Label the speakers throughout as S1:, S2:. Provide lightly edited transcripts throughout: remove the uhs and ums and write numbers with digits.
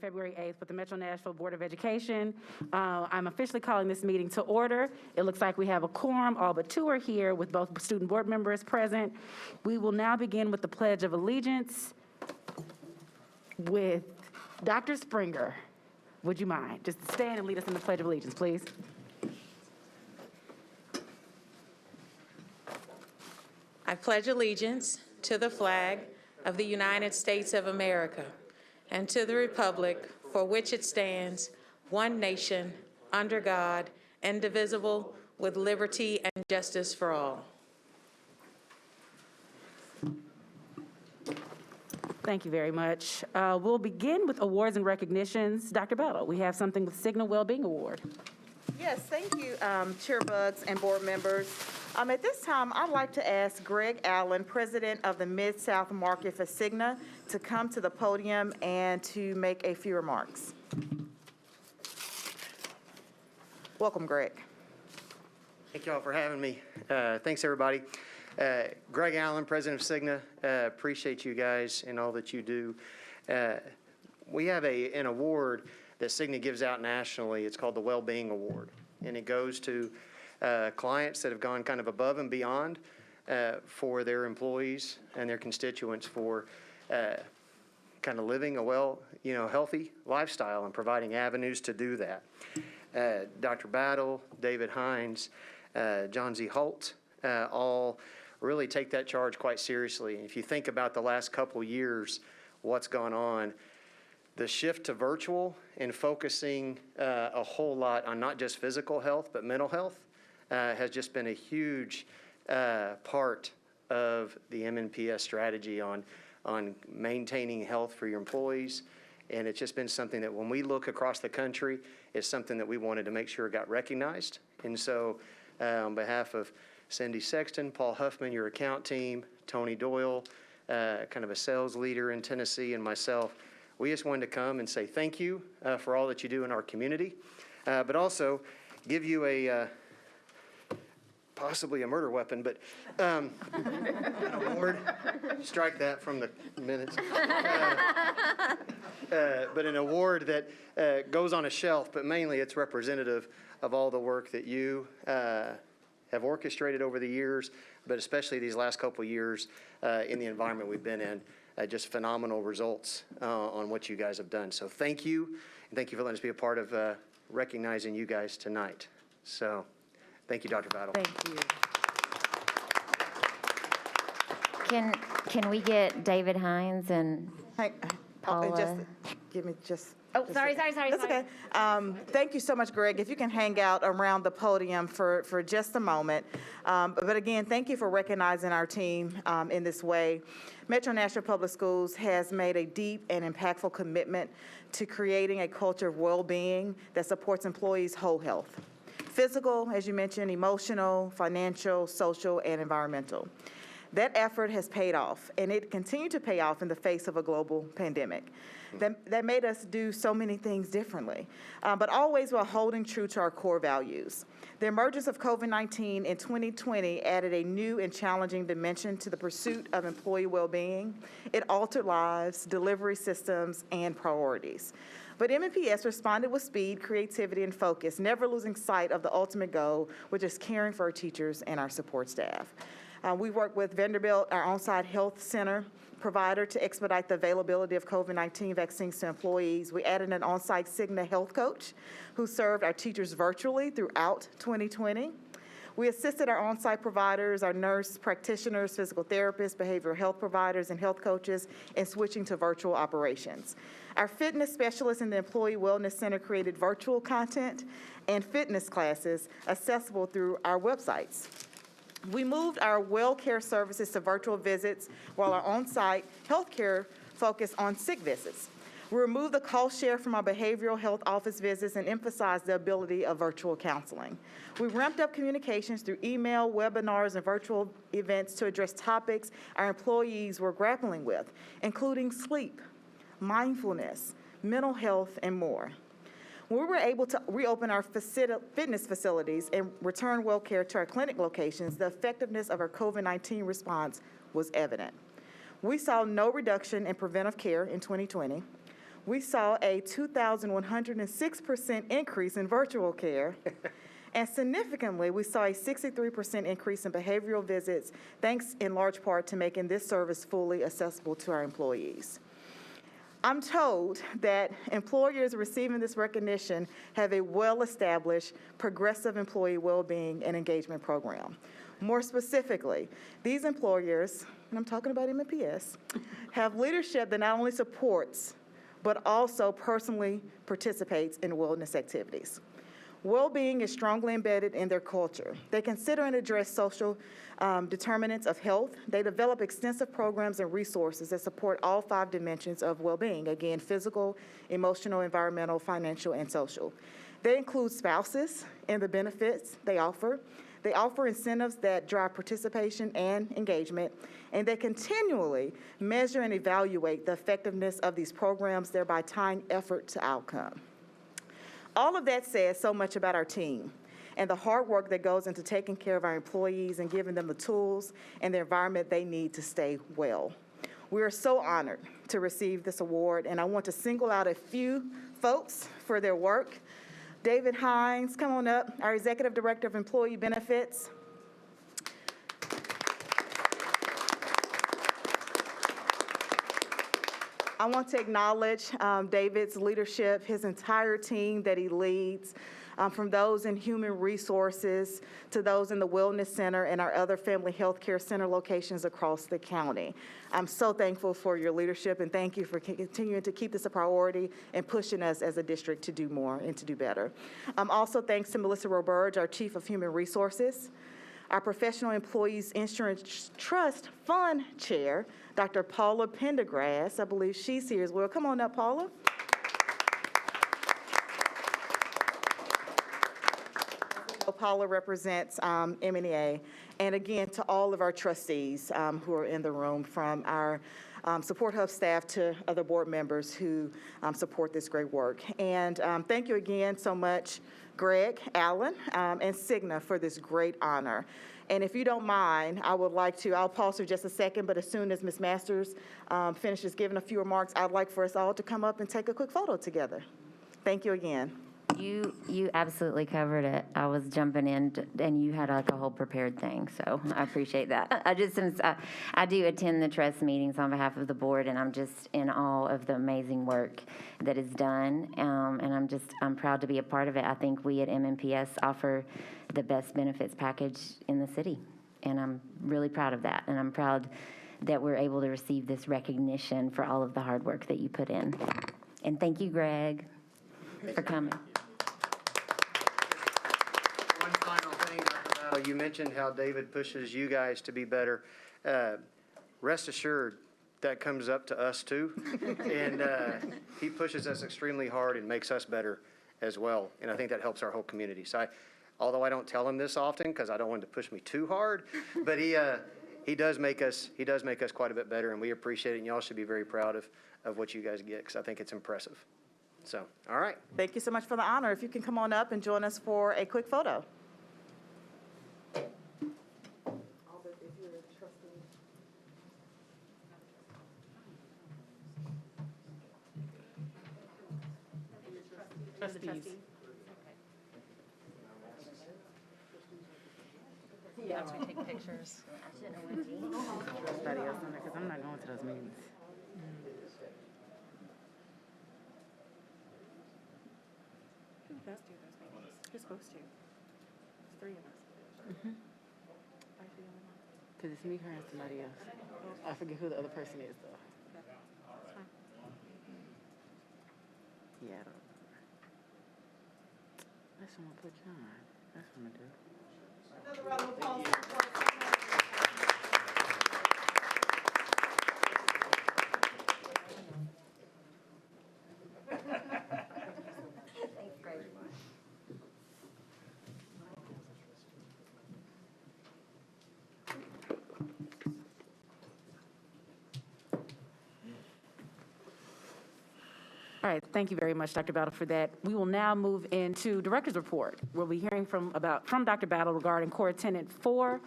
S1: February 8th with the Metro Nashville Board of Education. I'm officially calling this meeting to order. It looks like we have a quorum. All but two are here with both student board members present. We will now begin with the Pledge of Allegiance with Dr. Springer. Would you mind just stand and lead us in the Pledge of Allegiance, please?
S2: I pledge allegiance to the flag of the United States of America and to the republic for which it stands, one nation, under God, indivisible, with liberty and justice for all.
S1: Thank you very much. We'll begin with awards and recognitions. Dr. Bello, we have something with Cigna Wellbeing Award.
S3: Yes, thank you, Chair Buggs and board members. At this time, I'd like to ask Greg Allen, President of the Mid-South Market for Cigna, to come to the podium and to make a few remarks. Welcome, Greg.
S4: Thank you all for having me. Thanks, everybody. Greg Allen, President of Cigna. Appreciate you guys and all that you do. We have an award that Cigna gives out nationally. It's called the Wellbeing Award, and it goes to clients that have gone kind of above and beyond for their employees and their constituents for kind of living a healthy lifestyle and providing avenues to do that. Dr. Battle, David Hines, John Z. Holt, all really take that charge quite seriously. And if you think about the last couple years, what's gone on, the shift to virtual and focusing a whole lot on not just physical health, but mental health has just been a huge part of the MNPS strategy on maintaining health for your employees. And it's just been something that when we look across the country, it's something that we wanted to make sure got recognized. And so on behalf of Cindy Sexton, Paul Huffman, your account team, Tony Doyle, kind of a sales leader in Tennessee, and myself, we just wanted to come and say thank you for all that you do in our community, but also give you a possibly a murder weapon, but an award. Strike that from the minutes. But an award that goes on a shelf, but mainly it's representative of all the work that you have orchestrated over the years, but especially these last couple of years in the environment we've been in. Just phenomenal results on what you guys have done. So thank you, and thank you for letting us be a part of recognizing you guys tonight. So thank you, Dr. Battle.
S1: Thank you.
S5: Can we get David Hines and Paula?
S3: Give me just.
S5: Oh, sorry.
S3: That's okay. Thank you so much, Greg. If you can hang out around the podium for just a moment. But again, thank you for recognizing our team in this way. Metro Nashville Public Schools has made a deep and impactful commitment to creating a culture of well-being that supports employees' whole health. Physical, as you mentioned, emotional, financial, social, and environmental. That effort has paid off, and it continued to pay off in the face of a global pandemic. That made us do so many things differently, but always while holding true to our core values. The emergence of COVID-19 in 2020 added a new and challenging dimension to the pursuit of employee well-being. It altered lives, delivery systems, and priorities. But MNPS responded with speed, creativity, and focus, never losing sight of the ultimate goal, which is caring for our teachers and our support staff. We work with Vanderbilt, our on-site health center provider, to expedite the availability of COVID-19 vaccines to employees. We added an on-site Cigna health coach who served our teachers virtually throughout 2020. We assisted our on-site providers, our nurse practitioners, physical therapists, behavioral health providers, and health coaches in switching to virtual operations. Our fitness specialists in the Employee Wellness Center created virtual content and fitness classes accessible through our websites. We moved our well care services to virtual visits while our on-site health care focused on sick visits. We removed the cost share from our behavioral health office visits and emphasized the ability of virtual counseling. We ramped up communications through email, webinars, and virtual events to address topics our employees were grappling with, including sleep, mindfulness, mental health, and more. When we were able to reopen our fitness facilities and return well care to our clinic locations, the effectiveness of our COVID-19 response was evident. We saw no reduction in preventive care in 2020. we saw a 2,106% increase in virtual care. And significantly, we saw a 63% increase in behavioral visits, thanks in large part to making this service fully accessible to our employees. I'm told that employers receiving this recognition have a well-established progressive employee well-being and engagement program. More specifically, these employers, and I'm talking about MNPS, have leadership that not only supports, but also personally participates in wellness activities. Well-being is strongly embedded in their culture. They consider and address social determinants of health. They develop extensive programs and resources that support all 5 dimensions of well-being, again, physical, emotional, environmental, financial, and social. They include spouses and the benefits they offer. They offer incentives that drive participation and engagement, and they continually measure and evaluate the effectiveness of these programs, thereby tying effort to outcome. All of that says so much about our team and the hard work that goes into taking care of our employees and giving them the tools and the environment they need to stay well. We are so honored to receive this award, and I want to single out a few folks for their work. David Hines, come on up, our Executive Director of Employee Benefits. I want to acknowledge David's leadership, his entire team that he leads, from those in human resources to those in the Wellness Center and our other family health care center locations across the county. I'm so thankful for your leadership, and thank you for continuing to keep this a priority and pushing us as a district to do more and to do better. Also, thanks to Melissa Roberge, our Chief of Human Resources, our Professional Employees Insurance Trust Fund Chair, Dr. Paula Pendergrass. I believe she's here as well. Come on up, Paula. Paula represents MEA. And again, to all of our trustees who are in the room, from our Support Hub staff to other board members who support this great work. And thank you again so much, Greg, Allen, and Cigna for this great honor. And if you don't mind, I would like to, I'll pause for just a second, but as soon as Ms. Masters finishes giving a few remarks, I'd like for us all to come up and take a quick photo together. Thank you again.
S5: You absolutely covered it. I was jumping in, and you had like a whole prepared thing, so I appreciate that. I do attend the trust meetings on behalf of the board, and I'm just in awe of the amazing work that is done, and I'm proud to be a part of it. I think we at MNPS offer the best benefits package in the city, and I'm really proud of that, and I'm proud that we're able to receive this recognition for all of the hard work that you put in. And thank you, Greg, for coming.
S4: One final thing, Dr. Battle, you mentioned how David pushes you guys to be better. Rest assured, that comes up to us too. And he pushes us extremely hard and makes us better as well. And I think that helps our whole community. So although I don't tell him this often because I don't want him to push me too hard, but he does make us quite a bit better, and we appreciate it. And y'all should be very proud of what you guys get, because I think it's impressive. So, all right.
S3: Thank you so much for the honor. If you can come on up and join us for a quick photo.
S1: Trustees.
S6: Yeah, we take pictures.
S1: Everybody else on there, because I'm not going to those meetings.
S6: Who does do those meetings? Who's supposed to? It's 3 of us.
S1: Because it's me, her, and somebody else. I forget who the other person is, though. Yeah, I don't remember. That's what I'm gonna put John. That's what I'm gonna do.
S3: Another round of applause.
S1: All right, thank you very much, Dr. Battle, for that. We will now move into Director's Report. We'll be hearing from Dr. Battle regarding core tenet 4,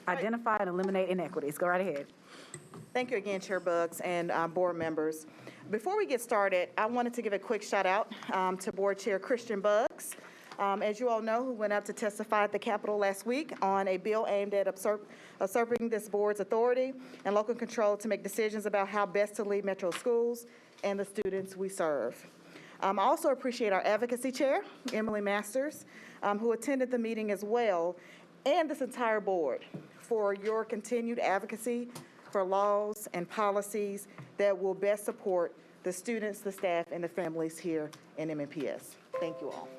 S1: identify and eliminate inequities. Go right ahead.
S3: Thank you again, Chair Bucks and board members. Before we get started, I wanted to give a quick shout out to Board Chair Christian Bucks. As you all know, who went up to testify at the Capitol last week on a bill aimed at usurping this board's authority and local control to make decisions about how best to lead Metro schools and the students we serve. I also appreciate our advocacy chair, Emily Masters, who attended the meeting as well, and this entire board for your continued advocacy for laws and policies that will best support the students, the staff, and the families here in MNPS. Thank you all.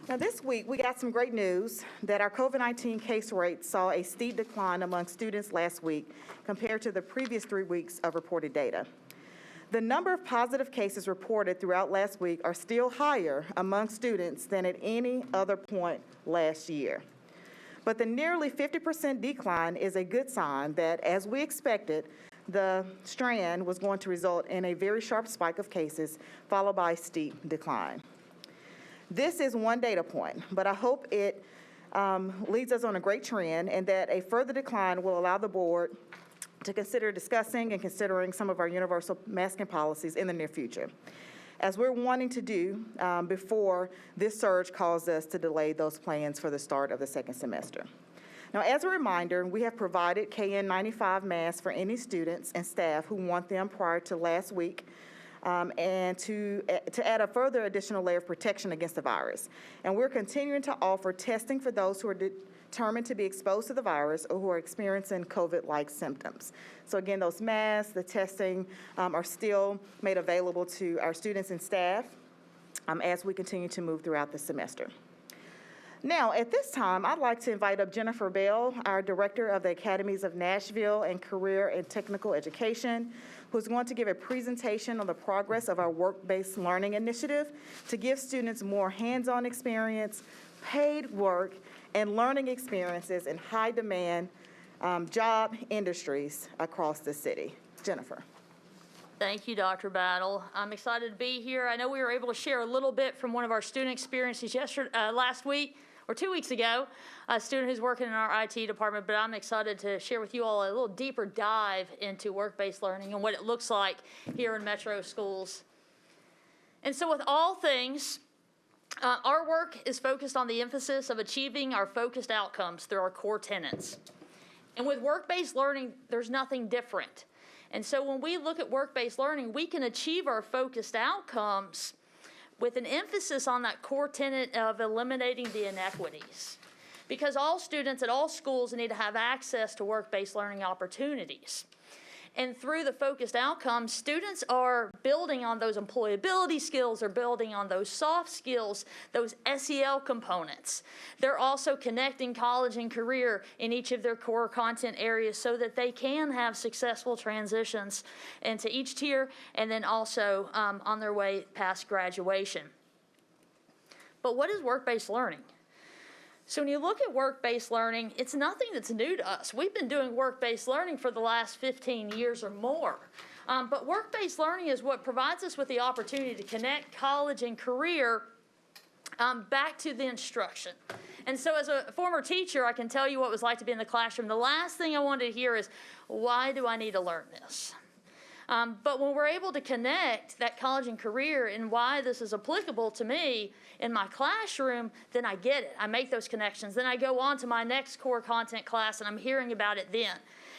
S3: Now, this week, we got some great news that our COVID-19 case rate saw a steep decline among students last week compared to the previous 3 weeks of reported data. The number of positive cases reported throughout last week are still higher among students than at any other point last year. But the nearly 50% decline is a good sign that, as we expected, the strand was going to result in a very sharp spike of cases, followed by a steep decline. This is one data point, but I hope it leads us on a great trend and that a further decline will allow the board to consider discussing and considering some of our universal masking policies in the near future, as we're wanting to do before this surge caused us to delay those plans for the start of the second semester. Now, as a reminder, we have provided KN95 masks for any students and staff who want them prior to last week, and to add a further additional layer of protection against the virus. And we're continuing to offer testing for those who are determined to be exposed to the virus or who are experiencing COVID-like symptoms. So again, those masks, the testing are still made available to our students and staff as we continue to move throughout the semester. Now, at this time, I'd like to invite up Jennifer Bell, our Director of the Academies of Nashville and Career and Technical Education, who's going to give a presentation on the progress of our work-based learning initiative to give students more hands-on experience, paid work, and learning experiences in high-demand job industries across the city. Jennifer.
S7: Thank you, Dr. Battle. I'm excited to be here. I know we were able to share a little bit from one of our student experiences last week, or 2 weeks ago, a student who's working in our IT department, but I'm excited to share with you all a little deeper dive into work-based learning and what it looks like here in Metro schools. And so with all things, our work is focused on the emphasis of achieving our focused outcomes through our core tenets. And with work-based learning, there's nothing different. And so when we look at work-based learning, we can achieve our focused outcomes with an emphasis on that core tenet of eliminating the inequities. Because all students at all schools need to have access to work-based learning opportunities. And through the focused outcomes, students are building on those employability skills, they're building on those soft skills, those SEL components. They're also connecting college and career in each of their core content areas so that they can have successful transitions into each tier and then also on their way past graduation. But what is work-based learning? So when you look at work-based learning, it's nothing that's new to us. We've been doing work-based learning for the last 15 years or more. But work-based learning is what provides us with the opportunity to connect college and career back to the instruction. And so as a former teacher, I can tell you what it was like to be in the classroom. The last thing I wanted to hear is, why do I need to learn this? But when we're able to connect that college and career and why this is applicable to me in my classroom, then I get it. I make those connections. Then I go on to my next core content class and I'm hearing about it then.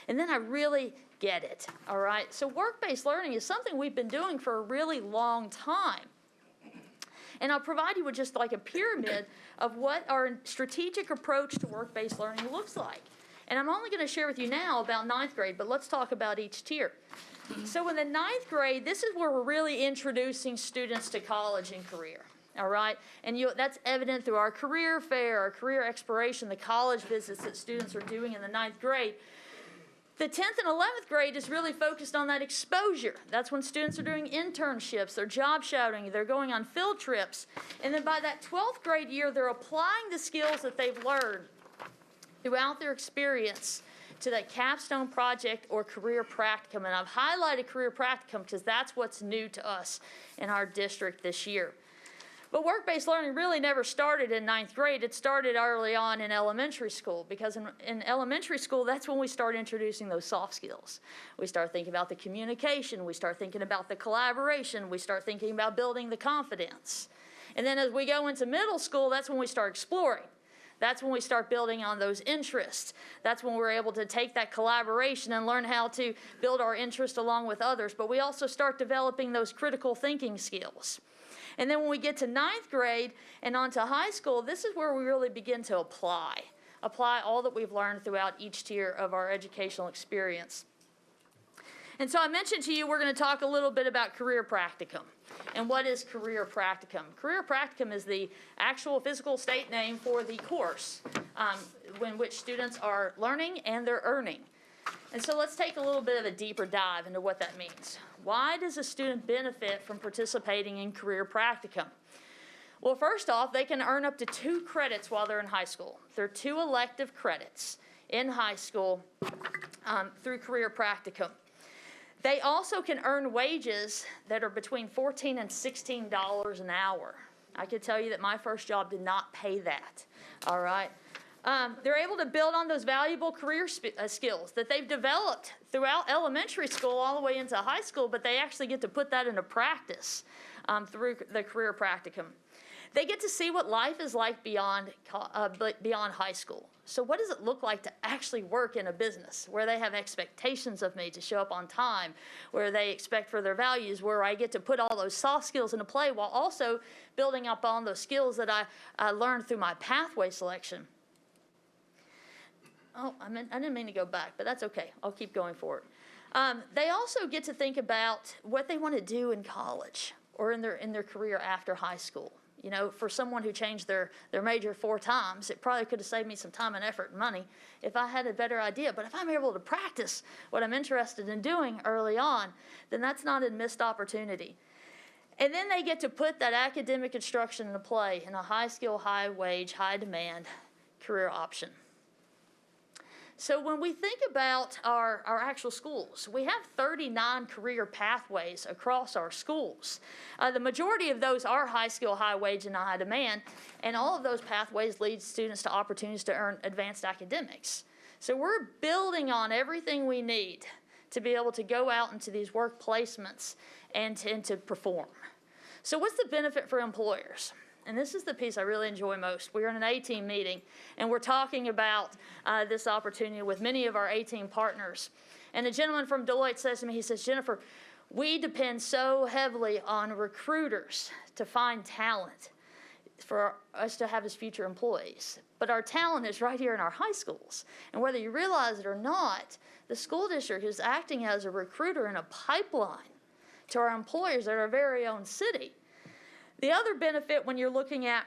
S7: And then I really get it, all right? So work-based learning is something we've been doing for a really long time. And I'll provide you with just like a pyramid of what our strategic approach to work-based learning looks like. And I'm only going to share with you now about 9th grade, but let's talk about each tier. So in the 9th grade, this is where we're really introducing students to college and career, all right? And that's evident through our career fair, our career exploration, the college visits that students are doing in the 9th grade. The 10th and 11th grade is really focused on that exposure. That's when students are doing internships, they're job shadowing, they're going on field trips. And then by that 12th grade year, they're applying the skills that they've learned throughout their experience to that capstone project or career practicum. And I've highlighted career practicum because that's what's new to us in our district this year. But work-based learning really never started in 9th grade. It started early on in elementary school, because in elementary school, that's when we start introducing those soft skills. We start thinking about the communication. We start thinking about the collaboration. We start thinking about building the confidence. And then as we go into middle school, that's when we start exploring. That's when we start building on those interests. That's when we're able to take that collaboration and learn how to build our interest along with others. But we also start developing those critical thinking skills. And then when we get to 9th grade and on to high school, this is where we really begin to apply all that we've learned throughout each tier of our educational experience. And so I mentioned to you we're going to talk a little bit about career practicum. And what is career practicum? Career practicum is the actual physical state name for the course in which students are learning and they're earning. And so let's take a little bit of a deeper dive into what that means. Why does a student benefit from participating in career practicum? Well, first off, they can earn up to 2 credits while they're in high school. There are 2 elective credits in high school through career practicum. They also can earn wages that are between $14 and $16 an hour. I can tell you that my first job did not pay that, all right? They're able to build on those valuable career skills that they've developed throughout elementary school all the way into high school, but they actually get to put that into practice through the career practicum. They get to see what life is like beyond high school. So what does it look like to actually work in a business where they have expectations of me to show up on time, where they expect for their values, where I get to put all those soft skills into play while also building up on those skills that I learned through my pathway selection. Oh, I didn't mean to go back, but that's okay. I'll keep going forward. They also get to think about what they want to do in college or in their career after high school. You know, for someone who changed their major 4 times, it probably could have saved me some time and effort and money if I had a better idea. But if I'm able to practice what I'm interested in doing early on, then that's not a missed opportunity. And then they get to put that academic instruction into play in a high-skill, high-wage, high-demand career option. So when we think about our actual schools, we have 39 career pathways across our schools. The majority of those are high skill, high wage, and high demand, and all of those pathways lead students to opportunities to earn advanced academics. So we're building on everything we need to be able to go out into these work placements and to perform. So what's the benefit for employers? And this is the piece I really enjoy most. We're in an A-team meeting, and we're talking about this opportunity with many of our A-team partners. And a gentleman from Deloitte says to me, he says, Jennifer, we depend so heavily on recruiters to find talent for us to have as future employees. But our talent is right here in our high schools. And whether you realize it or not, the school district is acting as a recruiter in a pipeline to our employers at our very own city. The other benefit when you're looking at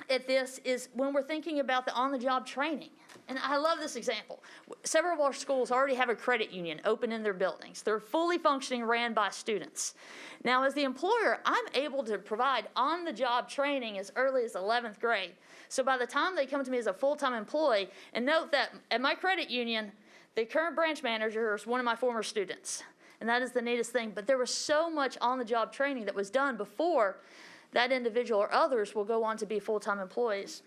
S7: this is when we're thinking about the on-the-job training. And I love this example. Several of our schools already have a credit union open in their buildings. They're fully functioning, ran by students. Now, as the employer, I'm able to provide on-the-job training as early as 11th grade. So by the time they come to me as a full-time employee, and note that at my credit union, the current branch manager is one of my former students. And that is the neatest thing. But there was so much on-the-job training that was done before that individual or others will go on to be full-time employees.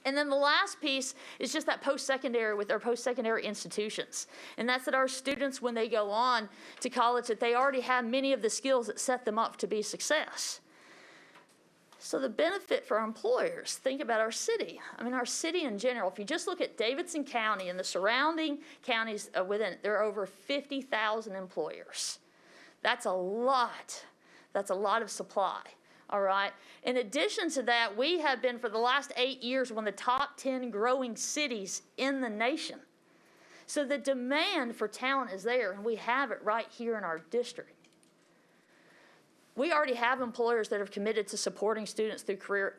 S7: And then the last piece is just that post-secondary with our post-secondary institutions. And that's that our students, when they go on to college, that they already have many of the skills that set them up to be success. So the benefit for our employers, think about our city. I mean, our city in general, if you just look at Davidson County and the surrounding counties within it, there are over 50,000 employers. That's a lot. That's a lot of supply, all right? In addition to that, we have been, for the last 8 years, one of the top 10 growing cities in the nation. So the demand for talent is there, and we have it right here in our district. We already have employers that have committed to supporting students through career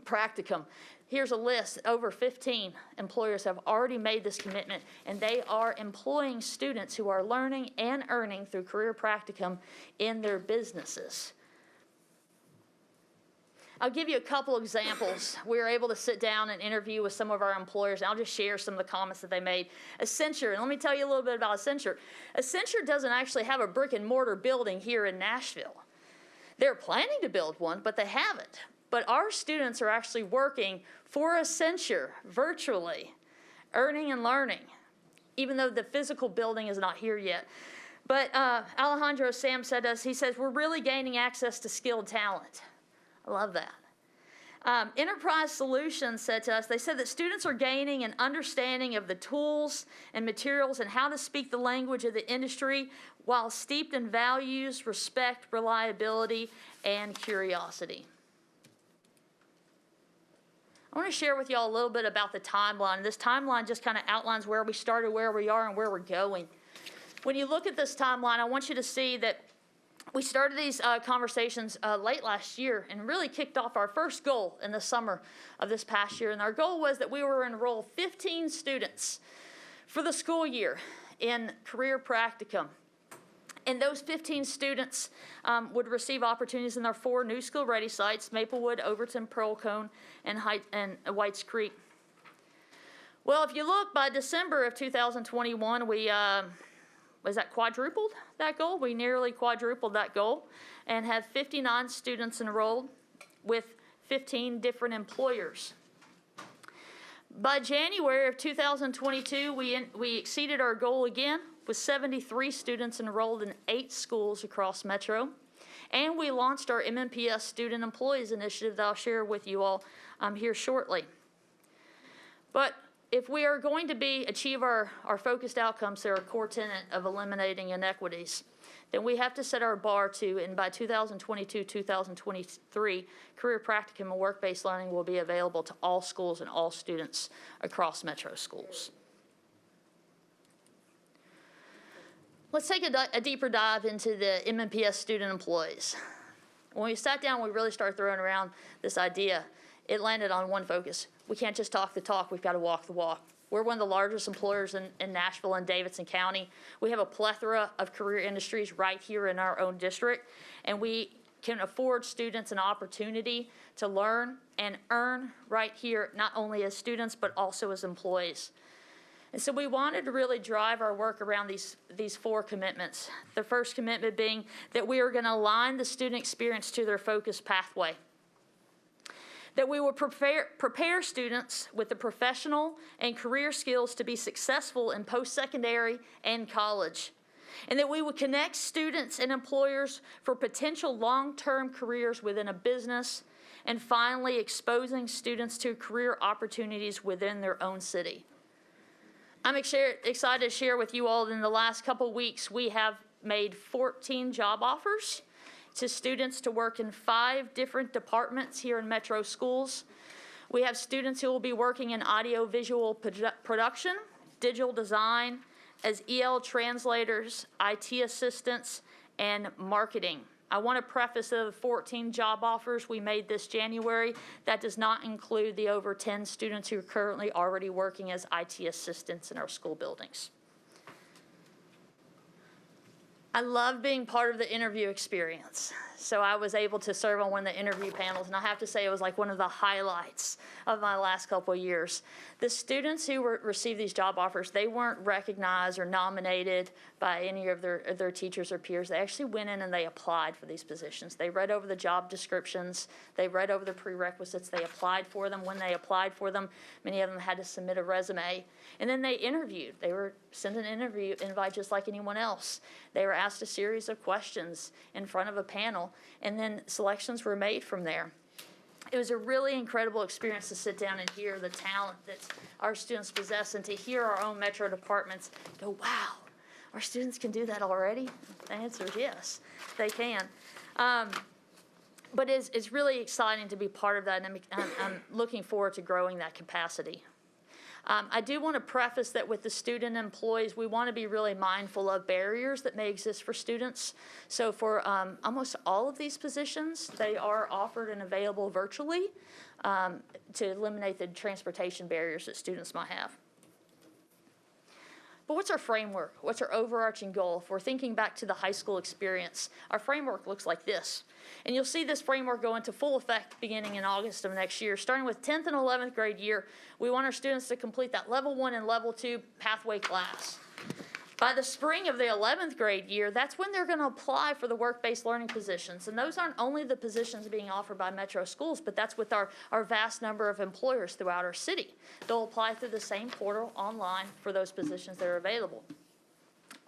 S7: practicum. Here's a list. Over 15 employers have already made this commitment, and they are employing students who are learning and earning through career practicum in their businesses. I'll give you a couple examples. We were able to sit down and interview with some of our employers, and I'll just share some of the comments that they made. Accenture, and let me tell you a little bit about Accenture. Accenture doesn't actually have a brick and mortar building here in Nashville. They're planning to build one, but they haven't. But our students are actually working for Accenture virtually, earning and learning, even though the physical building is not here yet. But Alejandro Sam said to us, he says, we're really gaining access to skilled talent. I love that. Enterprise Solutions said to us, they said that students are gaining an understanding of the tools and materials and how to speak the language of the industry while steeped in values, respect, reliability, and curiosity. I want to share with y'all a little bit about the timeline. This timeline just kind of outlines where we started, where we are, and where we're going. When you look at this timeline, I want you to see that we started these conversations late last year and really kicked off our first goal in the summer of this past year. And our goal was that we were to enroll 15 students for the school year in career practicum. And those 15 students would receive opportunities in our 4 new school-ready sites, Maplewood, Overton, Pearl-Cone, and Whites Creek. Well, if you look, by December of 2021, we quadrupled that goal. We nearly quadrupled that goal and had 59 students enrolled with 15 different employers. By January of 2022, we exceeded our goal again with 73 students enrolled in 8 schools across Metro. And we launched our MNPS Student Employees Initiative that I'll share with you all here shortly. But if we are going to achieve our focused outcomes, they're a core tenet of eliminating inequities, then we have to set our bar to, and by 2022, 2023, career practicum and work-based learning will be available to all schools and all students across Metro schools. Let's take a deeper dive into the MNPS student employees. When we sat down, we really started throwing around this idea. It landed on one focus. We can't just talk the talk, we've got to walk the walk. We're one of the largest employers in Nashville and Davidson County. We have a plethora of career industries right here in our own district, and we can afford students an opportunity to learn and earn right here, not only as students, but also as employees. And so we wanted to really drive our work around these 4 commitments. The first commitment being that we are going to align the student experience to their focused pathway. That we will prepare students with the professional and career skills to be successful in post-secondary and college. And that we would connect students and employers for potential long-term careers within a business. And finally, exposing students to career opportunities within their own city. I'm excited to share with you all that in the last couple weeks, we have made 14 job offers to students to work in 5 different departments here in Metro schools. We have students who will be working in audio-visual production, digital design, as EL translators, IT assistants, and marketing. I want to preface the 14 job offers we made this January. That does not include the over 10 students who are currently already working as IT assistants in our school buildings. I love being part of the interview experience. So I was able to serve on one of the interview panels, and I have to say it was like one of the highlights of my last couple of years. The students who received these job offers, they weren't recognized or nominated by any of their teachers or peers. They actually went in and they applied for these positions. They read over the job descriptions. They read over the prerequisites. They applied for them. When they applied for them, many of them had to submit a resume. And then they interviewed. They were sent an interview invite just like anyone else. They were asked a series of questions in front of a panel, and then selections were made from there. It was a really incredible experience to sit down and hear the talent that our students possess, and to hear our own Metro departments go, wow, our students can do that already? The answer is yes, they can. But it's really exciting to be part of that, and I'm looking forward to growing that capacity. I do want to preface that with the student employees, we want to be really mindful of barriers that may exist for students. So for almost all of these positions, they are offered and available virtually to eliminate the transportation barriers that students might have. But what's our framework? What's our overarching goal? If we're thinking back to the high school experience, our framework looks like this. And you'll see this framework go into full effect beginning in August of next year. Starting with 10th and 11th grade year, we want our students to complete that level 1 and level 2 pathway class. By the spring of the 11th grade year, that's when they're going to apply for the work-based learning positions. And those aren't only the positions being offered by Metro schools, but that's with our vast number of employers throughout our city. They'll apply through the same portal online for those positions that are available.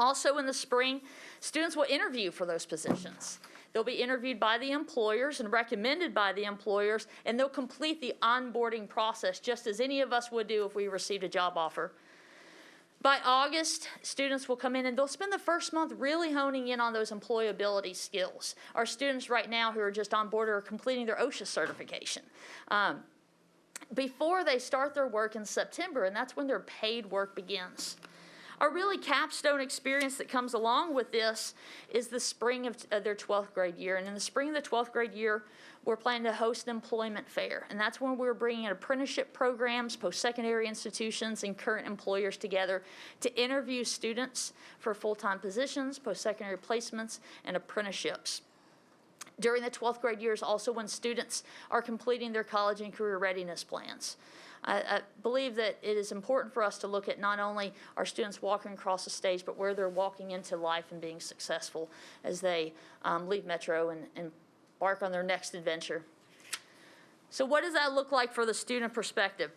S7: Also in the spring, students will interview for those positions. They'll be interviewed by the employers and recommended by the employers, and they'll complete the onboarding process just as any of us would do if we received a job offer. By August, students will come in and they'll spend the first month really honing in on those employability skills. Our students right now who are just on board are completing their OSHA certification before they start their work in September, and that's when their paid work begins. A really capstone experience that comes along with this is the spring of their 12th grade year. And in the spring of the 12th grade year, we're planning to host an employment fair. And that's when we're bringing in apprenticeship programs, post-secondary institutions, and current employers together to interview students for full-time positions, post-secondary placements, and apprenticeships. During the 12th grade year is also when students are completing their college and career readiness plans. I believe that it is important for us to look at not only our students walking across the stage, but where they're walking into life and being successful as they leave Metro and embark on their next adventure. So what does that look like for the student perspective?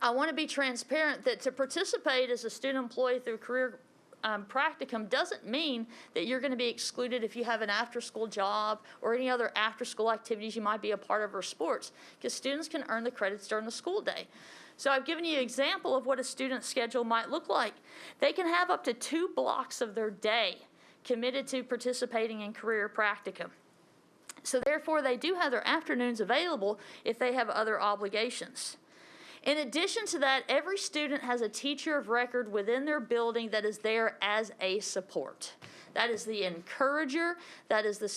S7: I want to be transparent that to participate as a student employee through career practicum doesn't mean that you're going to be excluded if you have an after-school job or any other after-school activities you might be a part of or sports, because students can earn the credits during the school day. So I've given you an example of what a student's schedule might look like. They can have up to 2 blocks of their day committed to participating in career practicum. So therefore, they do have their afternoons available if they have other obligations. In addition to that, every student has a teacher of record within their building that is there as a support. That is the encourager, that is the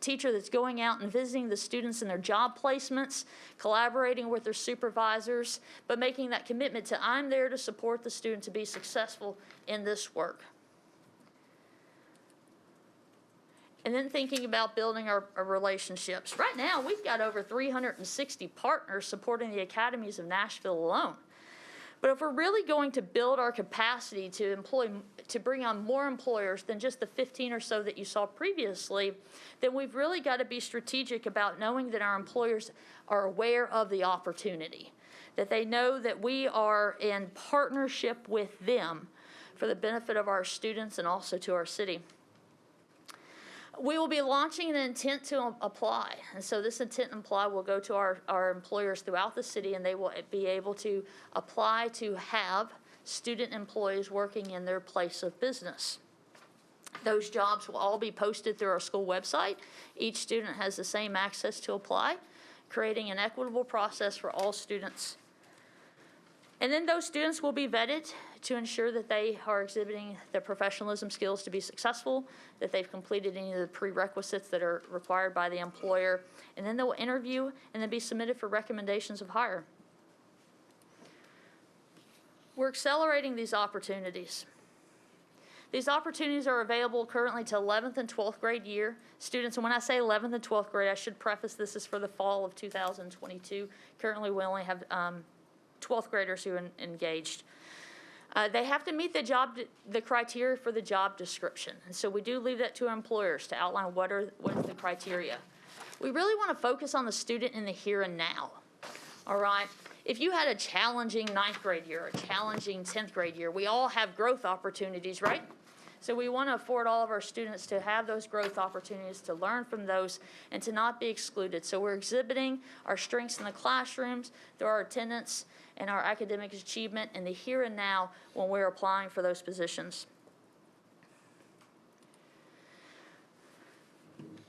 S7: teacher that's going out and visiting the students in their job placements, collaborating with their supervisors, but making that commitment to I'm there to support the student to be successful in this work. And then thinking about building our relationships. Right now, we've got over 360 partners supporting the academies of Nashville alone. But if we're really going to build our capacity to bring on more employers than just the 15 or so that you saw previously, then we've really got to be strategic about knowing that our employers are aware of the opportunity, that they know that we are in partnership with them for the benefit of our students and also to our city. We will be launching an intent to apply. And so this intent to apply will go to our employers throughout the city, and they will be able to apply to have student employees working in their place of business. Those jobs will all be posted through our school website. Each student has the same access to apply, creating an equitable process for all students. And then those students will be vetted to ensure that they are exhibiting the professionalism skills to be successful, that they've completed any of the prerequisites that are required by the employer, and then they'll interview and then be submitted for recommendations of hire. We're accelerating these opportunities. These opportunities are available currently to 11th and 12th grade year students. And when I say 11th and 12th grade, I should preface this is for the fall of 2022. Currently, we only have 12th graders who are engaged. They have to meet the criteria for the job description. And so we do leave that to our employers to outline what is the criteria. We really want to focus on the student in the here and now, all right? If you had a challenging 9th grade year, a challenging 10th grade year, we all have growth opportunities, right? So we want to afford all of our students to have those growth opportunities, to learn from those, and to not be excluded. So we're exhibiting our strengths in the classrooms through our attendance and our academic achievement in the here and now when we're applying for those positions.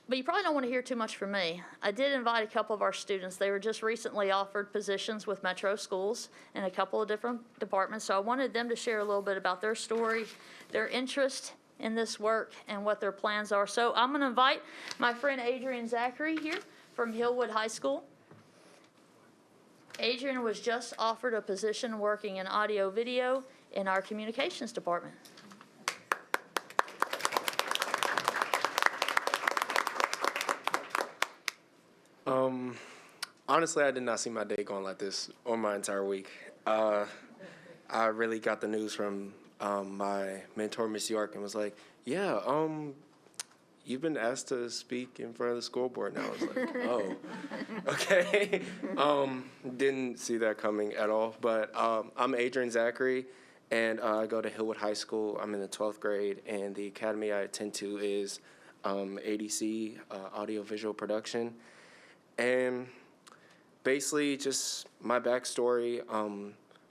S7: But you probably don't want to hear too much from me. I did invite a couple of our students. They were just recently offered positions with Metro schools in a couple of different departments. So I wanted them to share a little bit about their story, their interest in this work, and what their plans are. So I'm going to invite my friend Adrian Zachary here from Hillwood High School. Adrian was just offered a position working in audio video in our communications department.
S8: Honestly, I did not see my day going like this or my entire week. I really got the news from my mentor, Miss York, and was like, yeah, you've been asked to speak in front of the school board now. I was like, oh, okay. Didn't see that coming at all. But I'm Adrian Zachary, and I go to Hillwood High School. I'm in the 12th grade, and the academy I attend to is ADC, Audiovisual Production. And basically, just my backstory,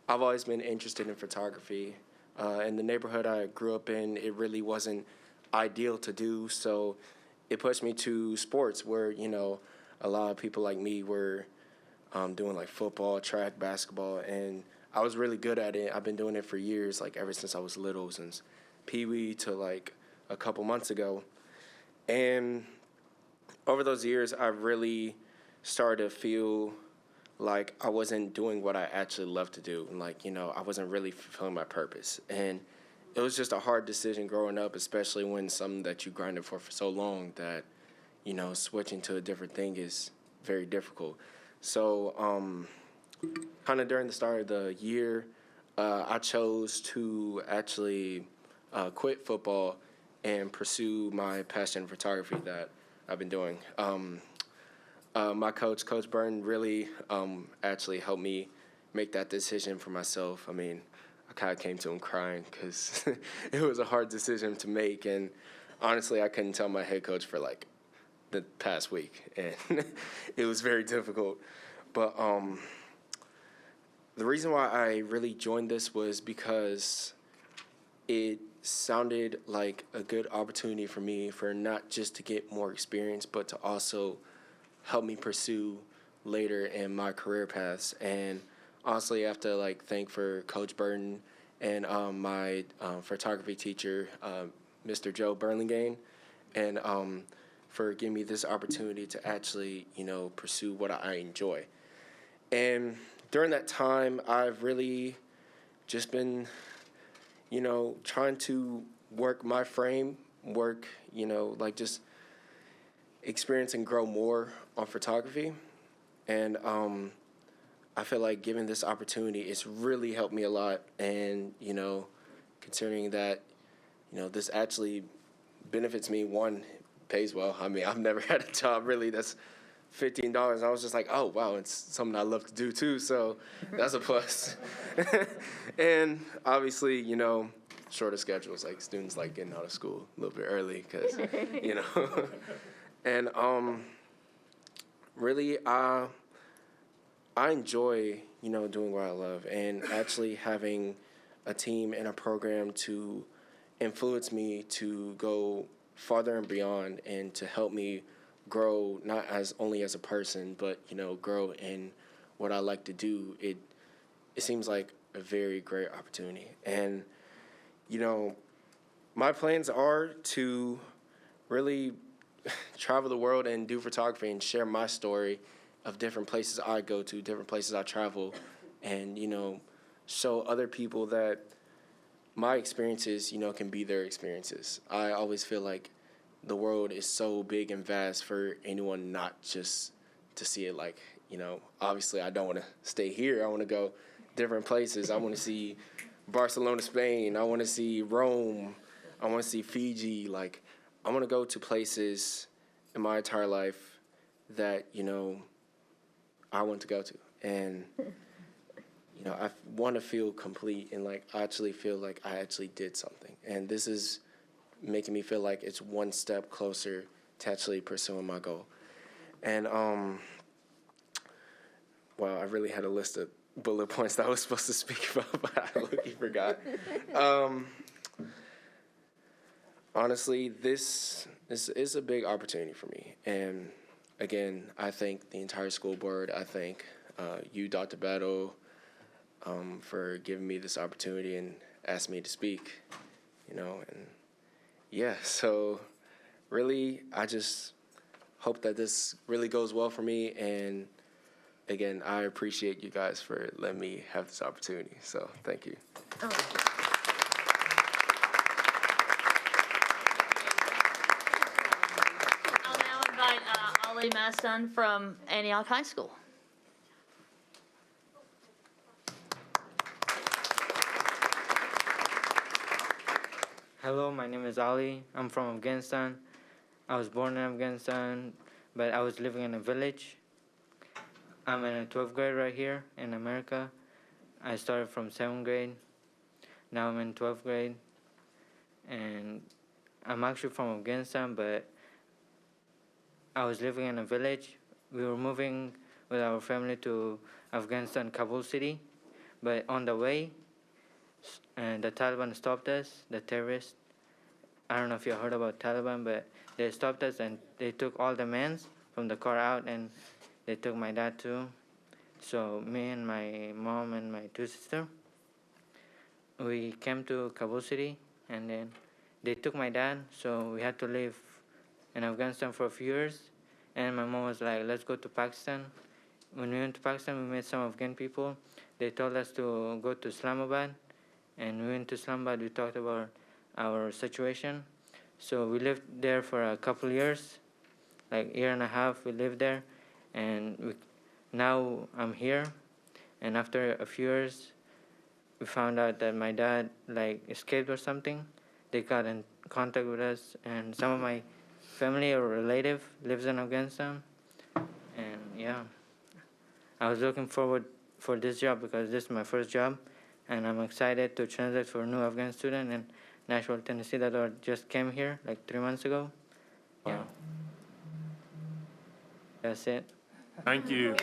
S8: I've always been interested in photography. In the neighborhood I grew up in, it really wasn't ideal to do, so it pushed me to sports where, you know, a lot of people like me were doing like football, track, basketball, and I was really good at it. I've been doing it for years, like ever since I was little, since Pee-wee to like a couple months ago. And over those years, I really started to feel like I wasn't doing what I actually love to do. And like, you know, I wasn't really fulfilling my purpose. And it was just a hard decision growing up, especially when something that you grinded for so long that, you know, switching to a different thing is very difficult. So kind of during the start of the year, I chose to actually quit football and pursue my passion in photography that I've been doing. My coach, Coach Burton, really actually helped me make that decision for myself. I mean, I kind of came to him crying because it was a hard decision to make. And honestly, I couldn't tell my head coach for like the past week. And it was very difficult. But the reason why I really joined this was because it sounded like a good opportunity for me for not just to get more experience, but to also help me pursue later in my career paths. And honestly, I have to like thank for Coach Burton and my photography teacher, Mr. Joe Burlingame, and for giving me this opportunity to actually, you know, pursue what I enjoy. And during that time, I've really just been, you know, trying to work my frame, you know, like just experience and grow more on photography. And I feel like given this opportunity, it's really helped me a lot. And, you know, considering that, you know, this actually benefits me, one, pays well. I mean, I've never had a job really that's $15. I was just like, oh, wow, it's something I love to do too. So that's a plus. And obviously, you know, shorter schedules, like students like getting out of school a little bit early because, you know. And really, I enjoy, you know, doing what I love, and actually having a team and a program to influence me to go farther and beyond and to help me grow, not as only as a person, but, you know, grow in what I like to do. It seems like a very great opportunity. And, you know, my plans are to really travel the world and do photography and share my story of different places I go to, different places I travel, and, you know, show other people that my experiences, you know, can be their experiences. I always feel like the world is so big and vast for anyone not just to see it like, you know, obviously I don't want to stay here. I want to go different places. I want to see Barcelona, Spain. I want to see Rome. I want to see Fiji. Like, I want to go to places in my entire life that, you know, I want to go to. And, you know, I want to feel complete and, like, actually feel like I actually did something. And this is making me feel like it's one step closer to actually pursuing my goal. And, well, I really had a list of bullet points that I was supposed to speak about, but I literally forgot. Honestly, this is a big opportunity for me. And again, I thank the entire school board. I thank you, Dr. Battle, for giving me this opportunity and asking me to speak, you know. And yeah, so really, I just hope that this really goes well for me. And again, I appreciate you guys for letting me have this opportunity. So thank you.
S7: I'll now invite Ali Masson from Antioch High School.
S9: Hello, my name is Ali. I'm from Afghanistan. I was born in Afghanistan, but I was living in a village. I'm in a 12th grade right here in America. I started from 7th grade. Now I'm in 12th grade. And I'm actually from Afghanistan, but I was living in a village. We were moving with our family to Afghanistan, Kabul city. But on the way, the Taliban stopped us, the terrorists. I don't know if you heard about Taliban, but they stopped us and they took all the men from the car out, and they took my dad too. So me and my mom and my two sisters, we came to Kabul city, and then they took my dad, so we had to live in Afghanistan for a few years. And my mom was like, let's go to Pakistan. When we went to Pakistan, we met some Afghan people. They told us to go to Islamabad, and we went to Islamabad. We talked about our situation. So we lived there for a couple years, like a year and a half we lived there. And now I'm here. And after a few years, we found out that my dad escaped or something. They got in contact with us, and some of my family or relative lives in Afghanistan. And yeah, I was looking forward for this job because this is my first job, and I'm excited to translate for a new Afghan student in Nashville, Tennessee that just came here like 3 months ago. Yeah. That's it.
S10: Thank you.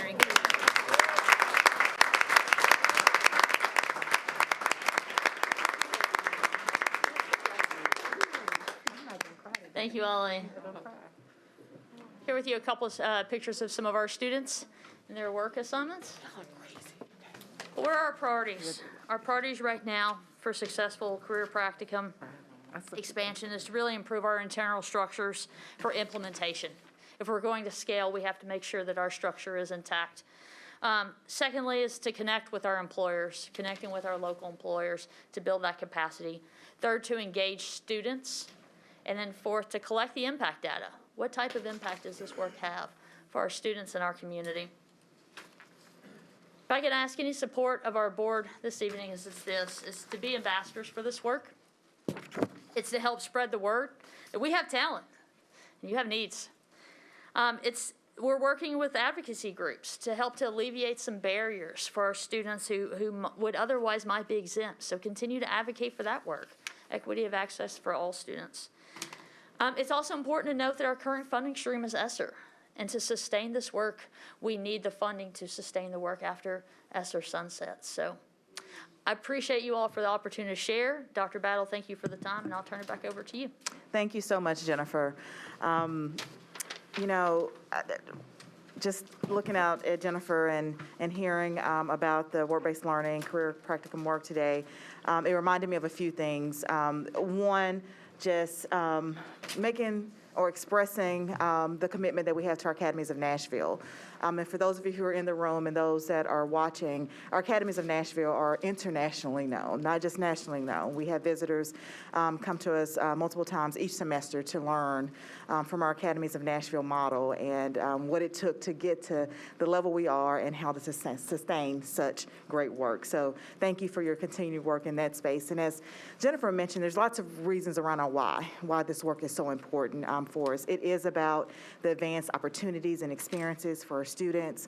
S7: Thank you, Ollie. Here with you a couple of pictures of some of our students and their work assignments. What are our priorities? Our priorities right now for successful career practicum expansion is to really improve our internal structures for implementation. If we're going to scale, we have to make sure that our structure is intact. Secondly is to connect with our employers, connecting with our local employers to build that capacity. Third, to engage students. And then fourth, to collect the impact data. What type of impact does this work have for our students and our community? If I could ask any support of our board this evening, is to be ambassadors for this work. It's to help spread the word that we have talent and you have needs. We're working with advocacy groups to help to alleviate some barriers for our students who would otherwise might be exempt. So continue to advocate for that work, equity of access for all students. It's also important to note that our current funding stream is ESSER. And to sustain this work, we need the funding to sustain the work after ESSER sunsets. So I appreciate you all for the opportunity to share. Dr. Battle, thank you for the time, and I'll turn it back over to you.
S3: Thank you so much, Jennifer. Just looking out at Jennifer and hearing about the work-based learning, career practicum work today, it reminded me of a few things. One, just making or expressing the commitment that we have to our academies of Nashville. And for those of you who are in the room and those that are watching, our academies of Nashville are internationally known, not just nationally known. We have visitors come to us multiple times each semester to learn from our academies of Nashville model and what it took to get to the level we are and how to sustain such great work. So thank you for your continued work in that space. And as Jennifer mentioned, there's lots of reasons around our why this work is so important for us. It is about the advanced opportunities and experiences for our students.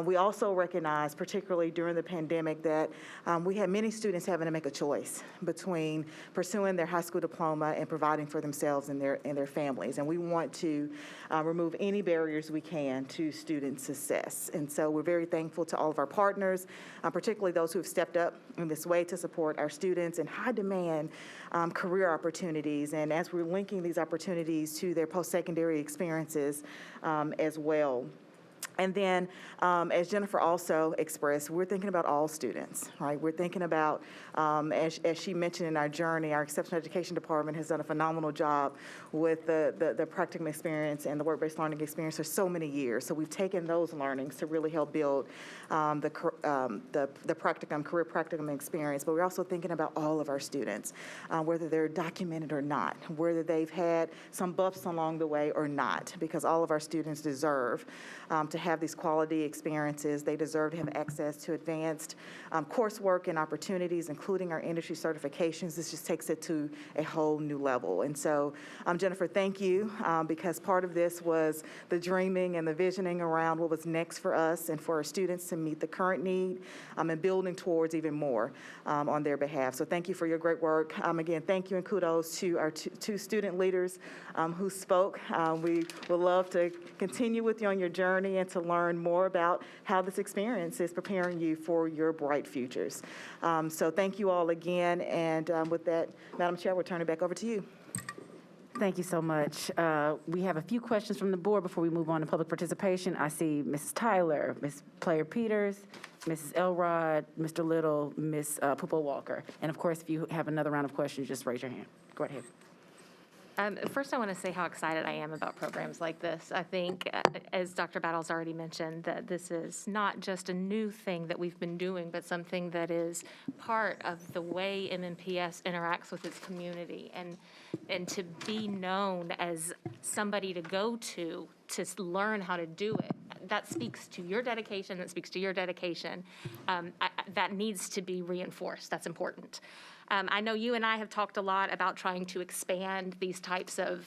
S3: We also recognize, particularly during the pandemic, that we had many students having to make a choice between pursuing their high school diploma and providing for themselves and their families. And we want to remove any barriers we can to student success. And so we're very thankful to all of our partners, particularly those who have stepped up in this way to support our students in high demand career opportunities. And as we're linking these opportunities to their post-secondary experiences as well. And then, as Jennifer also expressed, we're thinking about all students, right? We're thinking about, as she mentioned in our journey, our exceptional education department has done a phenomenal job with the practicum experience and the work-based learning experience for so many years. So we've taken those learnings to really help build the practicum, career practicum experience. But we're also thinking about all of our students, whether they're documented or not, whether they've had some bumps along the way or not, because all of our students deserve to have these quality experiences. They deserve to have access to advanced coursework and opportunities, including our industry certifications. This just takes it to a whole new level. And so, Jennifer, thank you, because part of this was the dreaming and the visioning around what was next for us and for our students to meet the current need and building towards even more on their behalf. So thank you for your great work. Again, thank you and kudos to our two student leaders who spoke. We would love to continue with you on your journey and to learn more about how this experience is preparing you for your bright futures. So thank you all again. And with that, Madam Chair, we'll turn it back over to you.
S1: Thank you so much. We have a few questions from the board before we move on to public participation. I see Mrs. Tyler, Ms. Player-Peters, Mrs. Elrod, Mr. Little, Ms. Pupo-Walker. And of course, if you have another round of questions, just raise your hand. Go ahead.
S6: First, I want to say how excited I am about programs like this. I think, as Dr. Battle's already mentioned, that this is not just a new thing that we've been doing, but something that is part of the way MNPS interacts with its community. And to be known as somebody to go to learn how to do it, that speaks to your dedication, that speaks to your dedication. That needs to be reinforced. That's important. I know you and I have talked a lot about trying to expand these types of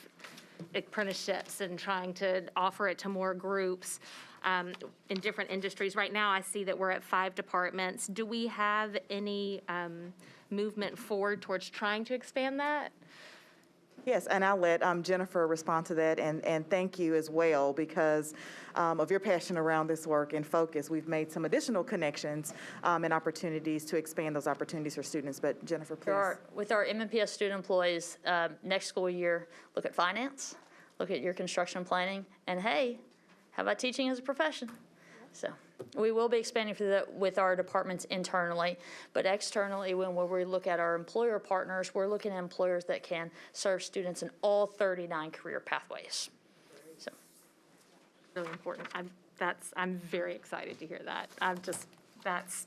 S6: apprenticeships and trying to offer it to more groups in different industries. Right now, I see that we're at 5 departments. Do we have any movement forward towards trying to expand that?
S3: Yes, and I'll let Jennifer respond to that, and thank you as well, because of your passion around this work and focus. We've made some additional connections and opportunities to expand those opportunities for students, but Jennifer, please.
S7: With our MNPS student employees, next school year, look at finance, look at your construction planning, and hey, how about teaching as a profession? So we will be expanding with our departments internally, but externally, when we look at our employer partners, we're looking at employers that can serve students in all 39 career pathways. So
S6: Really important. I'm very excited to hear that. That's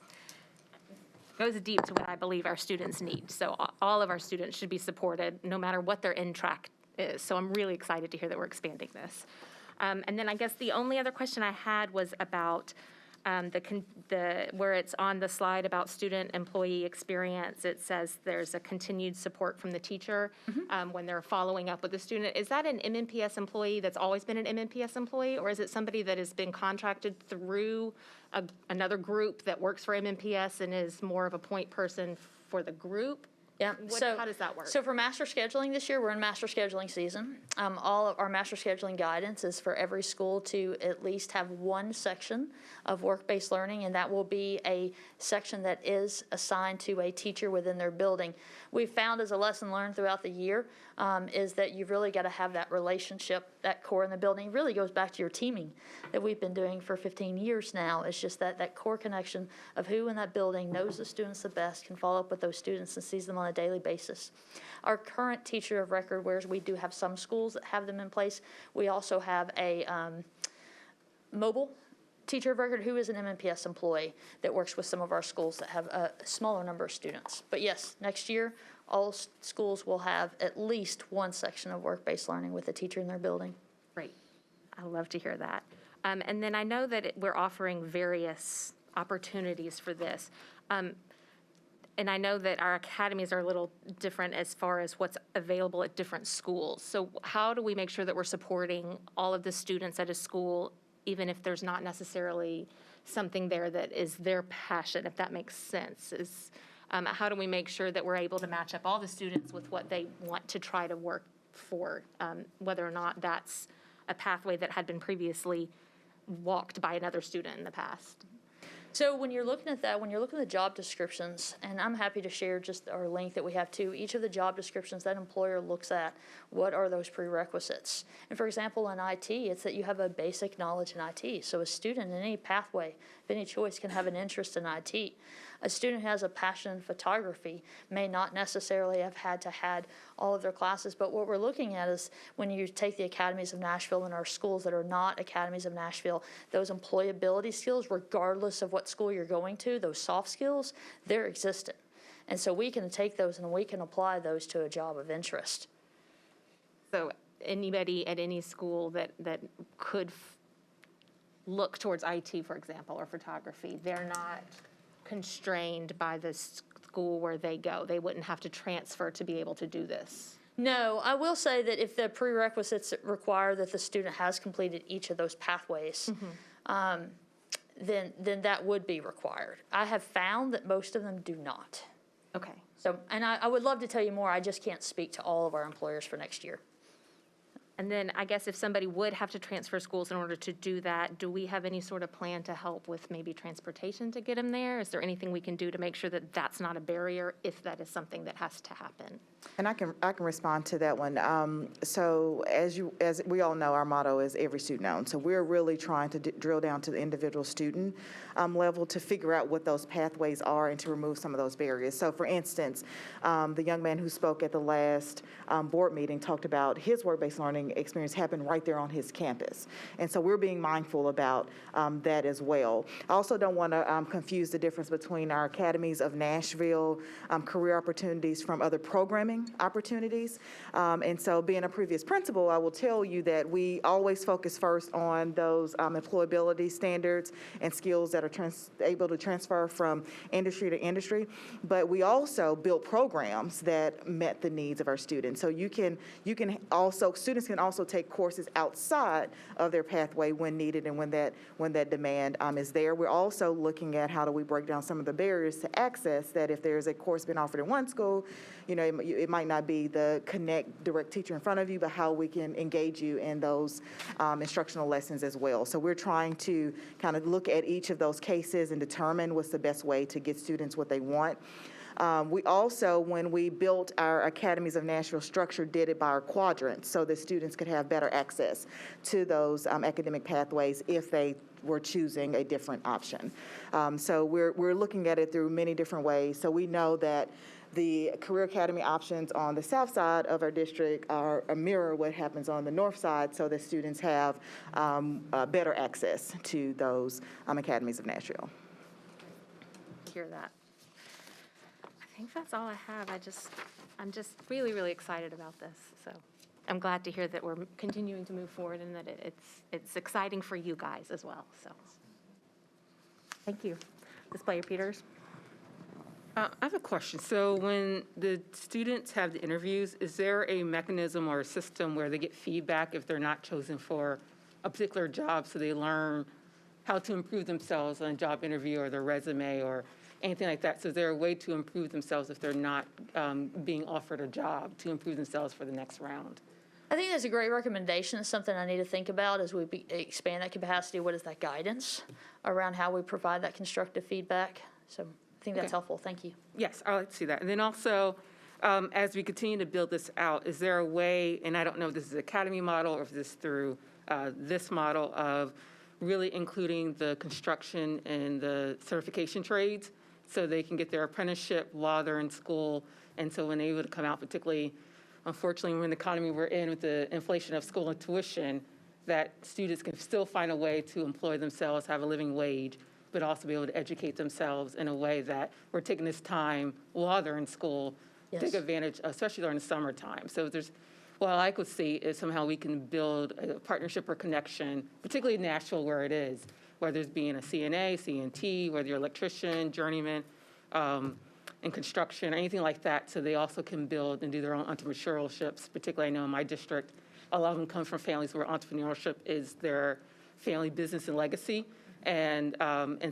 S6: goes deep to what I believe our students need. So all of our students should be supported, no matter what their end track is. So I'm really excited to hear that we're expanding this. And then I guess the only other question I had was about where it's on the slide about student-employee experience. It says there's a continued support from the teacher when they're following up with the student. Is that an MNPS employee that's always been an MNPS employee, or is it somebody that has been contracted through another group that works for MNPS and is more of a point person for the group?
S7: Yeah.
S6: How does that work?
S7: So for master scheduling this year, we're in master scheduling season. All of our master scheduling guidance is for every school to at least have one section of work-based learning, and that will be a section that is assigned to a teacher within their building. We've found as a lesson learned throughout the year is that you've really got to have that relationship, that core in the building. It really goes back to your teaming that we've been doing for 15 years now. It's just that core connection of who in that building knows the students the best, can follow up with those students and sees them on a daily basis. Our current teacher of record, whereas we do have some schools that have them in place, we also have a mobile teacher of record who is an MNPS employee that works with some of our schools that have a smaller number of students. But yes, next year, all schools will have at least one section of work-based learning with a teacher in their building.
S6: Great. I love to hear that. And then I know that we're offering various opportunities for this. And I know that our academies are a little different as far as what's available at different schools. So how do we make sure that we're supporting all of the students at a school, even if there's not necessarily something there that is their passion, if that makes sense? How do we make sure that we're able to match up all the students with what they want to try to work for, whether or not that's a pathway that had been previously walked by another student in the past?
S7: So when you're looking at that, when you're looking at the job descriptions, and I'm happy to share just our link that we have too, each of the job descriptions that employer looks at, what are those prerequisites? And for example, in IT, it's that you have a basic knowledge in IT. So a student in any pathway, of any choice, can have an interest in IT. A student who has a passion in photography may not necessarily have had all of their classes, but what we're looking at is when you take the academies of Nashville and our schools that are not academies of Nashville, those employability skills, regardless of what school you're going to, those soft skills, they're existent. And so we can take those and we can apply those to a job of interest.
S6: So anybody at any school that could look towards IT, for example, or photography. They're not constrained by the school where they go. They wouldn't have to transfer to be able to do this.
S7: No, I will say that if the prerequisites require that the student has completed each of those pathways, then that would be required. I have found that most of them do not.
S6: Okay.
S7: So, and I would love to tell you more. I just can't speak to all of our employers for next year.
S6: And then I guess if somebody would have to transfer schools in order to do that, do we have any sort of plan to help with maybe transportation to get them there? Is there anything we can do to make sure that that's not a barrier if that is something that has to happen?
S3: And I can respond to that one. So as we all know, our motto is every student owned. So we're really trying to drill down to the individual student level to figure out what those pathways are and to remove some of those barriers. So for instance, the young man who spoke at the last board meeting talked about his work-based learning experience happened right there on his campus. And so we're being mindful about that as well. I also don't want to confuse the difference between our academies of Nashville career opportunities from other programming opportunities. And so being a previous principal, I will tell you that we always focus first on those employability standards and skills that are able to transfer from industry to industry. But we also built programs that met the needs of our students. So students can also take courses outside of their pathway when needed and when that demand is there. We're also looking at how do we break down some of the barriers to access, that if there's a course being offered in one school, it might not be the connect direct teacher in front of you, but how we can engage you in those instructional lessons as well. So we're trying to kind of look at each of those cases and determine what's the best way to get students what they want. We also, when we built our Academies of Nashville structure, did it by our quadrants so that students could have better access to those academic pathways if they were choosing a different option. So we're looking at it through many different ways. So we know that the career academy options on the south side of our district are a mirror what happens on the north side, so that students have better access to those academies of Nashville.
S6: Hear that. I think that's all I have. I'm just really, really excited about this. So I'm glad to hear that we're continuing to move forward and that it's exciting for you guys as well. So thank you. Ms. Player-Peters.
S10: I have a question. So when the students have the interviews, is there a mechanism or a system where they get feedback if they're not chosen for a particular job, so they learn how to improve themselves on a job interview or their resume or anything like that? So is there a way to improve themselves if they're not being offered a job, to improve themselves for the next round?
S7: I think that's a great recommendation. It's something I need to think about as we expand that capacity. What is that guidance around how we provide that constructive feedback? So I think that's helpful. Thank you.
S10: Yes, I'd like to see that. And then also, as we continue to build this out, is there a way, and I don't know if this is an academy model or if this is through this model of really including the construction and the certification trades so they can get their apprenticeship while they're in school, and so when they're able to come out, particularly, unfortunately, we're in the economy we're in with the inflation of school and tuition, that students can still find a way to employ themselves, have a living wage, but also be able to educate themselves in a way that we're taking this time while they're in school, take advantage, especially during the summertime. So what I like to see is somehow we can build a partnership or connection, particularly in Nashville where it is, whether it's being a CNA, CNT, whether you're an electrician, journeyman, in construction, anything like that, so they also can build and do their own entrepreneurships. Particularly, I know in my district, a lot of them come from families where entrepreneurship is their family business and legacy. And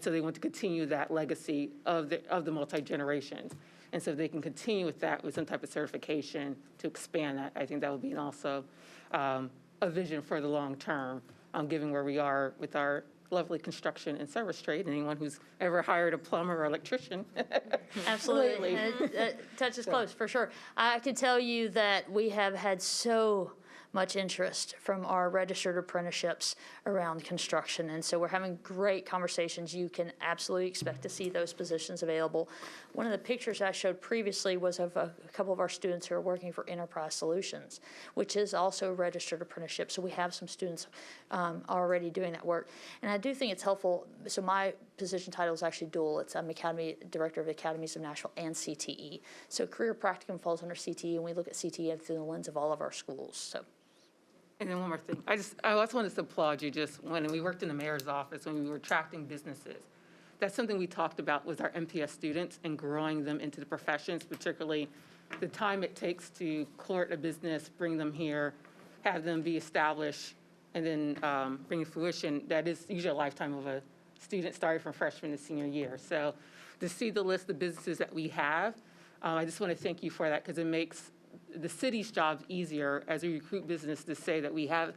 S10: so they want to continue that legacy of the multi-generations. And so they can continue with that with some type of certification to expand that. I think that would be also a vision for the long term, given where we are with our lovely construction and service trade. Anyone who's ever hired a plumber or electrician.
S7: Absolutely. It touches close, for sure. I can tell you that we have had so much interest from our registered apprenticeships around construction. And so we're having great conversations. You can absolutely expect to see those positions available. One of the pictures I showed previously was of a couple of our students who are working for Enterprise Solutions, which is also a registered apprenticeship. So we have some students already doing that work. And I do think it's helpful. So my position title is actually dual. I'm Academy Director of Academies of Nashville and CTE. So career practicum falls under CTE, and we look at CTE through the lens of all of our schools. So.
S10: And then one more thing. I also wanted to applaud you just when we worked in the mayor's office, when we were attracting businesses. That's something we talked about with our MPS students and growing them into the professions, particularly the time it takes to court a business, bring them here, have them be established, and then bring to fruition. That is usually a lifetime of a student starting from freshman to senior year. So to see the list of businesses that we have, I just want to thank you for that because it makes the city's job easier as we recruit business to say that we have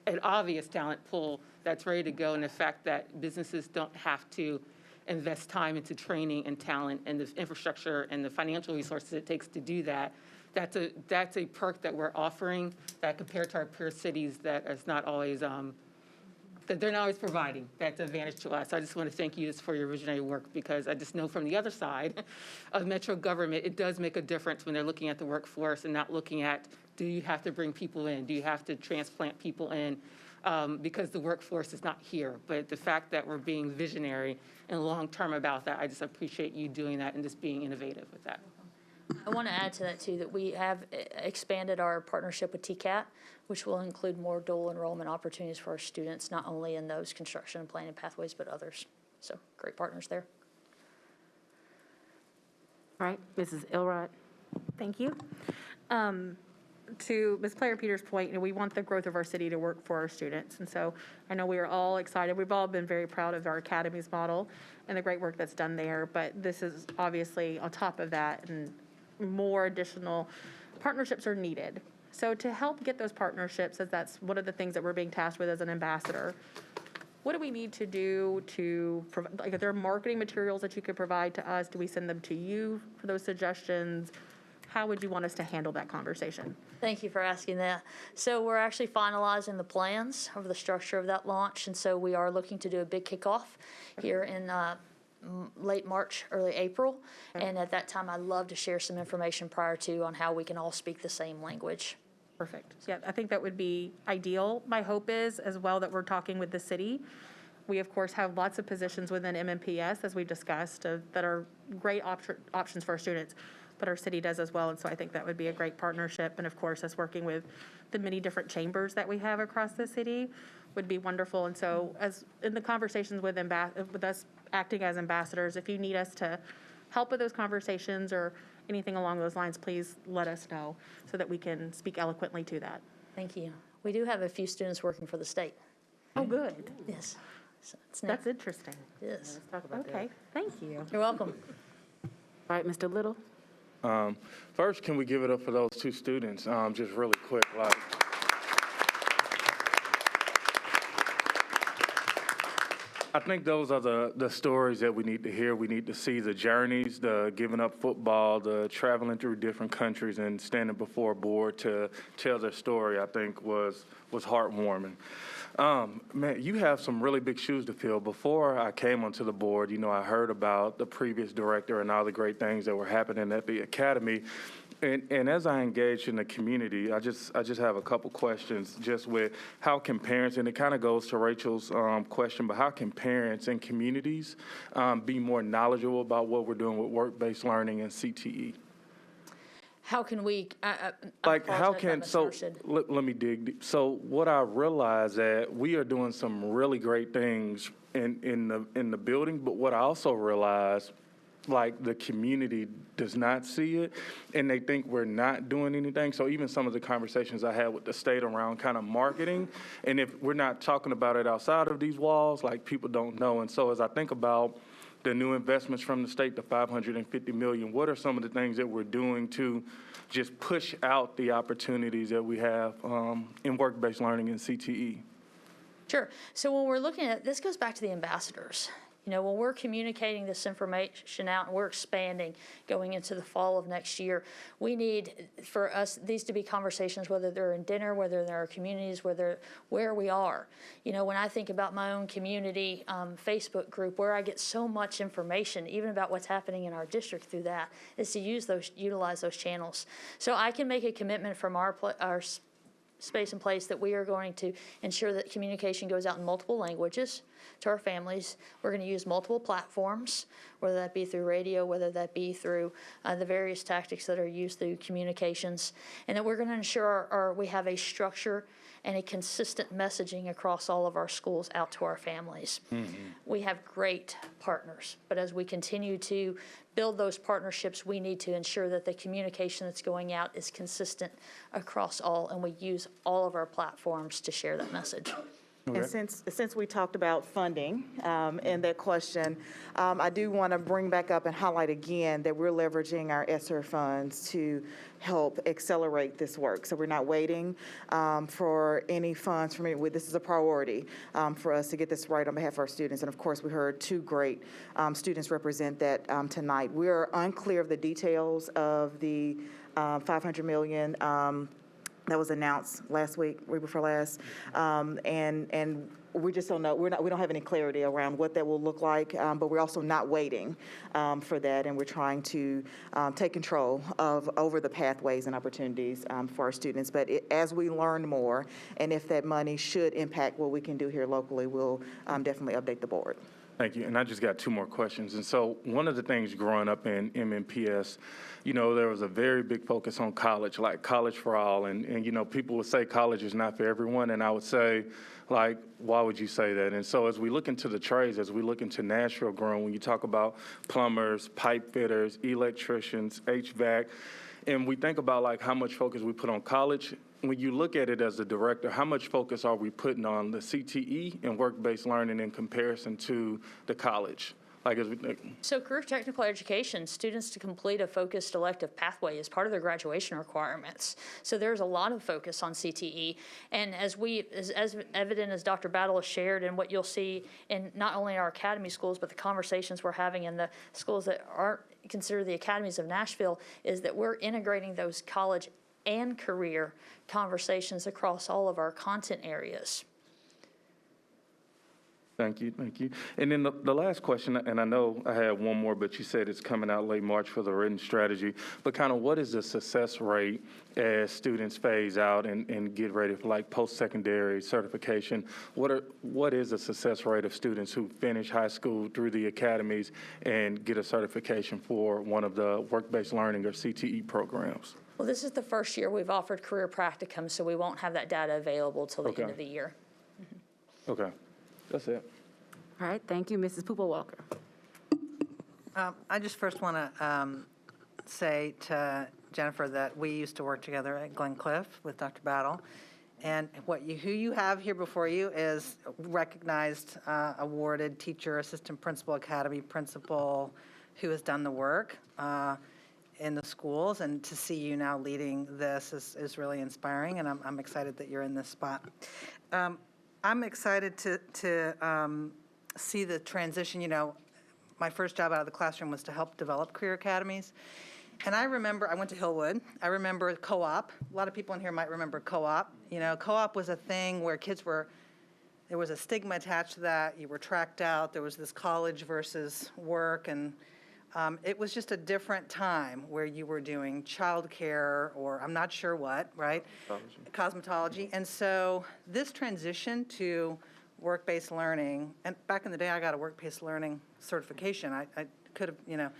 S10: an obvious talent pool that's ready to go, and the fact that businesses don't have to invest time into training and talent and the infrastructure and the financial resources it takes to do that. That's a perk that we're offering that compared to our peer cities that is not always that they're not always providing. That's an advantage to us. I just want to thank you just for your visionary work because I just know from the other side of Metro government, it does make a difference when they're looking at the workforce and not looking at, do you have to bring people in? Do you have to transplant people in? Because the workforce is not here. But the fact that we're being visionary and long-term about that, I just appreciate you doing that and just being innovative with that.
S7: I want to add to that, too, that we have expanded our partnership with TCAT, which will include more dual enrollment opportunities for our students, not only in those construction and planning pathways, but others. So great partners there.
S1: All right, Mrs. Elrod.
S11: Thank you. To Ms. Player-Peters' point, we want the growth of our city to work for our students. And so I know we are all excited. We've all been very proud of our academies model and the great work that's done there. But this is obviously on top of that, and more additional partnerships are needed. So to help get those partnerships, as that's one of the things that we're being tasked with as an ambassador, what do we need to do to provide, like, if there are marketing materials that you could provide to us, do we send them to you for those suggestions? How would you want us to handle that conversation?
S7: Thank you for asking that. So we're actually finalizing the plans of the structure of that launch, and so we are looking to do a big kickoff here in late March, early April. And at that time, I'd love to share some information prior to on how we can all speak the same language.
S11: Perfect. Yeah, I think that would be ideal. My hope is as well that we're talking with the city. We, of course, have lots of positions within MNPS, as we discussed, that are great options for our students, but our city does as well. And so I think that would be a great partnership. And of course, us working with the many different chambers that we have across the city would be wonderful. And so as in the conversations with us acting as ambassadors, if you need us to help with those conversations or anything along those lines, please let us know so that we can speak eloquently to that.
S7: Thank you. We do have a few students working for the state.
S11: Oh, good.
S7: Yes. So it's
S11: That's interesting.
S7: Yes.
S11: Okay, thank you.
S7: You're welcome.
S1: All right, Mr. Little.
S12: First, can we give it up for those two students? Just really quick, like. I think those are the stories that we need to hear. We need to see the journeys, the giving up football, the traveling through different countries and standing before a board to tell their story, I think was heartwarming. Man, you have some really big shoes to fill. Before I came onto the board, I heard about the previous director and all the great things that were happening at the academy. And as I engage in the community, I just have a couple questions just with how can parents, and it kind of goes to Rachel's question, but how can parents and communities be more knowledgeable about what we're doing with work-based learning and CTE?
S7: How can we,
S12: let me dig deep. So what I realize that we are doing some really great things in the building, but what I also realize, like, the community does not see it, and they think we're not doing anything. So even some of the conversations I had with the state around kind of marketing, and if we're not talking about it outside of these walls, like, people don't know. And so as I think about the new investments from the state, the $550 million, what are some of the things that we're doing to just push out the opportunities that we have in work-based learning and CTE?
S7: Sure. So when we're looking at, this goes back to the ambassadors. When we're communicating this information out and we're expanding going into the fall of next year, we need for us these to be conversations, whether they're in dinner, whether they're communities, where we are. When I think about my own community Facebook group, where I get so much information, even about what's happening in our district through that, is to utilize those channels. So I can make a commitment from our space and place that we are going to ensure that communication goes out in multiple languages. to our families. We're going to use multiple platforms, whether that be through radio, whether that be through the various tactics that are used through communications, and that we're going to ensure we have a structure and a consistent messaging across all of our schools out to our families. We have great partners, but as we continue to build those partnerships, we need to ensure that the communication that's going out is consistent across all, and we use all of our platforms to share that message.
S3: And since we talked about funding in that question, I do want to bring back up and highlight again that we're leveraging our ESSER funds to help accelerate this work. So we're not waiting for any funds from any. This is a priority for us to get this right on behalf of our students. And of course, we heard two great students represent that tonight. We are unclear of the details of the $500 million that was announced last week before last, and we just don't know. We don't have any clarity around what that will look like, but we're also not waiting for that, and we're trying to take control over the pathways and opportunities for our students. But as we learn more, and if that money should impact what we can do here locally, we'll definitely update the board.
S12: Thank you. And I just got two more questions. And so one of the things growing up in MNPS, you know, there was a very big focus on college, like college for all. And you know, people would say college is not for everyone. And I would say, like, why would you say that? And so as we look into the trades, as we look into Nashville growing, when you talk about plumbers, pipe fitters, electricians, HVAC, and we think about like how much focus we put on college, when you look at it as a director, how much focus are we putting on the CTE and work-based learning in comparison to the college? Like, as we think.
S7: So career technical education, students to complete a focused elective pathway is part of their graduation requirements. So there's a lot of focus on CTE. And as evident as Dr. Battle has shared, and what you'll see in not only our academy schools, but the conversations we're having in the schools that aren't considered the academies of Nashville, is that we're integrating those college and career conversations across all of our content areas.
S12: Thank you, thank you. And then the last question, and I know I had one more, but you said it's coming out late March for the written strategy, but kind of what is the success rate as students phase out and get ready for like post-secondary certification? What is the success rate of students who finish high school through the academies and get a certification for one of the work-based learning or CTE programs?
S7: Well, this is the first year we've offered career practicum, so we won't have that data available till the end of the year.
S12: Okay, that's it.
S1: All right, thank you, Mrs. Pooper-Walker.
S13: I just first want to say to Jennifer that we used to work together at Glen Cliff with Dr. Battle, and who you have here before you is recognized, awarded teacher, assistant principal, academy principal, who has done the work in the schools, and to see you now leading this is really inspiring, and I'm excited that you're in this spot. I'm excited to see the transition. You know, my first job out of the classroom was to help develop career academies. And I remember, I went to Hillwood. I remember co-op. A lot of people in here might remember co-op. You know, co-op was a thing where there was a stigma attached to that. You were tracked out. There was this college versus work, and it was just a different time where you were doing childcare or I'm not sure what, right? Cosmetology. And so this transition to work-based learning, and back in the day I got a work-based learning certification. I could have, you know,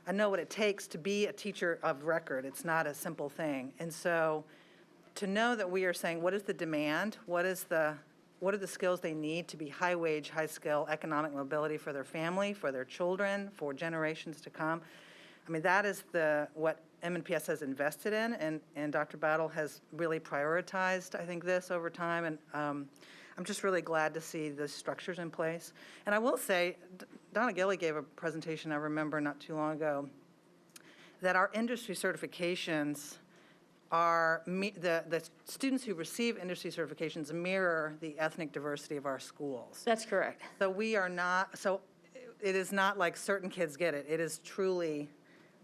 S13: I know what it takes to be a teacher of record. It's not a simple thing. And so to know that we are saying, what is the demand? What are the skills they need to be high wage, high skill, economic mobility for their family, for their children, for generations to come? I mean, that is what MNPS has invested in, and Dr. Battle has really prioritized, I think, this over time, and I'm just really glad to see the structures in place. And I will say, Donna Gilly gave a presentation, I remember not too long ago, that our industry certifications are, the students who receive industry certifications mirror the ethnic diversity of our schools.
S7: That's correct.
S13: So we are not, so it is not like certain kids get it. It is truly,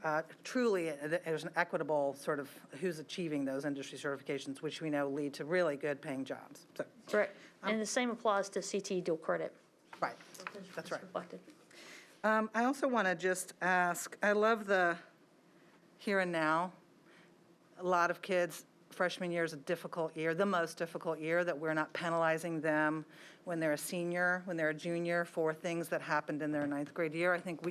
S13: there's an equitable sort of who's achieving those industry certifications, which we know lead to really good paying jobs. So,
S7: right. And the same applies to CTE dual credit.
S13: Right, that's right.
S7: Reflected.
S13: I also want to just ask, I love the here and now. A lot of kids freshman year is a difficult year, the most difficult year, that we're not penalizing them when they're a senior, when they're a junior, for things that happened in their ninth grade year. I think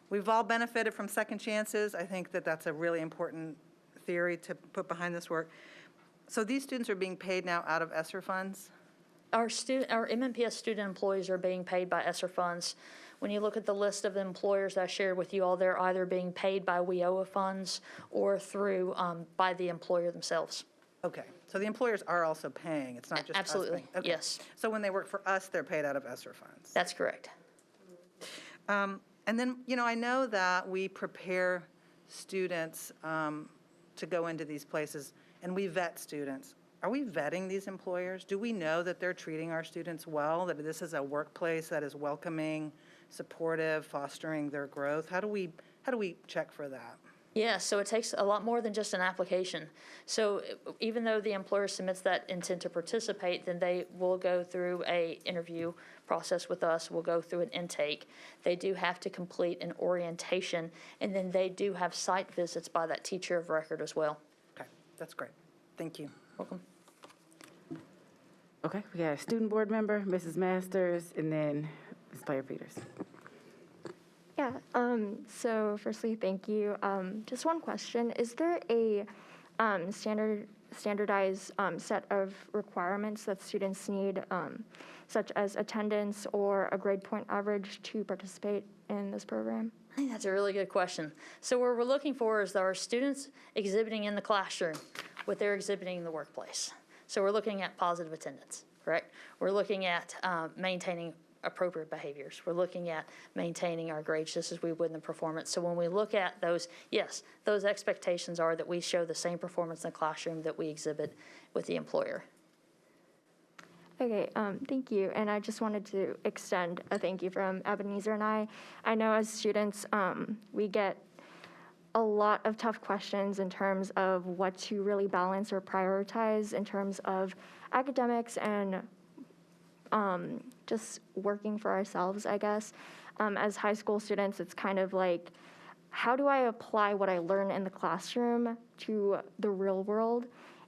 S13: we've all benefited from second chances. I think that that's a really important theory to put behind this work. So these students are being paid now out of ESSER funds?
S7: Our MNPS student employees are being paid by ESSER funds. When you look at the list of employers that I shared with you all, they're either being paid by WIOA funds or through, by the employer themselves.
S13: Okay, so the employers are also paying, it's not just us
S7: Absolutely,
S13: paying. Okay.
S7: yes.
S13: So when they work for us, they're paid out of ESSER funds?
S7: That's correct.
S13: And then, I know that we prepare students to go into these places, and we vet students. Are we vetting these employers? Do we know that they're treating our students well, that this is a workplace that is welcoming, supportive, fostering their growth? How do we check for that?
S7: Yeah, so it takes a lot more than just an application. So even though the employer submits that intent to participate, then they will go through a interview process with us, will go through an intake. They do have to complete an orientation, and then they do have site visits by that teacher of record as well.
S13: Okay, that's great. Thank you.
S7: Welcome.
S1: Okay, we got a student board member, Mrs. Masters, and then Ms. Player-Peters.
S14: Yeah, so firstly, thank you. Just one question. Is there a standardized set of requirements that students need, such as attendance or a grade point average to participate in this program?
S7: I think that's a really good question. So what we're looking for is our students exhibiting in the classroom what they're exhibiting in the workplace. So we're looking at positive attendance, correct? We're looking at maintaining appropriate behaviors. We're looking at maintaining our grades just as we would in the performance. So when we look at those, yes, those expectations are that we show the same performance in the classroom that we exhibit with the employer.
S14: Okay, thank you. And I just wanted to extend a thank you from Ebenezer and I. I know as students, we get a lot of tough questions in terms of what to really balance or prioritize in terms of academics and just working for ourselves, I guess. As high school students, it's kind of like, how do I apply what I learn in the classroom to the real world?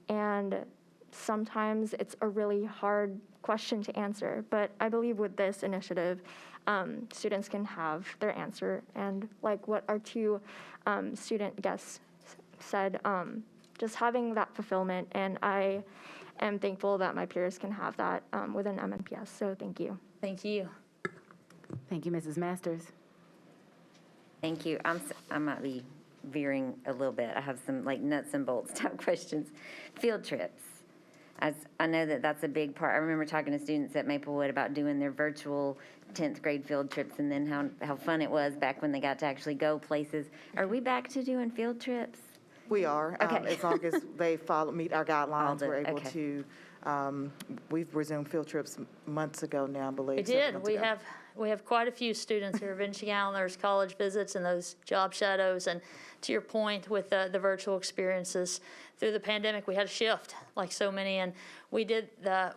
S14: And sometimes it's a really hard question to answer, but I believe with this initiative, students can have their answer. And like what our two student guests said, just having that fulfillment, and I am thankful that my peers can have that within MNPS, so thank you.
S7: Thank you.
S1: Thank you, Mrs. Masters.
S5: Thank you. I might be veering a little bit. I have some like nuts and bolts type questions. Field trips. I know that that's a big part. I remember talking to students at Maplewood about doing their virtual 10th grade field trips, and then how fun it was back when they got to actually go places. Are we back to doing field trips?
S3: We are,
S5: Okay.
S3: as long as they meet our guidelines, we're able
S5: okay.
S3: to, we've resumed field trips months ago now, I believe.
S7: We
S3: several
S7: did.
S3: months
S7: We
S3: ago.
S7: have quite a few students who are finishing out on those college visits and those job shadows. And to your point with the virtual experiences, through the pandemic, we had a shift like so many, and we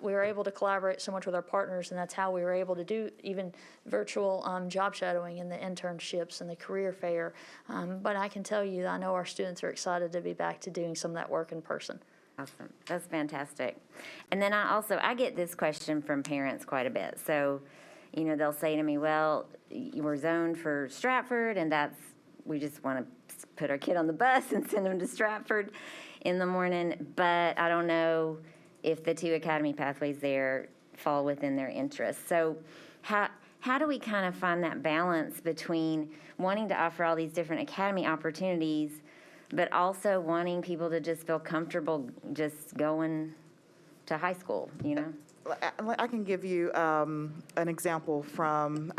S7: were able to collaborate so much with our partners, and that's how we were able to do even virtual job shadowing and the internships and the career fair. But I can tell you, I know our students are excited to be back to doing some of that work in person.
S5: Awesome. That's fantastic. And then I get this question from parents quite a bit. So, they'll say to me, well, you were zoned for Stratford, and we just want to put our kid on the bus and send them to Stratford in the morning, but I don't know if the two academy pathways there fall within their interests. So how do we kind of find that balance between wanting to offer all these different academy opportunities, but also wanting people to just feel comfortable just going to high school,
S3: I can give you an example from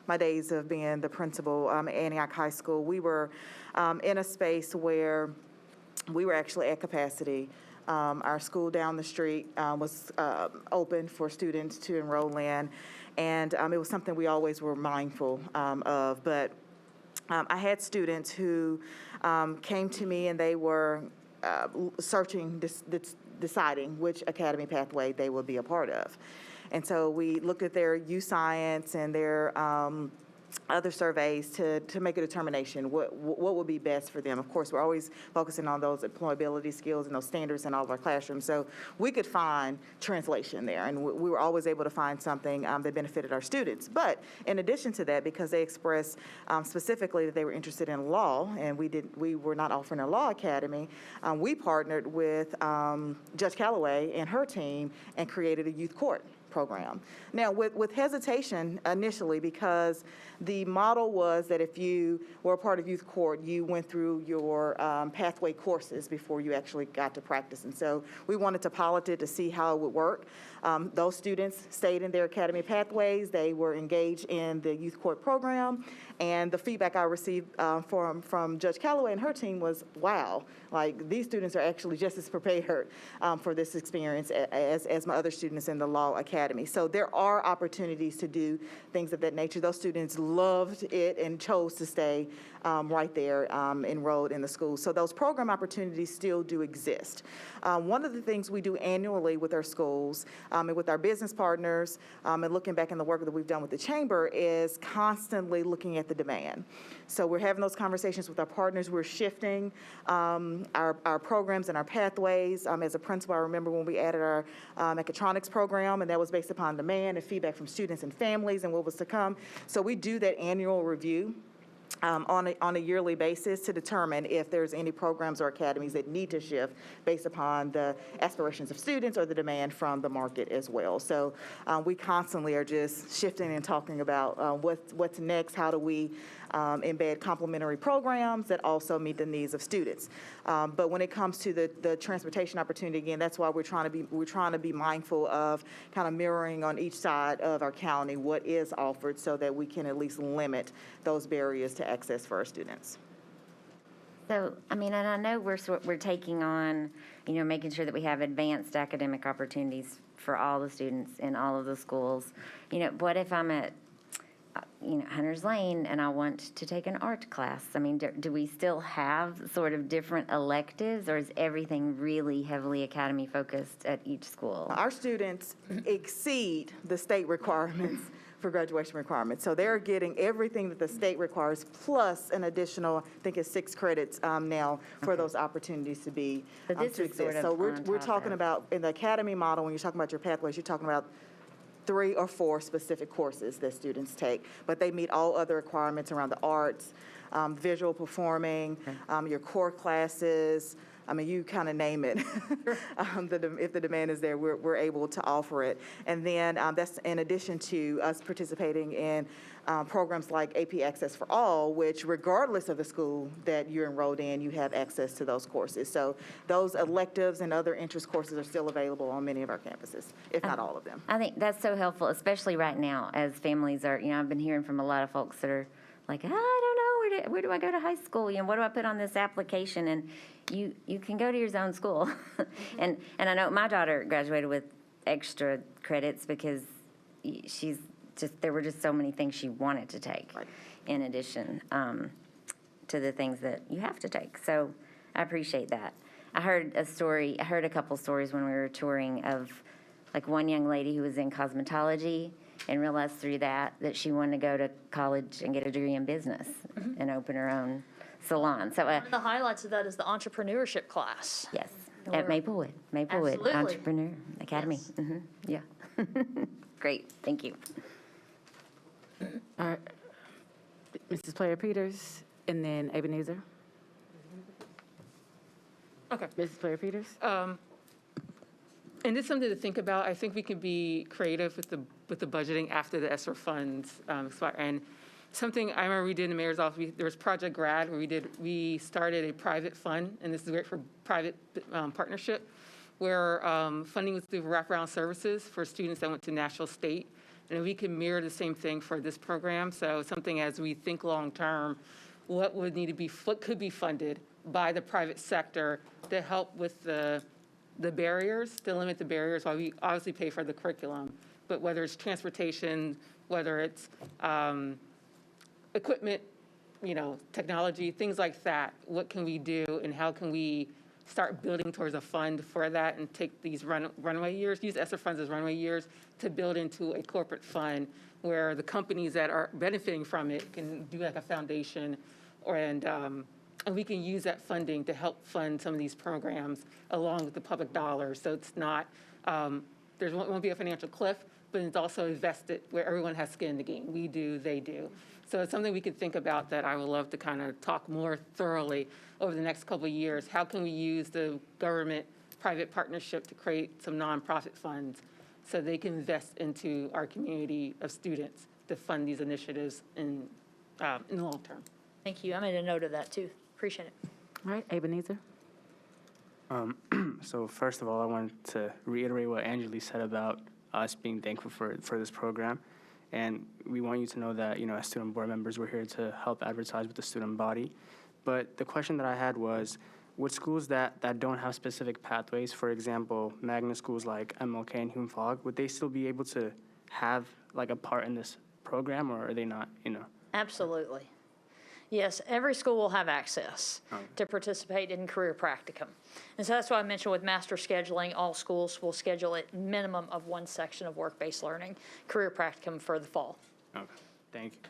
S3: my days of being the principal at Antioch High School. We were in a space where we were actually at capacity. Our school down the street was open for students to enroll in, and it was something we always were mindful of. But I had students who came to me, and they were searching, deciding which academy pathway they would be a part of. And so we looked at their U Science and their other surveys to make a determination what would be best for them. Of course, we're always focusing on those employability skills and those standards in all of our classrooms. So we could find translation there, and we were always able to find something that benefited our students. But in addition to that, because they expressed specifically that they were interested in law, and we were not offering a law academy, we partnered with Judge Calloway and her team and created a youth court program. Now, with hesitation initially, because the model was that if you were a part of youth court, you went through your pathway courses before you actually got to practice. And so we wanted to pilot it to see how it would work. Those students stayed in their academy pathways. They were engaged in the youth court program. And the feedback I received from Judge Calloway and her team was, wow, like these students are actually just as prepared for this experience as my other students in the law academy. So there are opportunities to do things of that nature. Those students loved it and chose to stay right there enrolled in the school. So those program opportunities still do exist. One of the things we do annually with our schools and with our business partners and looking back in the work that we've done with the chamber is constantly looking at the demand. So we're having those conversations with our partners. We're shifting our programs and our pathways. As a principal, I remember when we added our mechatronics program, and that was based upon demand and feedback from students and families and what was to come. So we do that annual review on a yearly basis to determine if there's any programs or academies that need to shift based upon the aspirations of students or the demand from the market as well. So we constantly are just shifting and talking about what's next, how do we embed complementary programs that also meet the needs of students. But when it comes to the transportation opportunity, again, that's why we're trying to be mindful of kind of mirroring on each side of our county what is offered so that we can at least limit those barriers to access for our students.
S5: So, I mean, and I know we're taking on, making sure that we have advanced academic opportunities for all the students in all of the schools. What if I'm at, Hunter's Lane and I want to take an art class? I mean, do we still have sort of different electives, or is everything really heavily academy focused at each school?
S3: Our students exceed the state requirements for graduation requirements. So they're getting everything that the state requires, plus an additional, I think it's 6 credits now for those opportunities to be,
S5: But this
S3: to
S5: is sort
S3: exist.
S5: of
S3: So we're
S5: on top
S3: talking
S5: of-
S3: about, in the academy model, when you're talking about your pathways, you're talking about 3 or 4 specific courses that students take, but they meet all other requirements around the arts, visual performing, your core classes. I mean, you kind of name it. If the demand is there, we're able to offer it. And then that's in addition to us participating in programs like AP Access for All, which regardless of the school that you're enrolled in, you have access to those courses. So those electives and other interest courses are still available on many of our campuses, if not all of them.
S5: I think that's so helpful, especially right now as families are, I've been hearing from a lot of folks that are like, I don't know, where do I go to high school? What do I put on this application? And you can go to your own school. and I know my daughter graduated with extra credits because there were just so many things she wanted to take in addition to the things that you have to take. So I appreciate that. I heard a couple stories when we were touring of like one young lady who was in cosmetology and realized through that she wanted to go to college and get a degree in business and open her own salon. So
S7: One of the highlights of that is the entrepreneurship class.
S5: yes, at Maplewood
S7: Absolutely.
S5: Entrepreneur Academy.
S7: Yes.
S5: Yeah. Great, thank you.
S1: All right. Mrs. Player Peters, and then Ebenezer.
S10: Okay.
S1: Mrs. Player Peters?
S10: And it's something to think about. I think we can be creative with the budgeting after the ESSER funds expire. And something I remember we did in the mayor's office, there was Project Grad, where we started a private fund, and this is great for private partnership, where funding was through wraparound services for students that went to Nashville State. And we can mirror the same thing for this program. So something as we think long-term, what could be funded by the private sector to help with the barriers, to limit the barriers while we obviously pay for the curriculum. But whether it's transportation, whether it's equipment, technology, things like that, what can we do and how can we start building towards a fund for that and take these runway years, use ESSER funds as runway years to build into a corporate fund where the companies that are benefiting from it can do like a foundation, and we can use that funding to help fund some of these programs along with the public dollars. So it's not, there won't be a financial cliff, but it's also invested where everyone has skin in the game. We do, they do. So it's something we could think about that I would love to kind of talk more thoroughly over the next couple of years. How can we use the government-private partnership to create some nonprofit funds so they can invest into our community of students to fund these initiatives in the long term?
S7: Thank you. I made a note of that, too. Appreciate it.
S1: All right, Ebenezer.
S15: So first of all, I wanted to reiterate what Angeli said about us being thankful for this program. And we want you to know that, as student board members, we're here to help advertise with the student body. But the question that I had was, with schools that don't have specific pathways, for example, magnet schools like MLK and Hume-Fogg, would they still be able to have like a part in this program, or are they not,
S7: Absolutely. Yes, every school will have access to participate in career practicum. And so that's why I mentioned with master scheduling, all schools will schedule at minimum of one section of work-based learning, career practicum for the fall.
S15: Okay, thank you.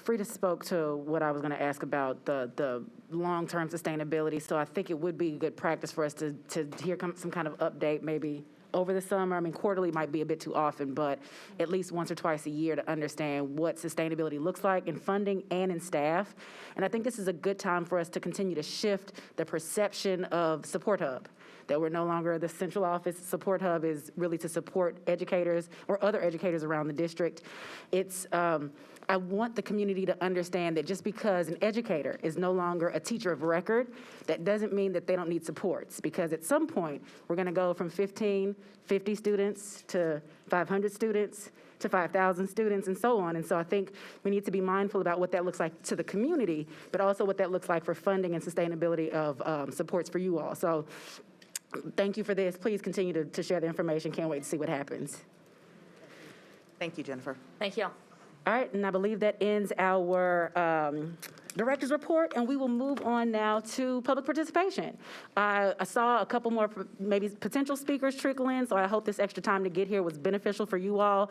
S1: Frida spoke to what I was going to ask about the long-term sustainability, so I think it would be good practice for us to hear some kind of update maybe over the summer. I mean, quarterly might be a bit too often, but at least once or twice a year to understand what sustainability looks like in funding and in staff. And I think this is a good time for us to continue to shift the perception of Support Hub, that we're no longer the central office. Support Hub is really to support educators or other educators around the district. It's, I want the community to understand that just because an educator is no longer a teacher of record, that doesn't mean that they don't need supports, because at some point, we're gonna go from 50 students to 500 students to 5,000 students and so on. And so I think we need to be mindful about what that looks like to the community, but also what that looks like for funding and sustainability of supports for you all. So thank you for this. Please continue to share the information. Can't wait to see what happens.
S3: Thank you, Jennifer.
S7: Thank you.
S1: All right, and I believe that ends our director's report, and we will move on now to public participation. I saw a couple more maybe potential speakers trickle in, so I hope this extra time to get here was beneficial for you all.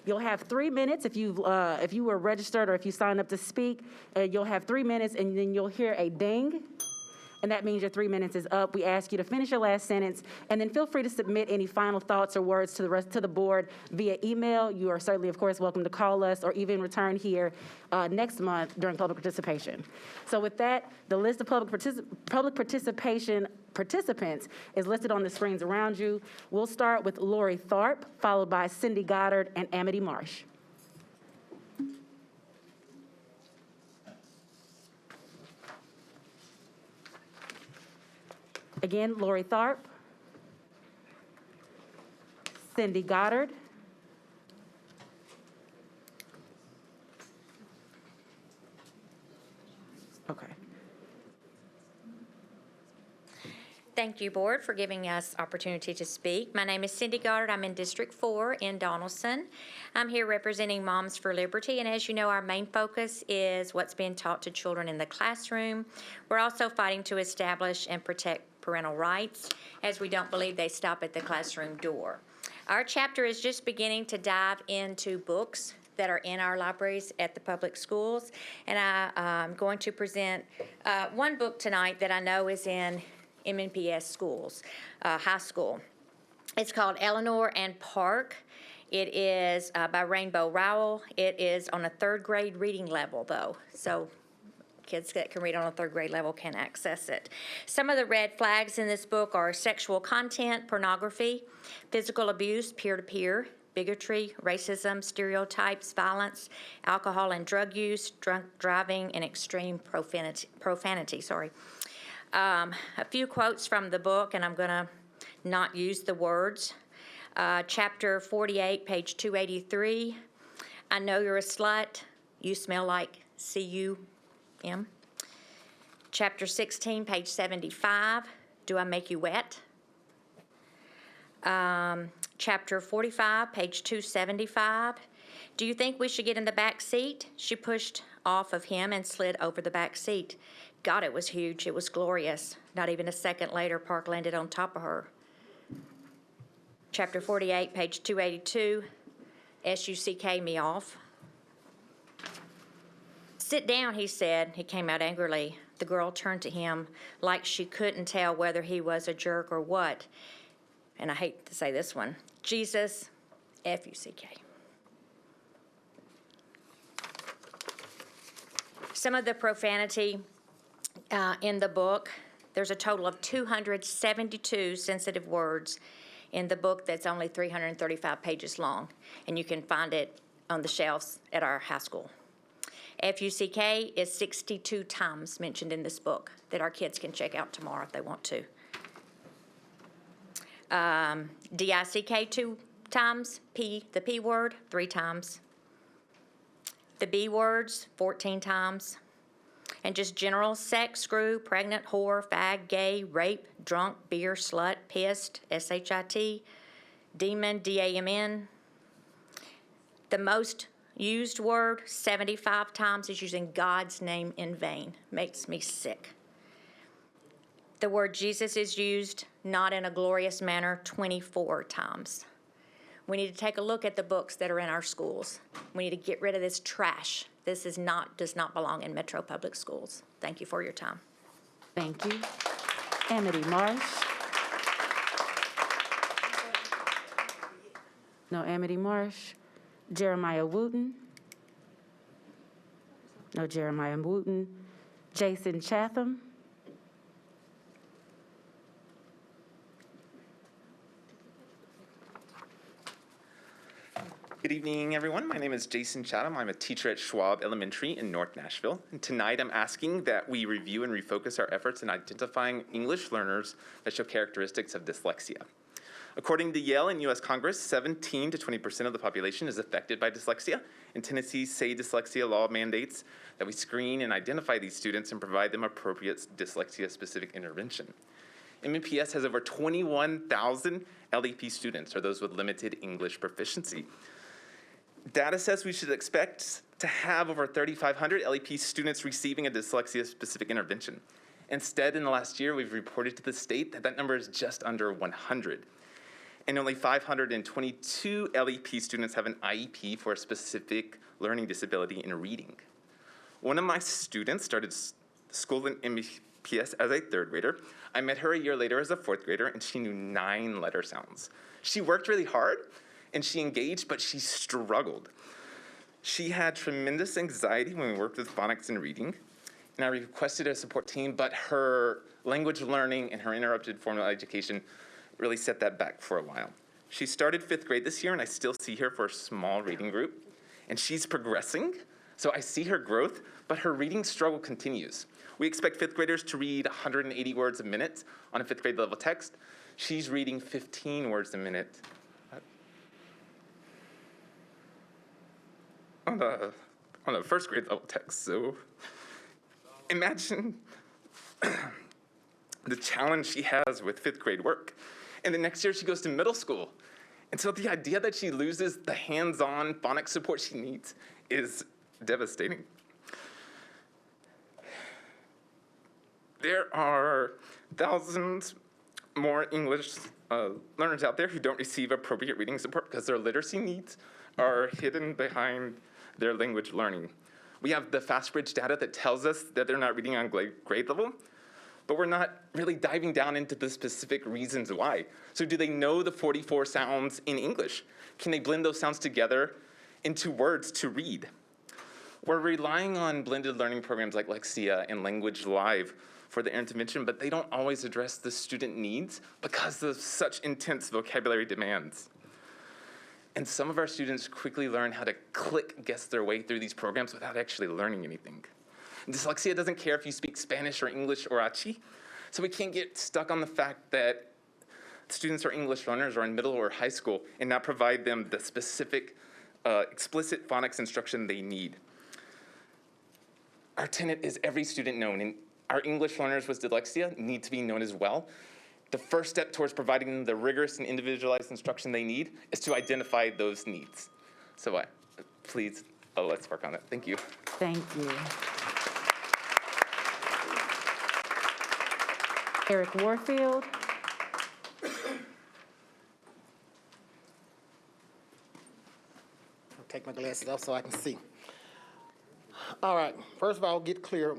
S1: You'll have 3 minutes if you were registered or if you signed up to speak. You'll have 3 minutes, and then you'll hear a ding. And that means your 3 minutes is up. We ask you to finish your last sentence, and then feel free to submit any final thoughts or words to the rest of the board via email. You are certainly, of course, welcome to call us or even return here next month during public participation. So with that, the list of public participation participants is listed on the screens around you. We'll start with Lori Tharp, followed by Cindy Goddard and Amity Marsh. Again, Lori Tharp, Cindy Goddard, okay.
S16: Thank you, Board, for giving us opportunity to speak. My name is Cindy Goddard. I'm in District 4 in Donaldson. I'm here representing Moms for Liberty, and as you know, our main focus is what's being taught to children in the classroom. We're also fighting to establish and protect parental rights, as we don't believe they stop at the classroom door. Our chapter is just beginning to dive into books that are in our libraries at the public schools, and I'm going to present one book tonight that I know is in MNPS schools, high school. It's called Eleanor and Park. It is by Rainbow Rowell. It is on a 3rd grade reading level, though, so kids that can read on a 3rd grade level can access it. Some of the red flags in this book are sexual content, pornography, physical abuse, peer-to-peer, bigotry, racism, stereotypes, violence, alcohol and drug use, drunk driving, and extreme profanity. A few quotes from the book, and I'm going to not use the words. Chapter 48, page 283. I know you're a slut. You smell like CUM. Chapter 16, page 75. Do I make you wet? Chapter 45, page 275. Do you think we should get in the back seat? She pushed off of him and slid over the back seat. God, it was huge. It was glorious. Not even a second later, Park landed on top of her. Chapter 48, page 282. S-U-C-K me off. Sit down, he said. He came out angrily. The girl turned to him like she couldn't tell whether he was a jerk or what. And I hate to say this one. Jesus, F-U-C-K. Some of the profanity in the book, there's a total of 272 sensitive words in the book that's only 335 pages long, and you can find it on the shelves at our high school. F-U-C-K is 62 times mentioned in this book that our kids can check out tomorrow if they want to. D-I-C-K 2 times, the P word 3 times. The B words 14 times. And just general sex, screw, pregnant, whore, fag, gay, rape, drunk, beer, slut, pissed, S-H-I-T, demon, D-A-M-N. The most used word 75 times is using God's name in vain. Makes me sick. The word Jesus is used not in a glorious manner 24 times. We need to take a look at the books that are in our schools. We need to get rid of this trash. This does not belong in Metro Public Schools. Thank you for your time.
S1: Thank you. Amity Marsh. No Amity Marsh. Jeremiah Wooten. No Jeremiah Wooten. Jason Chatham.
S17: Good evening, everyone. My name is Jason Chatham. I'm a teacher at Schwab Elementary in North Nashville. And tonight I'm asking that we review and refocus our efforts in identifying English learners that show characteristics of dyslexia. According to Yale and U.S. Congress, 17 to 20% of the population is affected by dyslexia. And Tennessee's Say Dyslexia law mandates that we screen and identify these students and provide them appropriate dyslexia-specific intervention. MNPS has over 21,000 LEP students, or those with limited English proficiency. Data says we should expect to have over 3,500 LEP students receiving a dyslexia-specific intervention. Instead, in the last year, we've reported to the state that that number is just under 100. And only 522 LEP students have an IEP for a specific learning disability in reading. One of my students started school in MNPS as a third grader. I met her a year later as a fourth grader, and she knew 9 letter sounds. She worked really hard, and she engaged, but she struggled. She had tremendous anxiety when we worked with phonics and reading, and I requested a support team, but her language learning and her interrupted formal education really set that back for a while. She started 5th grade this year, and I still see her for a small reading group, and she's progressing, so I see her growth, but her reading struggle continues. We expect 5th graders to read 180 words a minute on a 5th grade level text. She's reading 15 words a minute on a 1st grade level text. So imagine the challenge she has with 5th grade work. And the next year she goes to middle school. And so the idea that she loses the hands-on phonics support she needs is devastating. There are thousands more English learners out there who don't receive appropriate reading support because their literacy needs are hidden behind their language learning. We have the FastBridge data that tells us that they're not reading on grade level, but we're not really diving down into the specific reasons why. So do they know the 44 sounds in English? Can they blend those sounds together into words to read? We're relying on blended learning programs like Lexia and Language Live for the intervention, but they don't always address the student needs because of such intense vocabulary demands. And some of our students quickly learn how to guess their way through these programs without actually learning anything. Dyslexia doesn't care if you speak Spanish or English or Achi, so we can't get stuck on the fact that students are English learners or in middle or high school and not provide them the specific explicit phonics instruction they need. Our tenet is every student known, and our English learners with dyslexia need to be known as well. The first step towards providing them the rigorous and individualized instruction they need is to identify those needs. So please, let's work on it. Thank you.
S1: Thank you. Eric Warfield.
S18: take my glasses off so I can see. All right, first of all, get clear.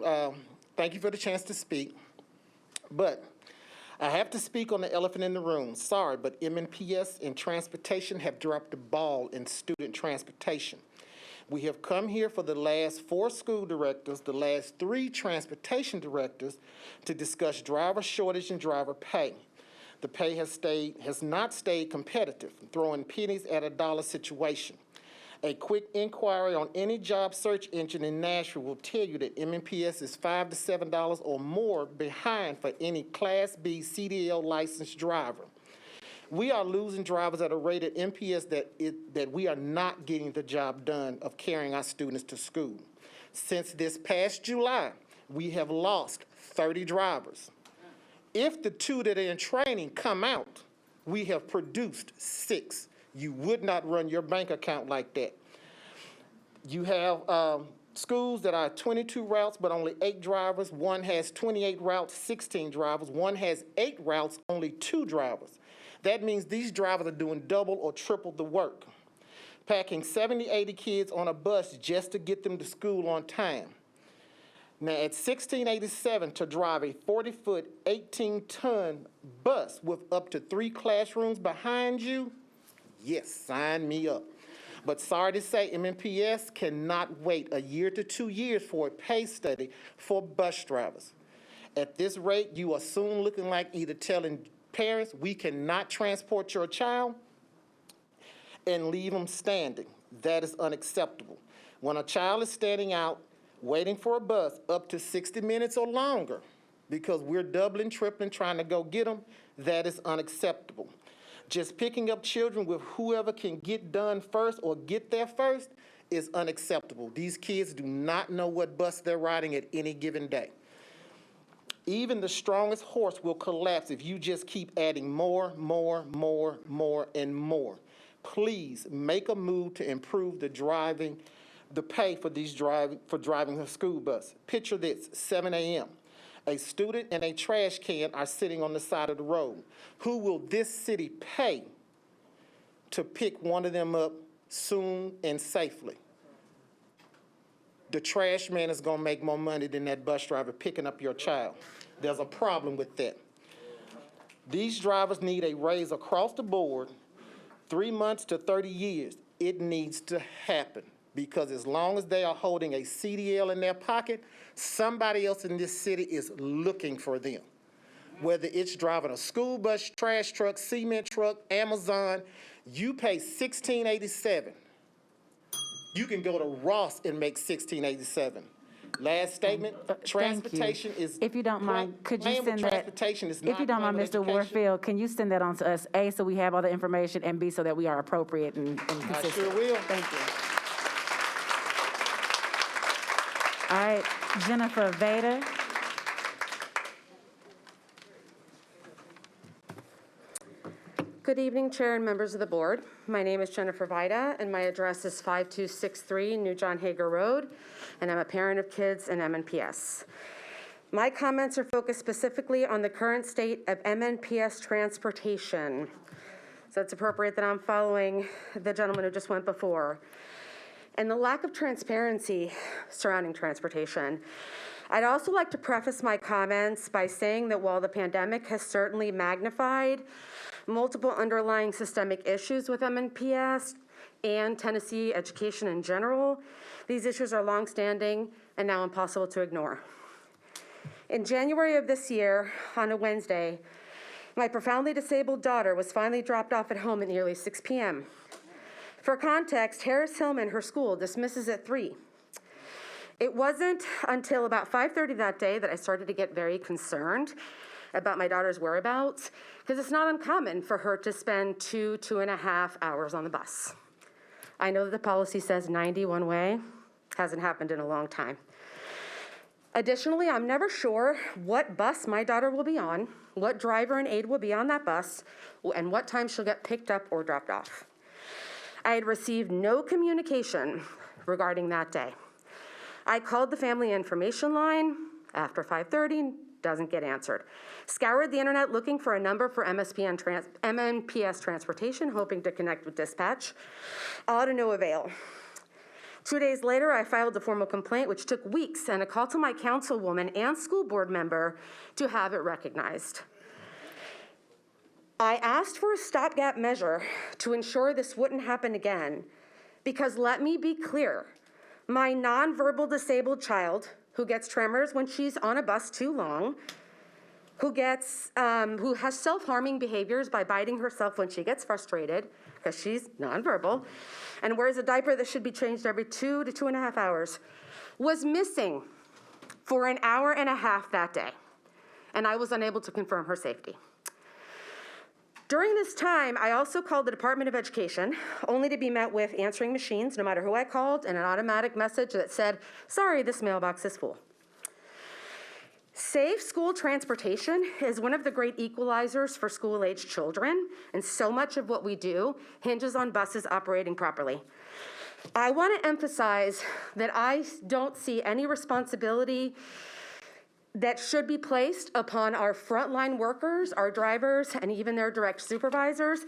S18: Thank you for the chance to speak, but I have to speak on the elephant in the room. Sorry, but MNPS and transportation have dropped the ball in student transportation. We have come here for the last 4 school directors, the last 3 transportation directors, to discuss driver shortage and driver pay. The pay has not stayed competitive, throwing pennies at a dollar situation. A quick inquiry on any job search engine in Nashville will tell you that MNPS is $5 to $7 or more behind for any Class B CDL licensed driver. We are losing drivers at a rate at MPS that we are not getting the job done of carrying our students to school. Since this past July, we have lost 30 drivers. If the 2 that are in training come out, we have produced 6. You would not run your bank account like that. You have schools that are 22 routes, but only 8 drivers. One has 28 routes, 16 drivers. One has 8 routes, only 2 drivers. That means these drivers are doing double or triple the work, packing 70, 80 kids on a bus just to get them to school on time. Now, at $16.87 to drive a 40-foot, 18-ton bus with up to 3 classrooms behind you, yes, sign me up. But sorry to say, MNPS cannot wait a year to 2 years for a pay study for bus drivers. At this rate, you are soon looking like either telling parents, we cannot transport your child, and leave them standing. That is unacceptable. When a child is standing out, waiting for a bus up to 60 minutes or longer, because we're doubling, tripling, trying to go get them, that is unacceptable. Just picking up children with whoever can get done first or get there first is unacceptable. These kids do not know what bus they're riding at any given day. Even the strongest horse will collapse if you just keep adding more, and more. Please make a move to improve the pay for driving a school bus. Picture this, 7 a.m. A student and a trash can are sitting on the side of the road. Who will this city pay to pick one of them up soon and safely? The trash man is going to make more money than that bus driver picking up your child. There's a problem with that. These drivers need a raise across the board, 3 months to 30 years. It needs to happen, because as long as they are holding a CDL in their pocket, somebody else in this city is looking for them. Whether it's driving a school bus, trash truck, cement truck, Amazon, you pay $16.87. You can go to Ross and make $16.87. Last statement, transportation is.
S1: If you don't mind, could you send that?
S18: Transportation is not.
S1: If you don't mind,
S18: playing with
S1: Mr.
S18: education.
S1: Warfield, can you send that on to us, A, so we have all the information, and B, so that we are appropriate and consistent?
S18: I sure will.
S1: Thank you. All right, Jennifer Vader.
S19: Good evening, Chair and members of the board. My name is Jennifer Vida, and my address is 5263 New John Hager Road, and I'm a parent of kids in MNPS. My comments are focused specifically on the current state of MNPS transportation. So it's appropriate that I'm following the gentleman who just went before. And the lack of transparency surrounding transportation. I'd also like to preface my comments by saying that while the pandemic has certainly magnified multiple underlying systemic issues with MNPS and Tennessee education in general, these issues are longstanding and now impossible to ignore. In January of this year, on a Wednesday, my profoundly disabled daughter was finally dropped off at home at nearly 6 p.m. For context, Harris Hillman, her school, dismisses at 3. It wasn't until about 5:30 that day that I started to get very concerned about my daughter's whereabouts, because it's not uncommon for her to spend 2.5 hours on the bus. I know that the policy says 90 one way. Hasn't happened in a long time. Additionally, I'm never sure what bus my daughter will be on, what driver and aide will be on that bus, and what time she'll get picked up or dropped off. I had received no communication regarding that day. I called the family information line after 5:30, doesn't get answered. Scoured the internet looking for a number for MNPS transportation, hoping to connect with dispatch. All to no avail. 2 days later, I filed the formal complaint, which took weeks, and a call to my councilwoman and school board member to have it recognized. I asked for a stopgap measure to ensure this wouldn't happen again, because let me be clear, my nonverbal disabled child who gets tremors when she's on a bus too long, who has self-harming behaviors by biting herself when she gets frustrated, because she's nonverbal, and wears a diaper that should be changed every 2 to 2.5 hours, was missing for an hour and a half that day, and I was unable to confirm her safety. During this time, I also called the Department of Education, only to be met with answering machines, no matter who I called, and an automatic message that said, sorry, this mailbox is full. Safe school transportation is one of the great equalizers for school-aged children, and so much of what we do hinges on buses operating properly. I want to emphasize that I don't see any responsibility that should be placed upon our frontline workers, our drivers, and even their direct supervisors.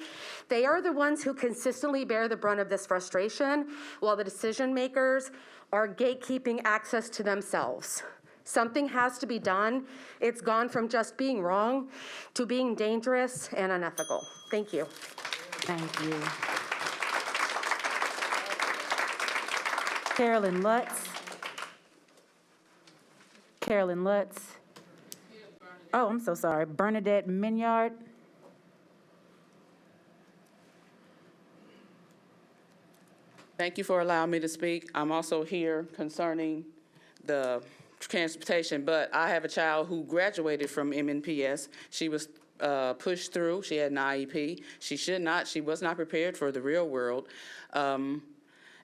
S19: They are the ones who consistently bear the brunt of this frustration, while the decision makers are gatekeeping access to themselves. Something has to be done. It's gone from just being wrong to being dangerous and unethical. Thank you.
S1: Thank you. Carolyn Lutz. Carolyn Lutz. Oh, I'm so sorry. Bernadette Minyard.
S20: Thank you for allowing me to speak. I'm also here concerning the transportation, but I have a child who graduated from MNPS. She was pushed through. She had an IEP. She was not prepared for the real world.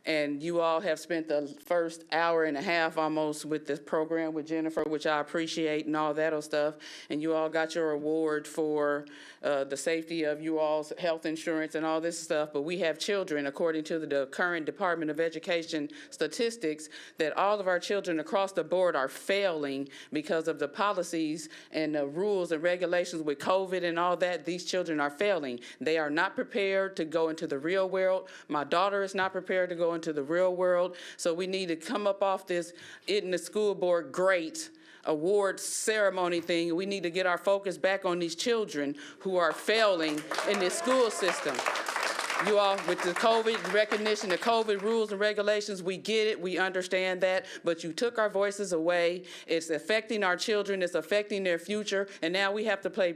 S20: And you all have spent the first hour and a half almost with this program with Jennifer, which I appreciate and all that old stuff. And you all got your award for the safety of you all's health insurance and all this stuff. But we have children, according to the current Department of Education statistics, that all of our children across the board are failing because of the policies and the rules and regulations with COVID and all that. These children are failing. They are not prepared to go into the real world. My daughter is not prepared to go into the real world. So we need to come up off this in the school board great award ceremony thing. We need to get our focus back on these children who are failing in this school system. You all, with the COVID recognition, the COVID rules and regulations, we get it, we understand that, but you took our voices away. It's affecting our children, it's affecting their future, and now we have to play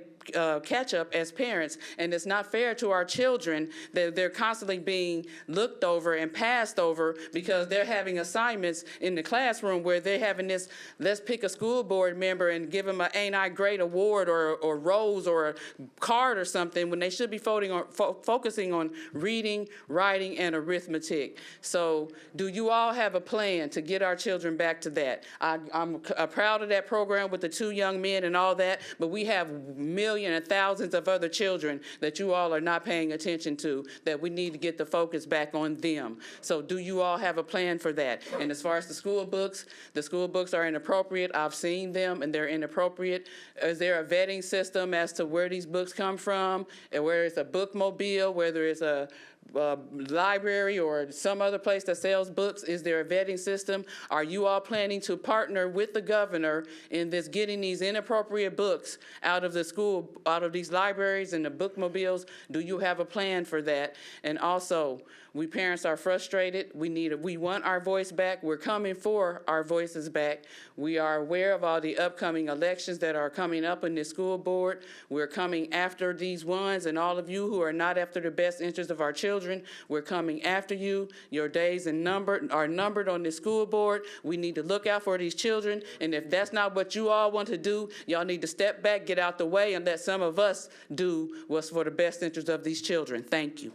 S20: catch up as parents, and it's not fair to our children that they're constantly being looked over and passed over because they're having assignments in the classroom where they're having this, let's pick a school board member and give them an Ain't I Great award or rose or a card or something when they should be focusing on reading, writing, and arithmetic. So do you all have a plan to get our children back to that? I'm proud of that program with the 2 young men and all that, but we have millions and thousands of other children that you all are not paying attention to, that we need to get the focus back on them. So do you all have a plan for that? And as far as the school books are inappropriate. I've seen them and they're inappropriate. Is there a vetting system as to where these books come from, and where it's a bookmobile, whether it's a library or some other place that sells books? Is there a vetting system? Are you all planning to partner with the governor in this getting these inappropriate books out of the school, out of these libraries and the bookmobiles? Do you have a plan for that? And also, we parents are frustrated. We want our voice back. We're coming for our voices back. We are aware of all the upcoming elections that are coming up in this school board. We're coming after these ones, and all of you who are not after the best interest of our children, we're coming after you. Your days are numbered on this school board. We need to look out for these children, and if that's not what you all want to do, y'all need to step back, get out the way, and let some of us do what's for the best interest of these children. Thank you.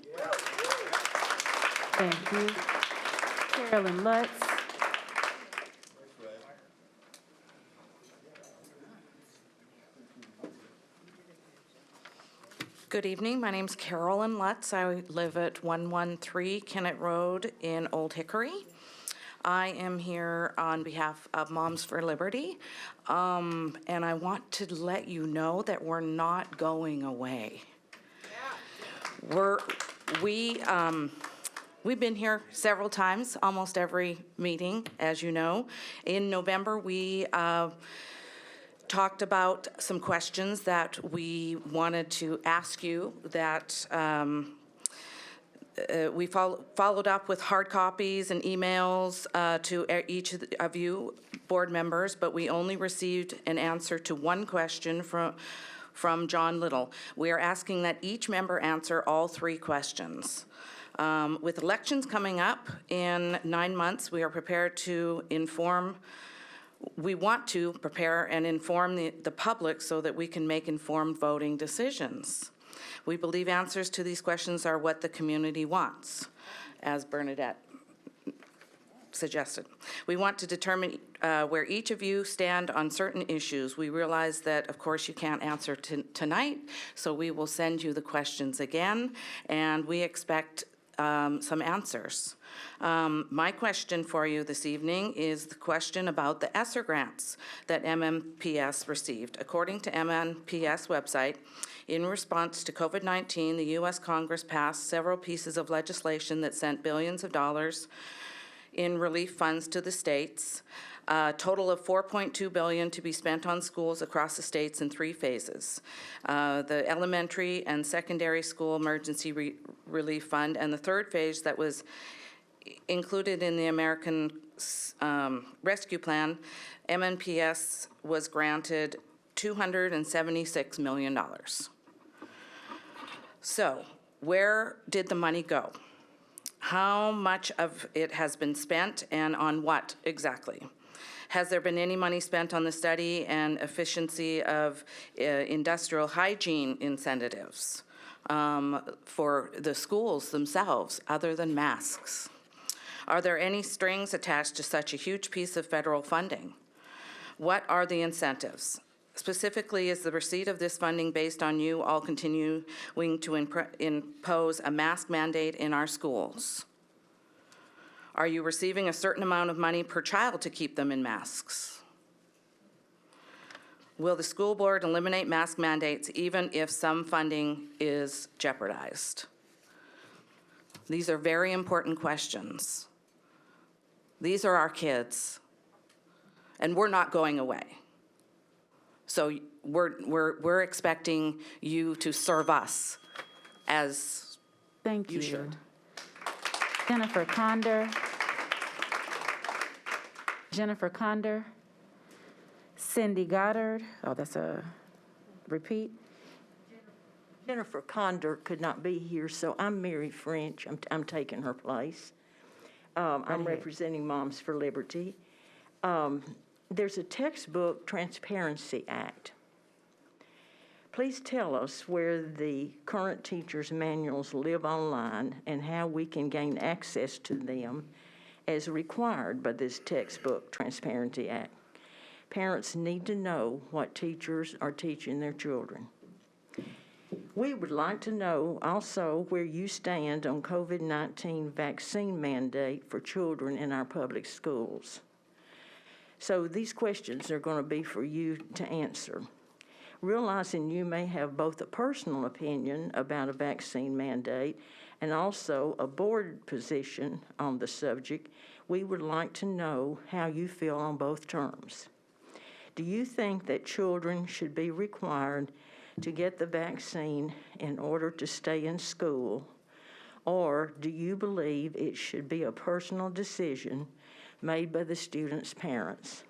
S1: Thank you. Carolyn Lutz.
S21: Good evening. My name's Carolyn Lutz. I live at 113 Kennett Road in Old Hickory. I am here on behalf of Moms for Liberty, and I want to let you know that we're not going away. We've been here several times, almost every meeting, as you know. In November, we talked about some questions that we wanted to ask you that we followed up with hard copies and emails to each of you board members, but we only received an answer to one question from John Little. We are asking that each member answer all 3 questions. With elections coming up in 9 months, we are prepared to inform. We want to prepare and inform the public so that we can make informed voting decisions. We believe answers to these questions are what the community wants, as Bernadette suggested. We want to determine where each of you stand on certain issues. We realize that, of course, you can't answer tonight, so we will send you the questions again, and we expect some answers. My question for you this evening is the question about the ESSER grants that MNPS received. According to MNPS website, in response to COVID-19, the U.S. Congress passed several pieces of legislation that sent billions of dollars in relief funds to the states, a total of $4.2 billion to be spent on schools across the states in 3 phases. The elementary and secondary school emergency relief fund, and the 3rd phase that was included in the American Rescue Plan, MNPS was granted $276 million. So, where did the money go? How much of it has been spent and on what exactly? Has there been any money spent on the study and efficiency of industrial hygiene incentives for the schools themselves other than masks? Are there any strings attached to such a huge piece of federal funding? What are the incentives? Specifically, is the receipt of this funding based on you all continuing to impose a mask mandate in our schools? Are you receiving a certain amount of money per child to keep them in masks? Will the school board eliminate mask mandates even if some funding is jeopardized? These are very important questions. These are our kids, and we're not going away. So we're expecting you to serve us as
S1: Thank you.
S21: You should.
S1: Jennifer Conder. Jennifer Conder. Cindy Goddard. Oh, that's a repeat.
S2: Jennifer Conder could not be here, so I'm Mary French. I'm taking her place. I'm representing Moms for Liberty. There's a textbook Transparency Act. Please tell us where the current teachers' manuals live online and how we can gain access to them as required by this textbook Transparency Act. Parents need to know what teachers are teaching their children. We would like to know also where you stand on COVID-19 vaccine mandate for children in our public schools. So these questions are going to be for you to answer. Realizing you may have both a personal opinion about a vaccine mandate and also a board position on the subject, we would like to know how you feel on both terms. Do you think that children should be required to get the vaccine in order to stay in school, or do you believe it should be a personal decision made by the student's parents?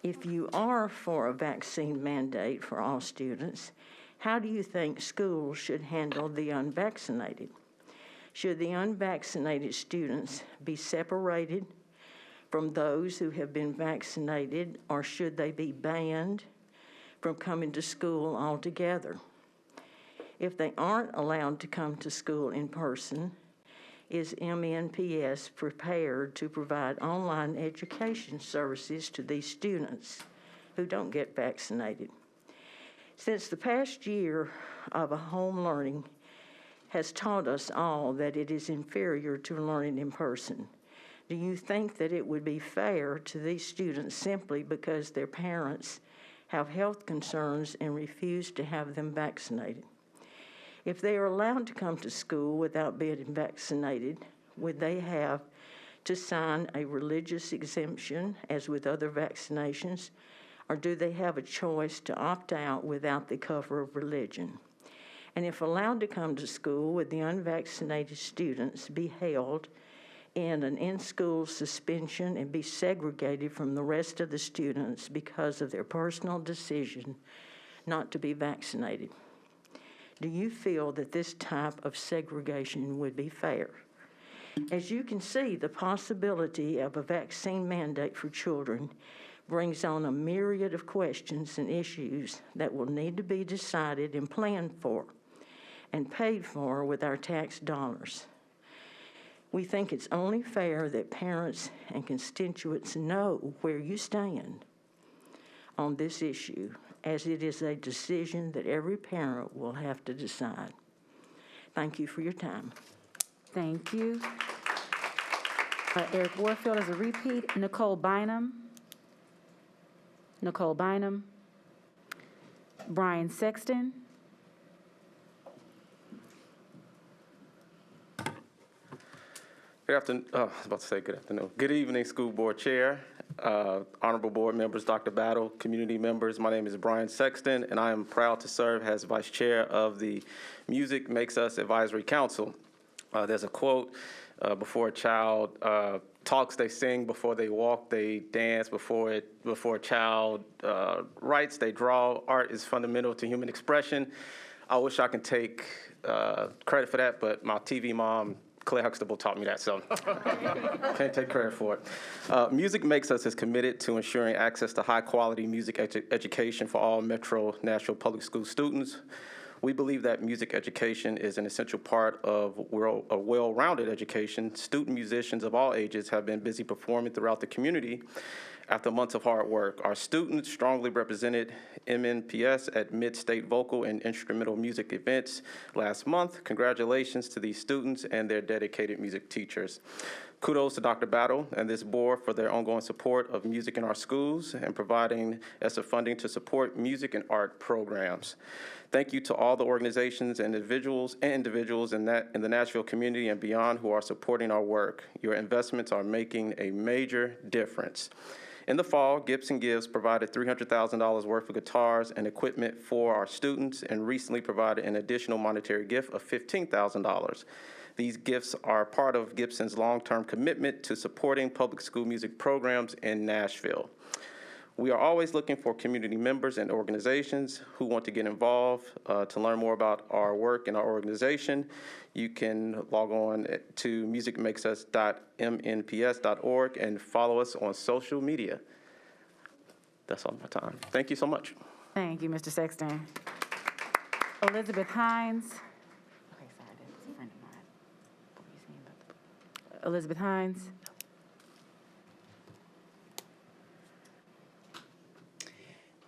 S2: If you are for a vaccine mandate for all students, how do you think schools should handle the unvaccinated? Should the unvaccinated students be separated from those who have been vaccinated, or should they be banned from coming to school altogether? If they aren't allowed to come to school in person, is MNPS prepared to provide online education services to these students who don't get vaccinated? Since the past year of home learning has taught us all that it is inferior to learning in person, do you think that it would be fair to these students simply because their parents have health concerns and refuse to have them vaccinated? If they are allowed to come to school without being vaccinated, would they have to sign a religious exemption as with other vaccinations, or do they have a choice to opt out without the cover of religion? And if allowed to come to school, would the unvaccinated students be held in an in-school suspension and be segregated from the rest of the students because of their personal decision not to be vaccinated? Do you feel that this type of segregation would be fair? As you can see, the possibility of a vaccine mandate for children brings on a myriad of questions and issues that will need to be decided and planned for and paid for with our tax dollars. We think it's only fair that parents and constituents know where you stand on this issue, as it is a decision that every parent will have to decide. Thank you for your time.
S1: Thank you. Eric Warfield is a repeat. Nicole Bynum. Nicole Bynum. Brian Sexton.
S12: Good afternoon. I was about to say good afternoon. Good evening, School Board Chair, honorable board members, Dr. Battle, community members. My name is Brian Sexton, and I am proud to serve as Vice Chair of the Music Makes Us Advisory Council. There's a quote, before a child talks, they sing. Before they walk, they dance. Before a child writes, they draw. Art is fundamental to human expression. I wish I could take credit for that, but my TV mom, Claire Huxtable, taught me that, so can't take credit for it. Music Makes Us is committed to ensuring access to high-quality music education for all Metro Nashville Public School students. We believe that music education is an essential part of a well-rounded education. Student musicians of all ages have been busy performing throughout the community after months of hard work. Our students strongly represented MNPS at mid-state vocal and instrumental music events last month. Congratulations to these students and their dedicated music teachers. Kudos to Dr. Battle and this board for their ongoing support of music in our schools and providing ESSER funding to support music and art programs. Thank you to all the organizations and individuals in the Nashville community and beyond who are supporting our work. Your investments are making a major difference. In the fall, Gibson Gives provided $300,000 worth of guitars and equipment for our students and recently provided an additional monetary gift of $15,000. These gifts are part of Gibson's long-term commitment to supporting public school music programs in Nashville. We are always looking for community members and organizations who want to get involved. To learn more about our work and our organization, you can log on to musicmakesus.mnps.org and follow us on social media. That's all my time. Thank you so much.
S1: Thank you, Mr. Sexton. Elizabeth Hines. Okay, sorry, that's a friend of mine. What were you saying about the Elizabeth Hines.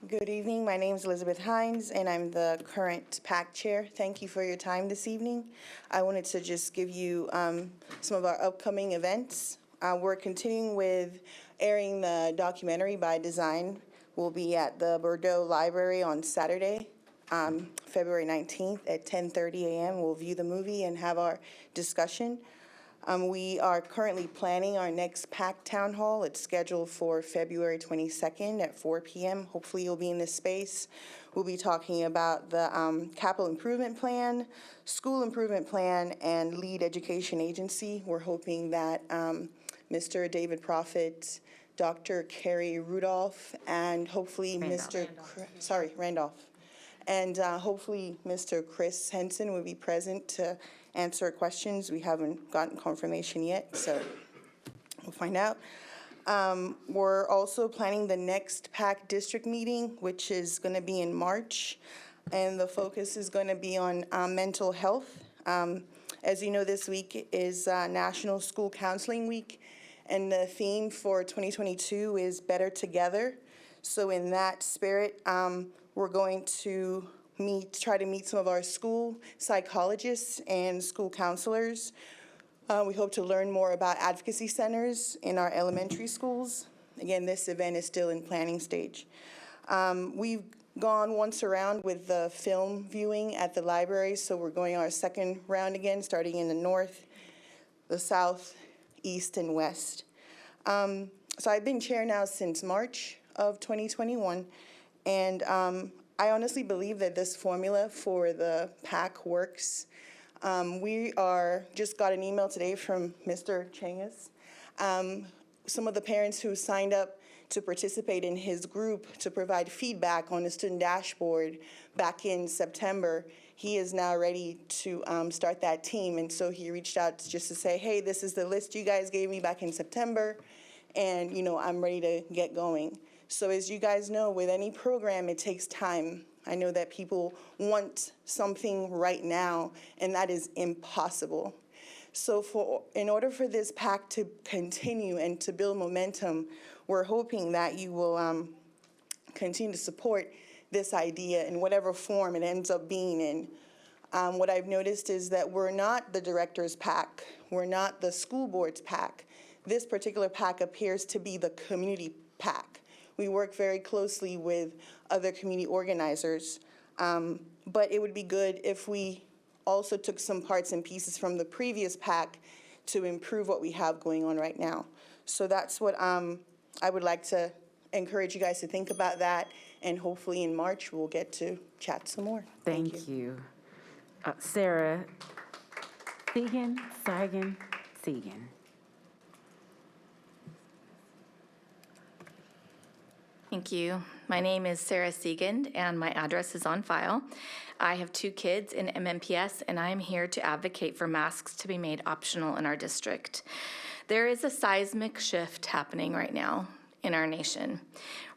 S4: Good evening. My name is Elizabeth Hines, and I'm the current PAC chair. Thank you for your time this evening. I wanted to just give you some of our upcoming events. We're continuing with airing the documentary By Design. We'll be at the Bordeaux Library on Saturday, February 19th at 10:30 a.m. We'll view the movie and have our discussion. We are currently planning our next PAC Town Hall. It's scheduled for February 22nd at 4 p.m. Hopefully you'll be in this space. We'll be talking about the capital improvement plan, school improvement plan, and lead education agency. We're hoping that Mr. David Prophet, Dr. Carrie Rudolph, and hopefully Randolph. And hopefully Mr. Chris Henson will be present to answer questions. We haven't gotten confirmation yet, so we'll find out. We're also planning the next PAC district meeting, which is going to be in March, and the focus is going to be on mental health. As you know, this week is National School Counseling Week, and the theme for 2022 is Better Together. So in that spirit, we're going to try to meet some of our school psychologists and school counselors. We hope to learn more about advocacy centers in our elementary schools. Again, this event is still in planning stage. We've gone once around with the film viewing at the library, so we're going our second round again, starting in the north, the south, east, and west. So I've been chair now since March of 2021, and I honestly believe that this formula for the PAC works. We just got an email today from Mr. Changas. Some of the parents who signed up to participate in his group to provide feedback on the student dashboard back in September, he is now ready to start that team. And so he reached out just to say, hey, this is the list you guys gave me back in September, and I'm ready to get going. So as you guys know, with any program, it takes time. I know that people want something right now, and that is impossible. So in order for this PAC to continue and to build momentum, we're hoping that you will continue to support this idea in whatever form it ends up being in. What I've noticed is that we're not the director's PAC. We're not the school board's PAC. This particular PAC appears to be the community PAC. We work very closely with other community organizers, but it would be good if we also took some parts and pieces from the previous PAC to improve what we have going on right now. So that's what I would like to encourage you guys to think about that, and hopefully in March we'll get to chat some more.
S1: Thank you. Sarah Segan.
S8: Thank you. My name is Sarah Siegand, and my address is on file. I have 2 kids in MNPS, and I am here to advocate for masks to be made optional in our district. There is a seismic shift happening right now in our nation,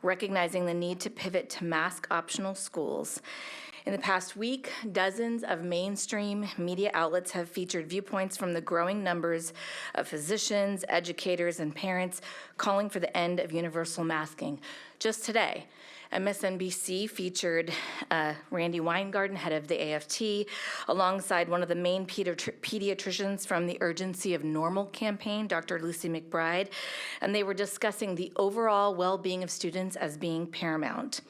S8: recognizing the need to pivot to mask-optional schools. In the past week, dozens of mainstream media outlets have featured viewpoints from the growing numbers of physicians, educators, and parents calling for the end of universal masking. Just today, MSNBC featured Randy Weingarten, head of the AFT, alongside one of the main pediatricians from the Urgency of Normal campaign, Dr. Lucy McBride, and they were discussing the overall well-being of students as being paramount.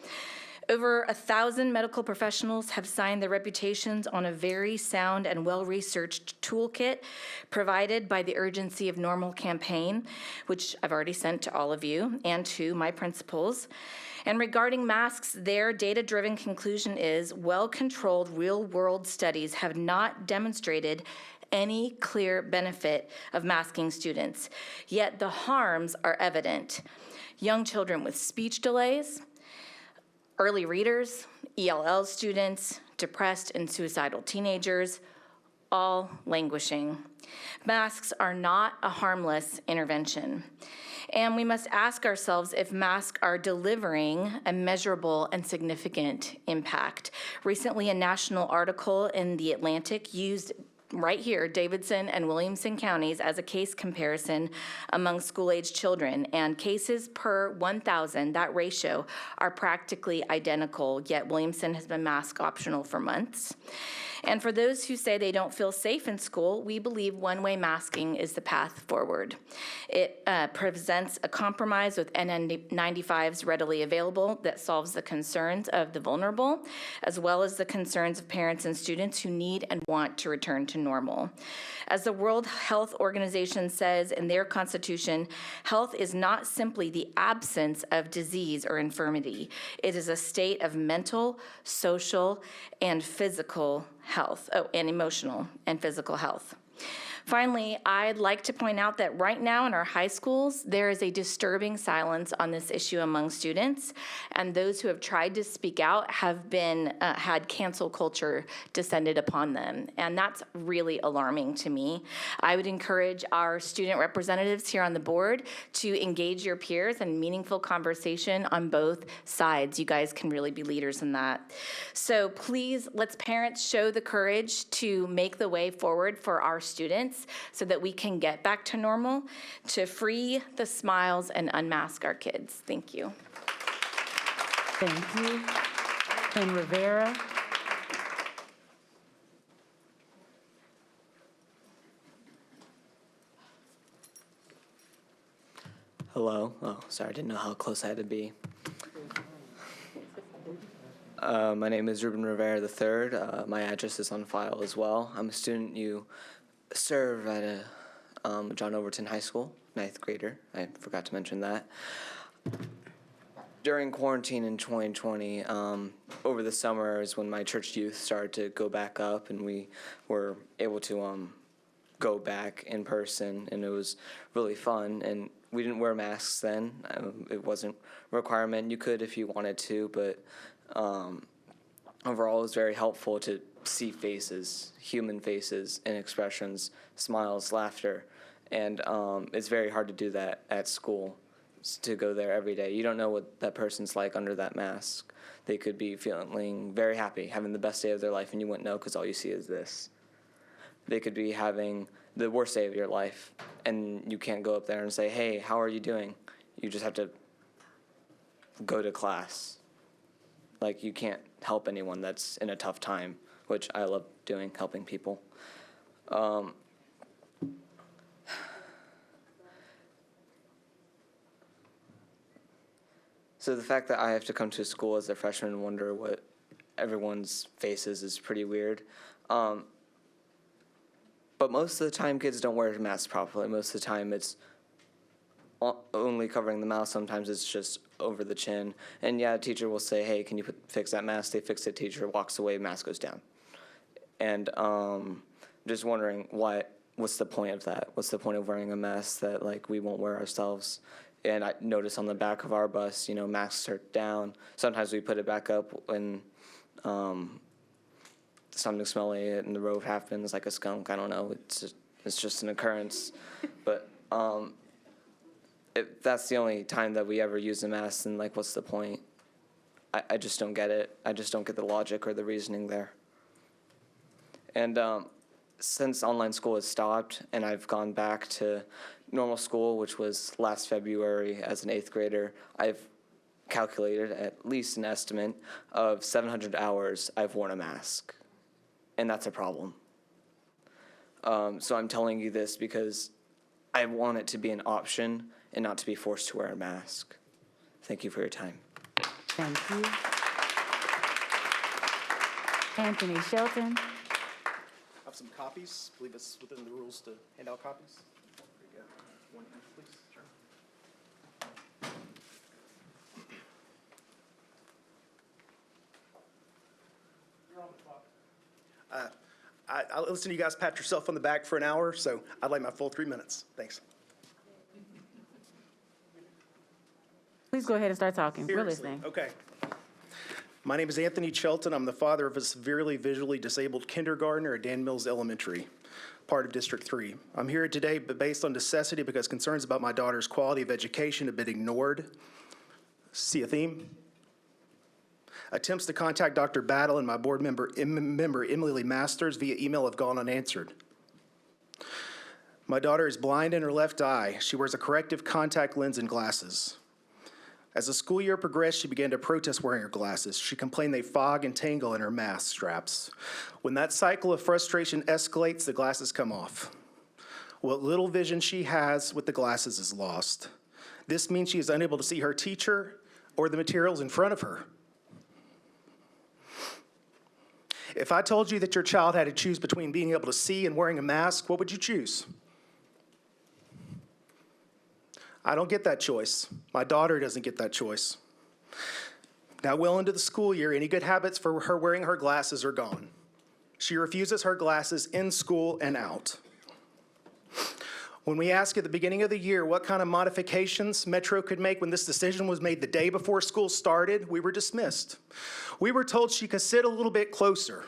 S8: Over 1,000 medical professionals have signed their reputations on a very sound and well-researched toolkit provided by the Urgency of Normal campaign, which I've already sent to all of you and to my principals. And regarding masks, their data-driven conclusion is well-controlled real-world studies have not demonstrated any clear benefit of masking students, yet the harms are evident. Young children with speech delays, early readers, ELL students, depressed and suicidal teenagers, all languishing. Masks are not a harmless intervention. And we must ask ourselves if masks are delivering a measurable and significant impact. Recently, a national article in The Atlantic used right here, Davidson and Williamson counties as a case comparison among school-age children, and cases per 1,000, that ratio, are practically identical, yet Williamson has been mask optional for months. And for those who say they don't feel safe in school, we believe one-way masking is the path forward. It presents a compromise with N95s readily available that solves the concerns of the vulnerable, as well as the concerns of parents and students who need and want to return to normal. As the World Health Organization says in their constitution, health is not simply the absence of disease or infirmity. It is a state of mental, social, and physical health, and emotional and physical health. Finally, I'd like to point out that right now in our high schools, there is a disturbing silence on this issue among students, and those who have tried to speak out have been had cancel culture descended upon them, and that's really alarming to me. I would encourage our student representatives here on the board to engage your peers in meaningful conversation on both sides. You guys can really be leaders in that. So please, let's parents show the courage to make the way forward for our students so that we can get back to normal, to free the smiles and unmask our kids. Thank you.
S1: Thank you. And Rivera.
S22: Hello. Oh, sorry, I didn't know how close I had to be.
S9: My name is Ruben Rivera III. My address is on file as well. I'm a student you serve at John Overton High School, 9th grader. I forgot to mention that. During quarantine in 2020, over the summer is when my church youth started to go back up, and we were able to go back in person, and it was really fun. And we didn't wear masks then. It wasn't a requirement. You could if you wanted to, but overall it was very helpful to see faces, human faces and expressions, smiles, laughter. And it's very hard to do that at school, to go there every day. You don't know what that person's like under that mask. They could be feeling very happy, having the best day of their life, and you wouldn't know because all you see is this. They could be having the worst day of your life, and you can't go up there and say, hey, how are you doing? You just have to go to class. Like, you can't help anyone that's in a tough time, which I love doing, helping people. So the fact that I have to come to school as a freshman and wonder what everyone's face is pretty weird. But most of the time, kids don't wear masks properly. Most of the time, it's only covering the mouth. Sometimes it's just over the chin. And yeah, a teacher will say, hey, can you fix that mask? They fix it, teacher walks away, mask goes down. And just wondering what's the point of that? What's the point of wearing a mask that, like, we won't wear ourselves? And I notice on the back of our bus, masks are down. Sometimes we put it back up when something smelly in the road happens, like a skunk. I don't know. It's just an occurrence. But that's the only time that we ever use a mask, and, like, what's the point? I just don't get it. I just don't get the logic or the reasoning there. And since online school has stopped and I've gone back to normal school, which was last February as an 8th grader, I've calculated at least an estimate of 700 hours I've worn a mask. And that's a problem. So I'm telling you this because I want it to be an option and not to be forced to wear a mask. Thank you for your time.
S1: Thank you. Anthony Shelton.
S22: I have some copies. I believe it's within the rules to hand out copies. There you go. One each, please. Sure. You're on the clock. I'll listen to you guys pat yourself on the back for an hour, so I'd like my full 3 minutes. Thanks.
S1: Please go ahead and start talking. We're
S22: Seriously.
S1: listening.
S22: Okay. My name is Anthony Shelton. I'm the father of a severely visually disabled kindergartner at Dan Mills Elementary, part of District 3. I'm here today based on necessity because concerns about my daughter's quality of education have been ignored. See a theme? Attempts to contact Dr. Battle and my board member Emily Masters via email have gone unanswered. My daughter is blind in her left eye. She wears a corrective contact lens and glasses. As the school year progressed, she began to protest wearing her glasses. She complained they fog and tangle in her mask straps. When that cycle of frustration escalates, the glasses come off. What little vision she has with the glasses is lost. This means she is unable to see her teacher or the materials in front of her. If I told you that your child had to choose between being able to see and wearing a mask, what would you choose? I don't get that choice. My daughter doesn't get that choice. Now, well into the school year, any good habits for her wearing her glasses are gone. She refuses her glasses in school and out. When we asked at the beginning of the year what kind of modifications Metro could make when this decision was made the day before school started, we were dismissed. We were told she could sit a little bit closer.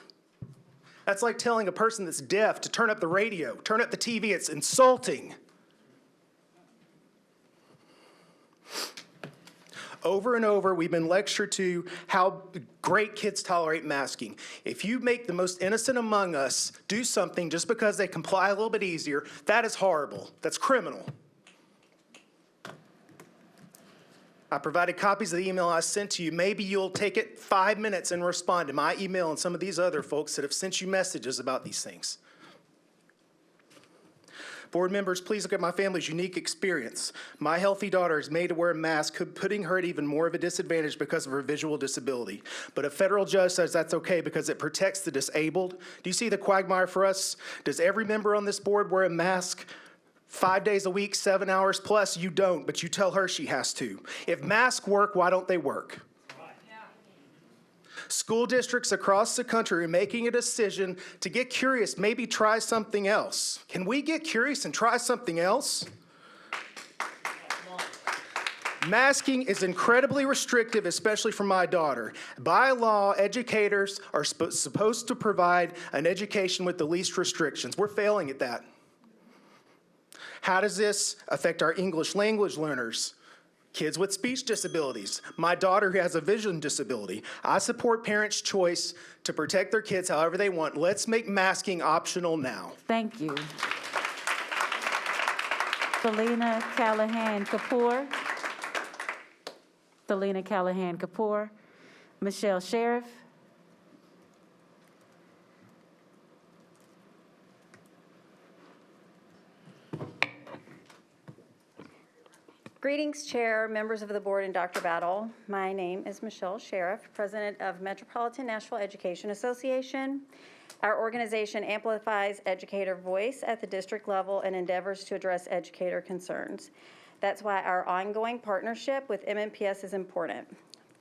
S22: That's like telling a person that's deaf to turn up the radio, turn up the TV. It's insulting. Over and over, we've been lectured to how great kids tolerate masking. If you make the most innocent among us do something just because they comply a little bit easier, that is horrible. That's criminal. I provided copies of the email I sent to you. Maybe you'll take it 5 minutes and respond to my email and some of these other folks that have sent you messages about these things. Board members, please look at my family's unique experience. My healthy daughter is made to wear a mask, putting her at even more of a disadvantage because of her visual disability. But a federal judge says that's okay because it protects the disabled. Do you see the quagmire for us? Does every member on this board wear a mask 5 days a week, 7 hours plus? You don't, but you tell her she has to. If masks work, why don't they work? School districts across the country are making a decision to get curious, maybe try something else. Can we get curious and try something else? Masking is incredibly restrictive, especially for my daughter. By law, educators are supposed to provide an education with the least restrictions. We're failing at that. How does this affect our English language learners? Kids with speech disabilities. My daughter who has a vision disability. I support parents' choice to protect their kids however they want. Let's make masking optional now.
S1: Thank you. Selena Callahan Kapoor. Selena Callahan Kapoor. Michelle Sheriff.
S6: Greetings, Chair, members of the board, and Dr. Battle. My name is Michelle Sheriff, President of Metropolitan Nashville Education Association. Our organization amplifies educator voice at the district level and endeavors to address educator concerns. That's why our ongoing partnership with MNPS is important.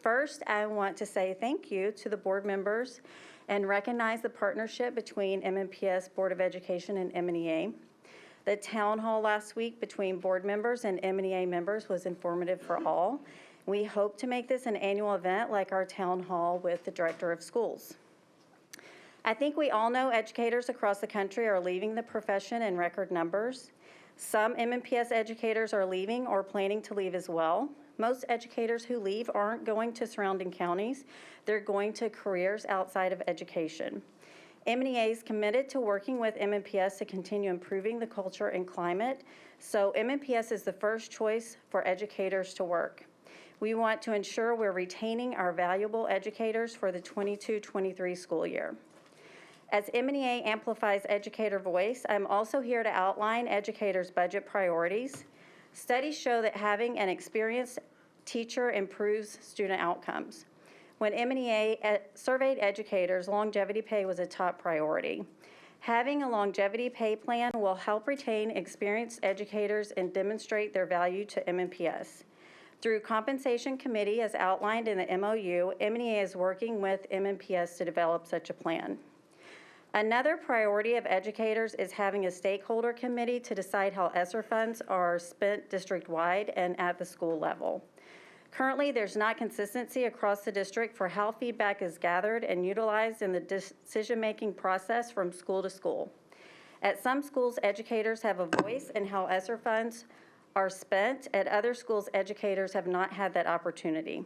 S6: First, I want to say thank you to the board members and recognize the partnership between MNPS Board of Education and MNEA. The town hall last week between board members and MNEA members was informative for all. We hope to make this an annual event like our town hall with the director of schools. I think we all know educators across the country are leaving the profession in record numbers. Some MNPS educators are leaving or planning to leave as well. Most educators who leave aren't going to surrounding counties. They're going to careers outside of education. MNEA is committed to working with MNPS to continue improving the culture and climate, so MNPS is the first choice for educators to work. We want to ensure we're retaining our valuable educators for the 22-23 school year. As MNEA amplifies educator voice, I'm also here to outline educators' budget priorities. Studies show that having an experienced teacher improves student outcomes. When MNEA surveyed educators, longevity pay was a top priority. Having a longevity pay plan will help retain experienced educators and demonstrate their value to MNPS. Through compensation committee, as outlined in the MOU, MNEA is working with MNPS to develop such a plan. Another priority of educators is having a stakeholder committee to decide how ESSER funds are spent district-wide and at the school level. Currently, there's not consistency across the district for how feedback is gathered and utilized in the decision-making process from school to school. At some schools, educators have a voice in how ESSER funds are spent. At other schools, educators have not had that opportunity.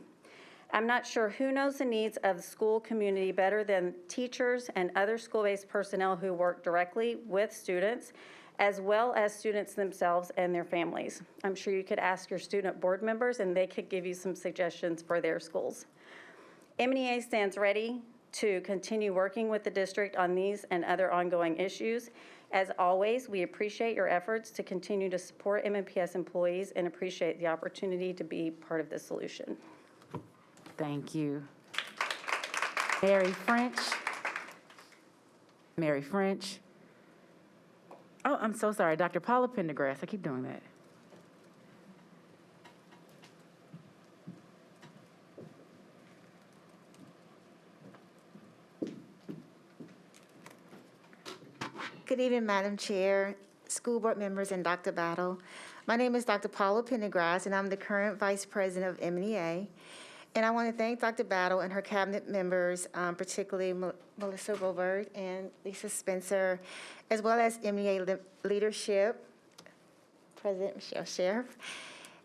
S6: I'm not sure who knows the needs of the school community better than teachers and other school-based personnel who work directly with students, as well as students themselves and their families. I'm sure you could ask your student board members and they could give you some suggestions for their schools. MNEA stands ready to continue working with the district on these and other ongoing issues. As always, we appreciate your efforts to continue to support MNPS employees and appreciate the opportunity to be part of the solution.
S1: Thank you. Mary French. Mary French. Oh, I'm so sorry, Dr. Paula Pendergrass. I keep doing that.
S11: Good evening, Madam Chair, school board members, and Dr. Battle. My name is Dr. Paula Pendergrass, and I'm the current Vice President of MNEA. And I want to thank Dr. Battle and her cabinet members, particularly Melissa Robert and Lisa Spencer, as well as MNEA leadership, President Michelle Sheriff,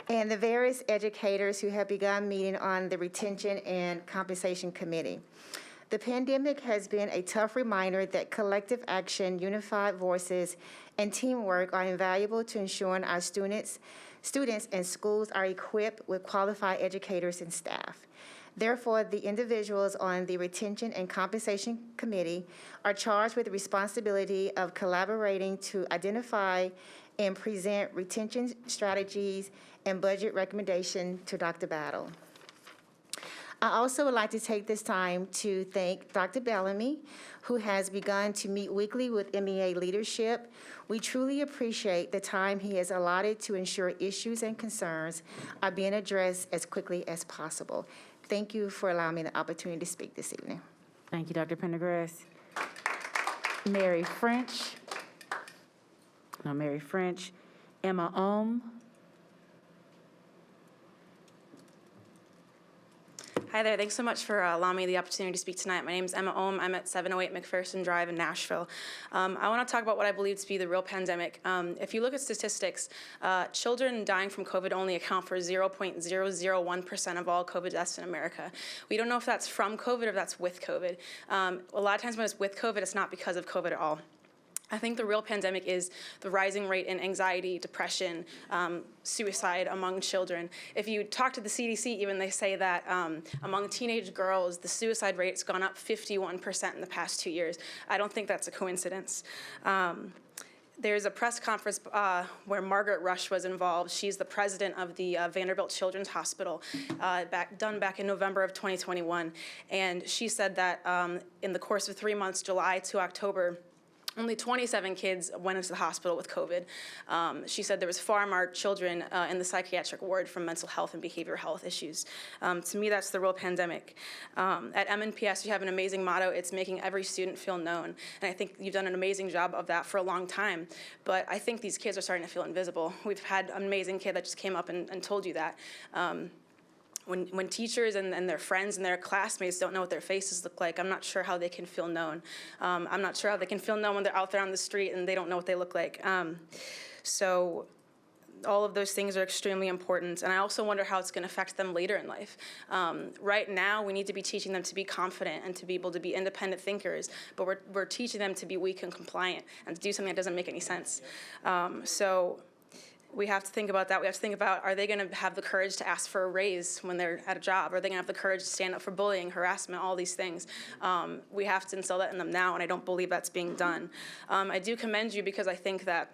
S11: and the various educators who have begun meeting on the Retention and Compensation Committee. The pandemic has been a tough reminder that collective action, unified voices, and teamwork are invaluable to ensuring our students and schools are equipped with qualified educators and staff. Therefore, the individuals on the Retention and Compensation Committee are charged with the responsibility of collaborating to identify and present retention strategies and budget recommendation to Dr. Battle. I also would like to take this time to thank Dr. Bellamy, who has begun to meet weekly with MEA leadership. We truly appreciate the time he has allotted to ensure issues and concerns are being addressed as quickly as possible. Thank you for allowing me the opportunity to speak this evening.
S1: Thank you, Dr. Pendergrass. Mary French. No, Mary French. Emma Ohm.
S13: Hi there. Thanks so much for allowing me the opportunity to speak tonight. My name is Emma Ohm. I'm at 708 McPherson Drive in Nashville. I want to talk about what I believe to be the real pandemic. If you look at statistics, children dying from COVID only account for 0.001% of all COVID deaths in America. We don't know if that's from COVID or if that's with COVID. A lot of times when it's with COVID, it's not because of COVID at all. I think the real pandemic is the rising rate in anxiety, depression, suicide among children. If you talk to the CDC, even they say that among teenage girls, the suicide rate's gone up 51% in the past 2 years. I don't think that's a coincidence. There's a press conference where Margaret Rush was involved. She's the president of the Vanderbilt Children's Hospital, done back in November of 2021. And she said that in the course of 3 months, July to October, only 27 kids went into the hospital with COVID. She said there was far more children in the psychiatric ward from mental health and behavioral health issues. To me, that's the real pandemic. At MNPS, you have an amazing motto. It's making every student feel known. And I think you've done an amazing job of that for a long time. But I think these kids are starting to feel invisible. We've had an amazing kid that just came up and told you that. When teachers and their friends and their classmates don't know what their faces look like, I'm not sure how they can feel known. I'm not sure how they can feel known when they're out there on the street and they don't know what they look like. So all of those things are extremely important. And I also wonder how it's going to affect them later in life. Right now, we need to be teaching them to be confident and to be able to be independent thinkers, but we're teaching them to be weak and compliant and to do something that doesn't make any sense. So we have to think about that. We have to think about, are they going to have the courage to ask for a raise when they're at a job? Are they going to have the courage to stand up for bullying, harassment, all these things? We have to instill that in them now, and I don't believe that's being done. I do commend you because I think that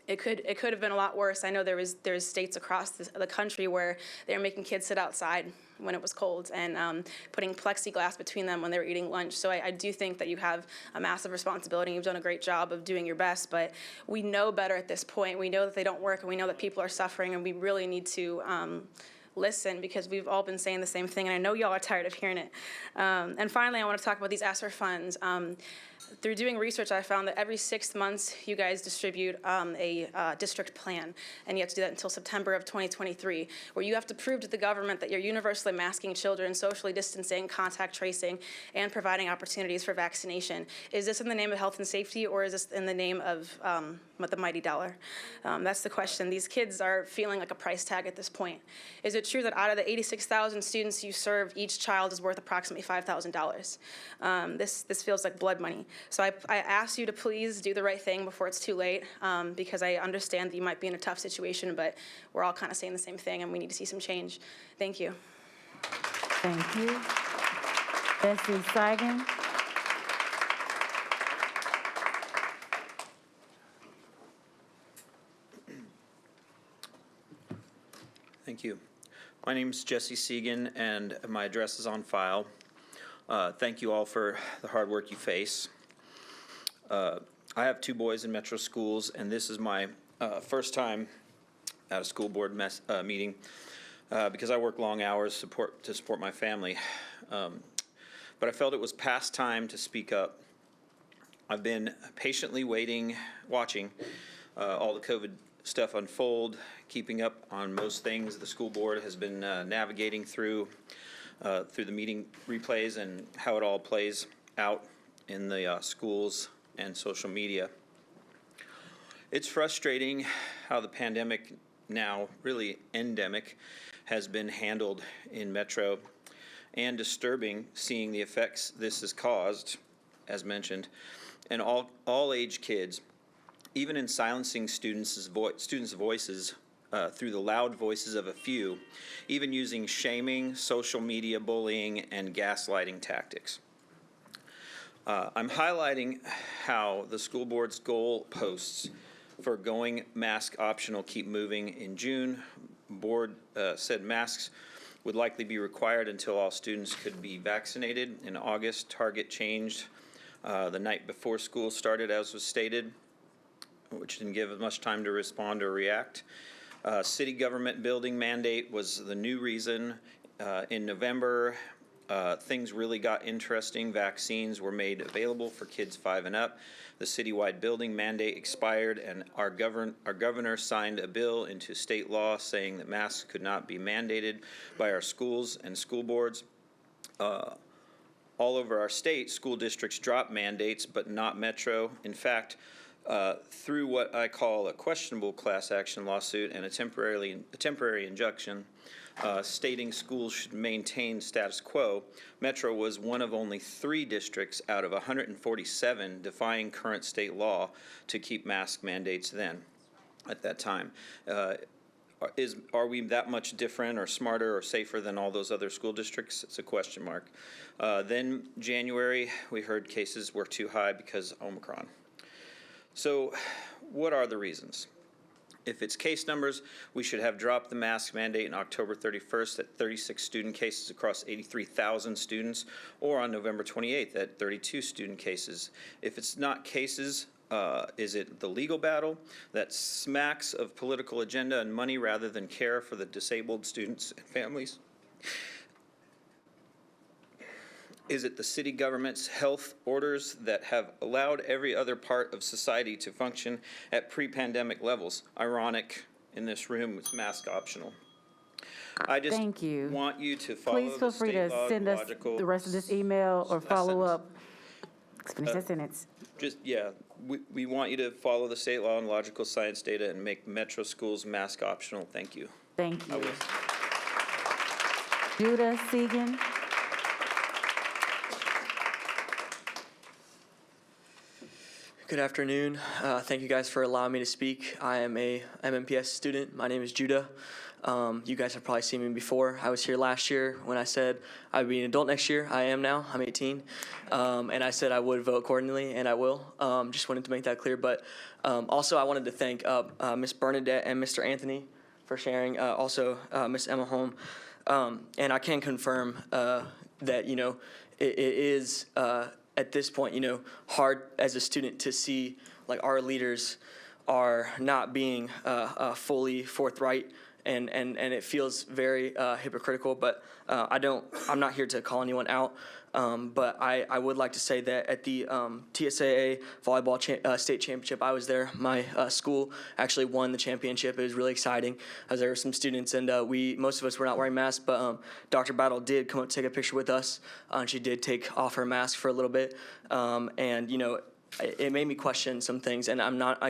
S13: it could have been a lot worse. I know there's states across the country where they were making kids sit outside when it was cold and putting plexiglass between them when they were eating lunch. So I do think that you have a massive responsibility. You've done a great job of doing your best, but we know better at this point. We know that they don't work, and we know that people are suffering, and we really need to listen, because we've all been saying the same thing, and I know y'all are tired of hearing it. And finally, I want to talk about these ESSER funds. Through doing research, I found that every 6 months, you guys distribute a district plan, and you have to do that until September of 2023, where you have to prove to the government that you're universally masking children, socially distancing, contact tracing, and providing opportunities for vaccination. Is this in the name of health and safety, or is this in the name of the mighty dollar? That's the question. These kids are feeling like a price tag at this point. Is it true that out of the 86,000 students you serve, each child is worth approximately $5,000? This feels like blood money. So I ask you to please do the right thing before it's too late, because I understand that you might be in a tough situation, but we're all kind of saying the same thing, and we need to see some change. Thank you.
S1: Thank you. Bessie Seigan.
S14: Thank you. My name is Jesse Segan, and my address is on file. Thank you all for the hard work you face. I have 2 boys in Metro schools, and this is my first time at a school board meeting because I work long hours to support my family. But I felt it was past time to speak up. I've been patiently watching all the COVID stuff unfold, keeping up on most things the school board has been navigating through the meeting replays and how it all plays out in the schools and social media. It's frustrating how the pandemic, now really endemic, has been handled in Metro, and disturbing seeing the effects this has caused, as mentioned, and all age kids, even in silencing students' voices through the loud voices of a few, even using shaming, social media bullying, and gaslighting tactics. I'm highlighting how the school board's goal posts for going mask optional keep moving. In June, board said masks would likely be required until all students could be vaccinated. In August, Target changed the night before school started, as was stated, which didn't give us much time to respond or react. City government building mandate was the new reason. In November, things really got interesting. Vaccines were made available for kids 5 and up. The citywide building mandate expired, and our governor signed a bill into state law saying that masks could not be mandated by our schools and school boards. All over our state, school districts dropped mandates, but not Metro. In fact, through what I call a questionable class action lawsuit and a temporary injunction stating schools should maintain status quo, Metro was one of only 3 districts out of 147 defying current state law to keep mask mandates then, at that time. Are we that much different or smarter or safer than all those other school districts? It's a question mark. Then January, we heard cases were too high because Omicron. So what are the reasons? If it's case numbers, we should have dropped the mask mandate on October 31st at 36 student cases across 83,000 students, or on November 28th at 32 student cases. If it's not cases, is it the legal battle that smacks of political agenda and money rather than care for the disabled students and families? Is it the city government's health orders that have allowed every other part of society to function at pre-pandemic levels? Ironic, in this room, it's mask optional. I just want you to follow
S1: Please feel free to send us the rest of this email or follow up. Finish that sentence.
S14: Just, yeah, we want you to follow the state law and logical science data and make Metro schools mask optional. Thank you.
S1: Thank you. Judah Segan.
S5: Good afternoon. Thank you guys for allowing me to speak. I am a MNPS student. My name is Judah. You guys have probably seen me before. I was here last year when I said I would be an adult next year. I am now. I'm 18. And I said I would vote accordingly, and I will. Just wanted to make that clear. But also I wanted to thank Ms. Bernadette and Mr. Anthony for sharing. Also Ms. Emma Holm. And I can confirm that, you know, it is at this point, you know, hard as a student to see like our leaders are not being fully forthright, and it feels very hypocritical. But I'm not here to call anyone out. But I would like to say that at the TSAA volleyball state championship, I was there. My school actually won the championship. It was really exciting. There were some students, and most of us were not wearing masks, but Dr. Battle did come up to take a picture with us. She did take off her mask for a little bit, and you know, it made me question some things. And I'm not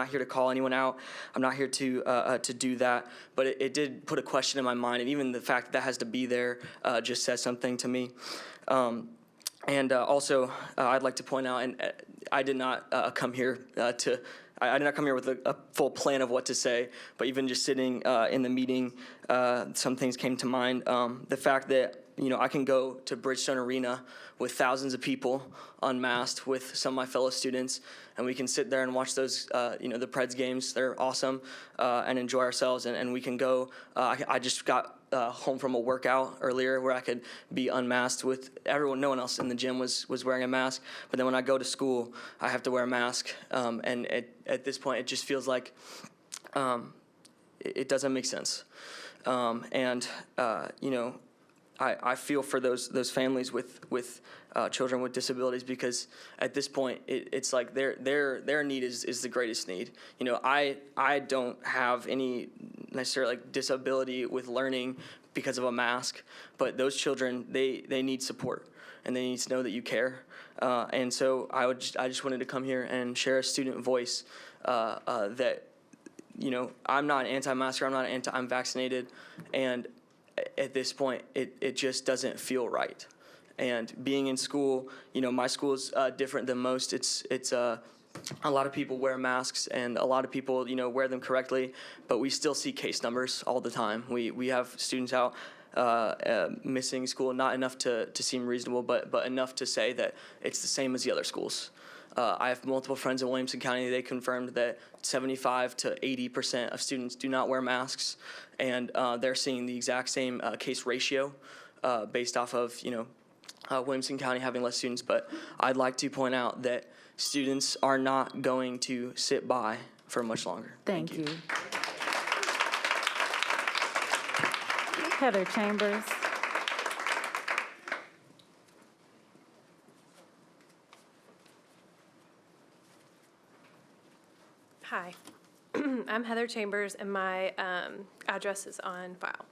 S5: here to call anyone out. I'm not here to do that. But it did put a question in my mind, and even the fact that has to be there just says something to me. Also, I'd like to point out, and I did not come here I did not come here with a full plan of what to say, but even just sitting in the meeting, some things came to mind. The fact that, you know, I can go to Bridgestone Arena with thousands of people unmasked with some of my fellow students, and we can sit there and watch those, you know, the Preds games. They're awesome, and enjoy ourselves. And we can go. I just got home from a workout earlier where I could be unmasked with everyone. No one else in the gym was wearing a mask. But then when I go to school, I have to wear a mask. And at this point, it just feels like it doesn't make sense. You know, I feel for those families with children with disabilities, because at this point it's like their need is the greatest need. You know, I don't have any necessarily like disability with learning because of a mask, but those children they need support, and they need to know that you care. And so I just wanted to come here and share a student voice that, you know, I'm not an anti-masker, I'm vaccinated, and at this point, it just doesn't feel right. And being in school, you know, my school's different than most. It's a lot of people wear masks, and a lot of people, you know, wear them correctly, but we still see case numbers all the time. We have students out missing school, not enough to seem reasonable, but enough to say that it's the same as the other schools. I have multiple friends in Williamson County. They confirmed that 75 to 80% of students do not wear masks, and they're seeing the exact same case ratio based off of, Williamson County having less students. But I'd like to point out that students are not going to sit by for much longer.
S1: Thank you. Heather Chambers.
S10: Hi, I'm Heather Chambers, and my address is on file.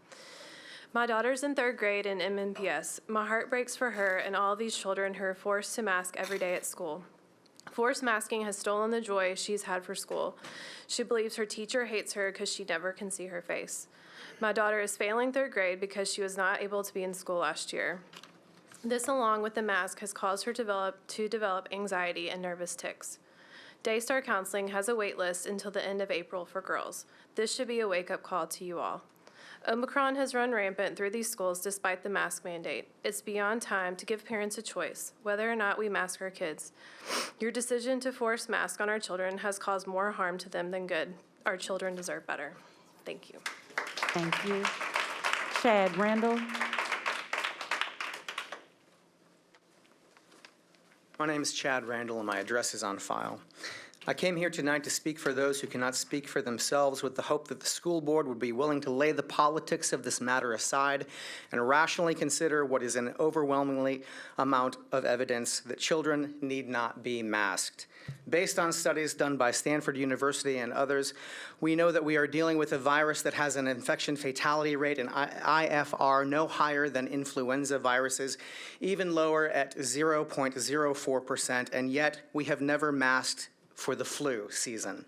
S10: My daughter's in 3rd grade in MNPS. My heart breaks for her and all these children who are forced to mask every day at school. Forced masking has stolen the joy she's had for school. She believes her teacher hates her because she never can see her face. My daughter is failing 3rd grade because she was not able to be in school last year. This, along with the mask, has caused her to develop anxiety and nervous tics. Daystar Counseling has a wait list until the end of April for girls. This should be a wake-up call to you all. Omicron has run rampant through these schools despite the mask mandate. It's beyond time to give parents a choice, whether or not we mask our kids. Your decision to force masks on our children has caused more harm to them than good. Our children deserve better. Thank you.
S1: Thank you. Chad Randall.
S15: My name is Chad Randall, and my address is on file. I came here tonight to speak for those who cannot speak for themselves, with the hope that the school board would be willing to lay the politics of this matter aside and rationally consider what is an overwhelmingly amount of evidence that children need not be masked. Based on studies done by Stanford University and others, we know that we are dealing with a virus that has an infection fatality rate, an IFR, no higher than influenza viruses, even lower at 0.04%, and yet we have never masked for the flu season.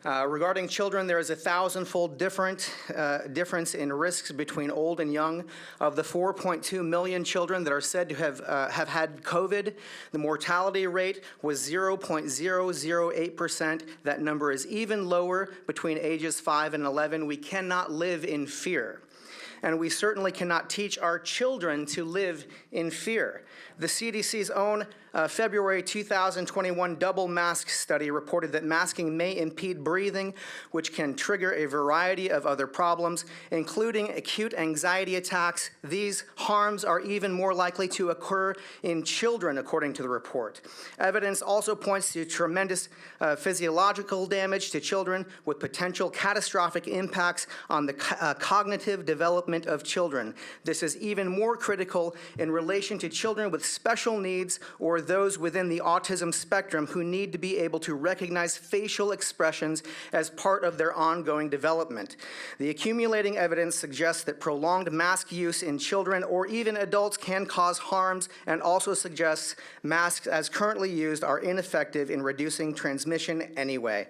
S15: Regarding children, there is a 1,000-fold difference in risks between old and young. Of the 4.2 million children that are said to have had COVID, the mortality rate was 0.008%. That number is even lower between ages 5 and 11. We cannot live in fear. And we certainly cannot teach our children to live in fear. The CDC's own February 2021 double mask study reported that masking may impede breathing, which can trigger a variety of other problems, including acute anxiety attacks. These harms are even more likely to occur in children, according to the report. Evidence also points to tremendous physiological damage to children, with potential catastrophic impacts on the cognitive development of children. This is even more critical in relation to children with special needs or those within the autism spectrum who need to be able to recognize facial expressions as part of their ongoing development. The accumulating evidence suggests that prolonged mask use in children or even adults can cause harms, and also suggests masks as currently used are ineffective in reducing transmission anyway.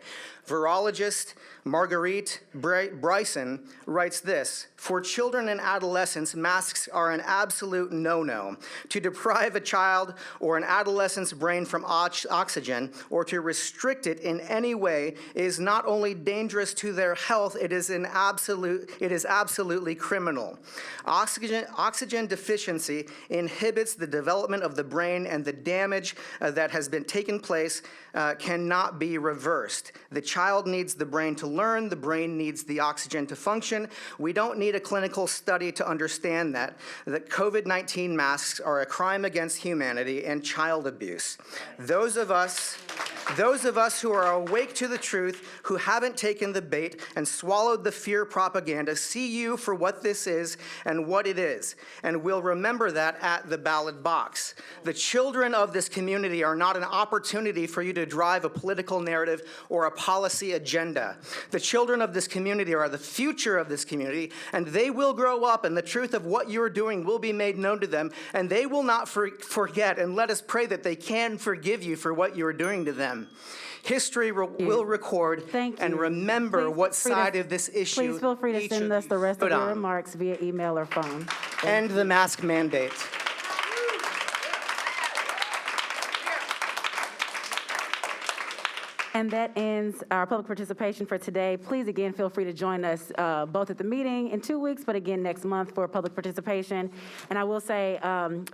S15: Virologist Marguerite Bryson writes this: "For children and adolescents, masks are an absolute no-no. To deprive a child or an adolescent's brain from oxygen or to restrict it in any way is not only dangerous to their health, it is absolutely criminal. Oxygen deficiency inhibits the development of the brain, and the damage that has been taken place cannot be reversed. The child needs the brain to learn, the brain needs the oxygen to function. We don't need a clinical study to understand that COVID-19 masks are a crime against humanity and child abuse. Those of us who are awake to the truth, who haven't taken the bait and swallowed the fear propaganda, see you for what this is and what it is, and we'll remember that at the ballot box. The children of this community are not an opportunity for you to drive a political narrative or a policy agenda. The children of this community are the future of this community, and they will grow up, and the truth of what you're doing will be made known to them, and they will not forget, and let us pray that they can forgive you for what you're doing to them. History will record and remember what side of this issue.
S1: Please feel free to send us the rest of your remarks via email or phone.
S15: End the mask mandate.
S1: And that ends our public participation for today. Please, again, feel free to join us both at the meeting in 2 weeks, but again next month for public participation. And I will say,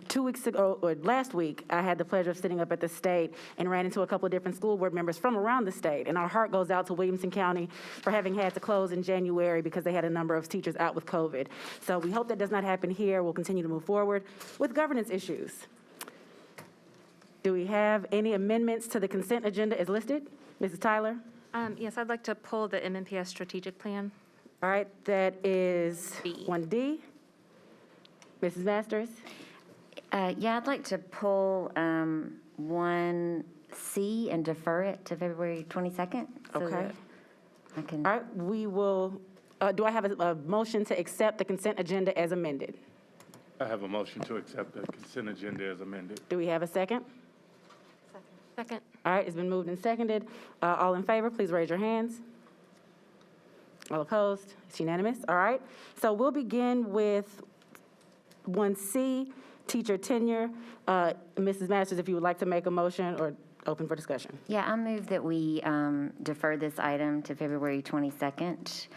S1: 2 weeks ago, or last week, I had the pleasure of sitting up at the state and ran into a couple of different school board members from around the state. And our heart goes out to Williamson County for having had to close in January because they had a number of teachers out with COVID. So we hope that does not happen here. We'll continue to move forward with governance issues. Do we have any amendments to the consent agenda as listed? Mrs. Tyler?
S3: Yes, I'd like to pull the MNPS strategic plan.
S1: All right, that is 1D. Mrs. Masters?
S7: Yeah, I'd like to pull 1C and defer it to February 22nd. so
S1: Okay.
S7: that I can.
S1: All right, we will, do I have a motion to accept the consent agenda as amended?
S12: I have a motion to accept the consent agenda as amended.
S1: Do we have a second?
S3: Second.
S1: All right, it's been moved and seconded. All in favor, please raise your hands. All opposed? It's unanimous. All right. So we'll begin with 1C, teacher tenure. Mrs. Masters, if you would like to make a motion or open for discussion.
S7: Yeah, I move that we defer this item to February 22nd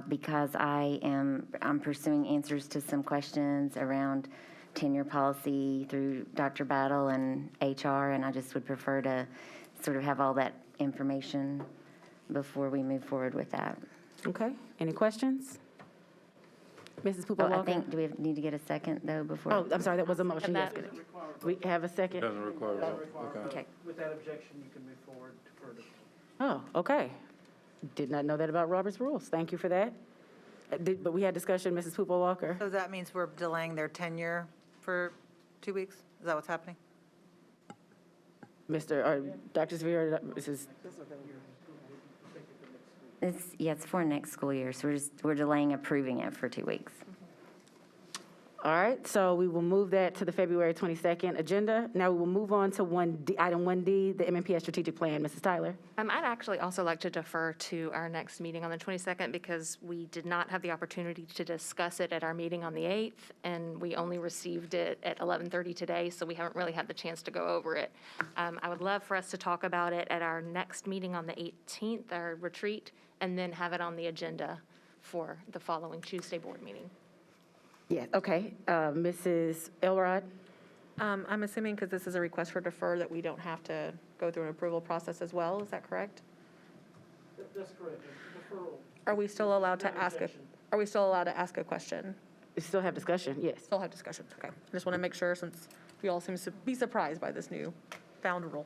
S7: because I'm pursuing answers to some questions around tenure policy through Dr. Battle and HR, and I just would prefer to sort of have all that information before we move forward with that.
S1: Okay. Any questions? Mrs. Pooper
S7: Oh, I
S1: Walker?
S7: think, do we need to get a second, though, before?
S1: Oh, I'm sorry, that was a motion. Yes. We have a second?
S12: Doesn't require a vote.
S1: Okay.
S23: With that objection, you can move forward to further.
S1: Oh, okay. Did not know that about Robert's rules. Thank you for that. But we had discussion, Mrs. Pooper Walker.
S24: So that means we're delaying their tenure for 2 weeks? Is that what's happening?
S1: Dr. Severe, Mrs.
S7: It's for next school year, so we're delaying approving it for 2 weeks.
S1: All right, so we will move that to the February 22nd agenda. Now we will move on to item 1D, the MNPS strategic plan. Mrs. Tyler?
S3: I'd actually also like to defer to our next meeting on the 22nd because we did not have the opportunity to discuss it at our meeting on the 8th, and we only received it at 11:30 today, so we haven't really had the chance to go over it. I would love for us to talk about it at our next meeting on the 18th, our retreat, and then have it on the agenda for the following Tuesday board meeting.
S1: Yeah, okay. Mrs. Elrod?
S25: I'm assuming because this is a request for defer that we don't have to go through an approval process as well, is that correct?
S23: That's correct. Deferral.
S25: Are we still allowed to ask a question?
S1: We still have discussion, yes.
S25: Still have discussion, okay. I just want to make sure since we all seem to be surprised by this new found rule.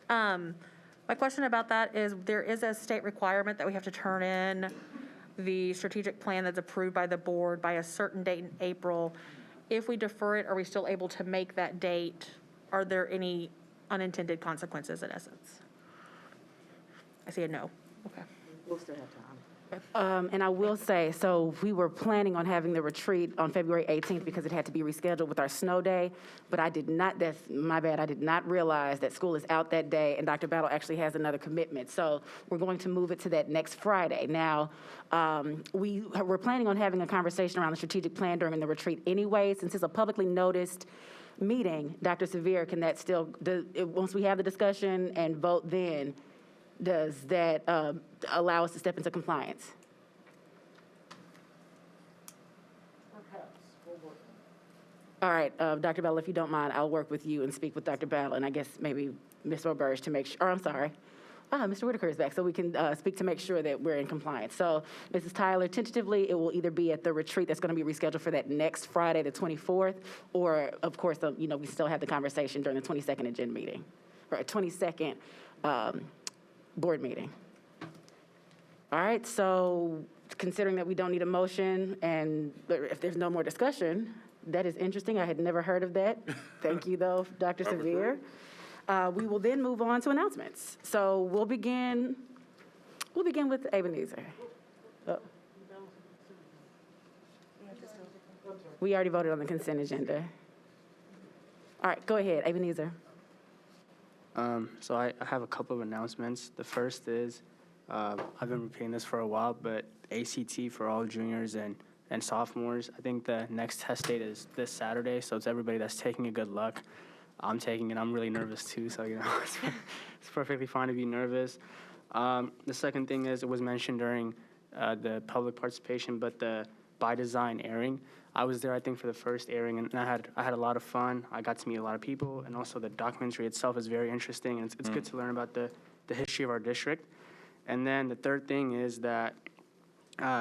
S25: My question about that is there is a state requirement that we have to turn in the strategic plan that's approved by the board by a certain date in April. If we defer it, are we still able to make that date? Are there any unintended consequences in essence? I see a no. Okay.
S1: We'll still have time. And I will say, so we were planning on having the retreat on February 18th because it had to be rescheduled with our snow day, but I did not, that's my bad, I did not realize that school is out that day and Dr. Battle actually has another commitment. So we're going to move it to that next Friday. Now, we're planning on having a conversation around the strategic plan during the retreat anyway. Since it's a publicly noticed meeting, Dr. Severe, can that still, once we have the discussion and vote then, does that allow us to step into compliance?
S23: Perhaps. We'll work.
S1: All right, Dr. Battle, if you don't mind, I'll work with you and speak with Dr. Battle, and I guess maybe Ms. Roberge to make sure, or I'm sorry. Mr. Whitaker is back, so we can speak to make sure that we're in compliance. So, Mrs. Tyler, tentatively, it will either be at the retreat that's going to be rescheduled for that next Friday, the 24th, or, of course, we still have the conversation during the 22nd agenda meeting, or a 22nd board meeting. All right, so considering that we don't need a motion and if there's no more discussion, that is interesting. I had never heard of that. Thank you, though, Dr. Severe. We will then move on to announcements. So we'll begin with Ebenezer. Oh. We already voted on the consent agenda. All right, go ahead, Ebenezer.
S26: So I have a couple of announcements. The first is, I've been repeating this for a while, but ACT for all juniors and sophomores, I think the next test date is this Saturday, so it's everybody that's taking a good luck. I'm taking it. I'm really nervous too, so it's perfectly fine to be nervous. The second thing is, it was mentioned during the public participation, but the by design airing. I was there, I think, for the first airing, and I had a lot of fun. I got to meet a lot of people, and also the documentary itself is very interesting, and it's good to learn about the history of our district. And then the third thing is that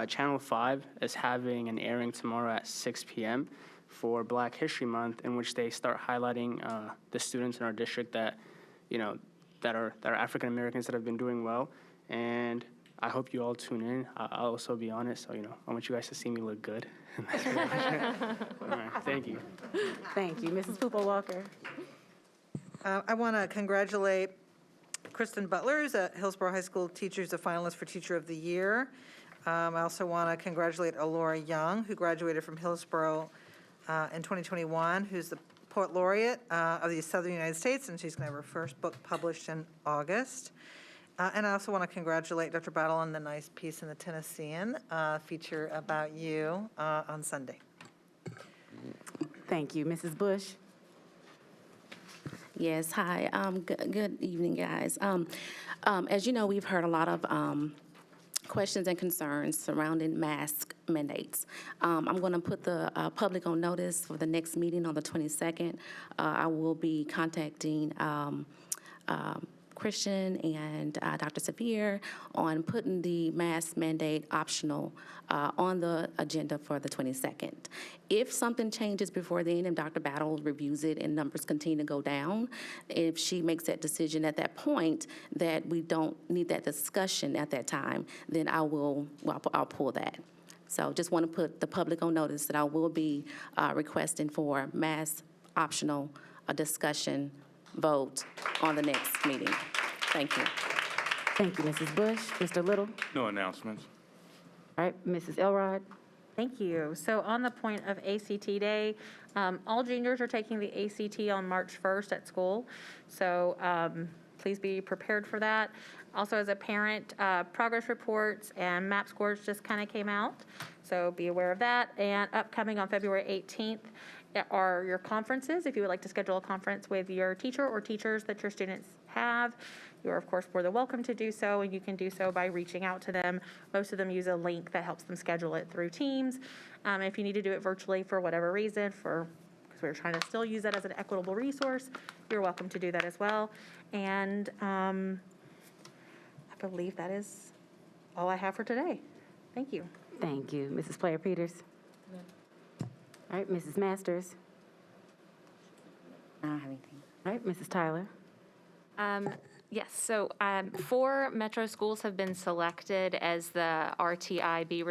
S26: Channel 5 is having an airing tomorrow at 6 p.m. for Black History Month, in which they start highlighting the students in our district that, that are African Americans that have been doing well. And I hope you all tune in. I'll also be honest, so I want you guys to see me look good. All right, thank you.
S1: Thank you. Mrs. Poopa Walker.
S24: I want to congratulate Kristen Butler, who's a Hillsborough High School teacher, who's a finalist for Teacher of the Year. I also want to congratulate Alora Young, who graduated from Hillsborough in 2021, who's the Poet Laureate of the Southern United States, and she's going to have her first book published in August. And I also want to congratulate Dr. Battle on the nice piece in the Tennessean feature about you on Sunday.
S1: Thank you. Mrs. Bush.
S16: Yes, hi. Good evening, guys. As you know, we've heard a lot of questions and concerns surrounding mask mandates. I'm going to put the public on notice for the next meeting on the 22nd. I will be contacting Christian and Dr. Severe on putting the mask mandate optional on the agenda for the 22nd. If something changes before then and Dr. Battle reviews it and numbers continue to go down, if she makes that decision at that point that we don't need that discussion at that time, then I'll pull that. So just want to put the public on notice that I will be requesting for mask optional discussion vote on the next meeting. Thank you.
S1: Thank you, Mrs. Bush. Mr. Little.
S12: No announcements.
S1: All right, Mrs. Elrod.
S25: Thank you. So on the point of ACT Day, all juniors are taking the ACT on March 1st at school. So please be prepared for that. Also, as a parent, progress reports and MAP scores just kind of came out. So be aware of that. And upcoming on February 18th, are your conferences. If you would like to schedule a conference with your teacher or teachers that your students have, you are, of course, more than welcome to do so, and you can do so by reaching out to them. Most of them use a link that helps them schedule it through Teams. If you need to do it virtually for whatever reason, because we're trying to still use that as an equitable resource, you're welcome to do that as well. And I believe that is all I have for today. Thank you.
S1: Thank you. Mrs. Player-Peters. All right, Mrs. Masters.
S7: I don't have anything.
S1: All right, Mrs. Tyler.
S3: Yes, so 4 metro schools have been selected as the RTIB,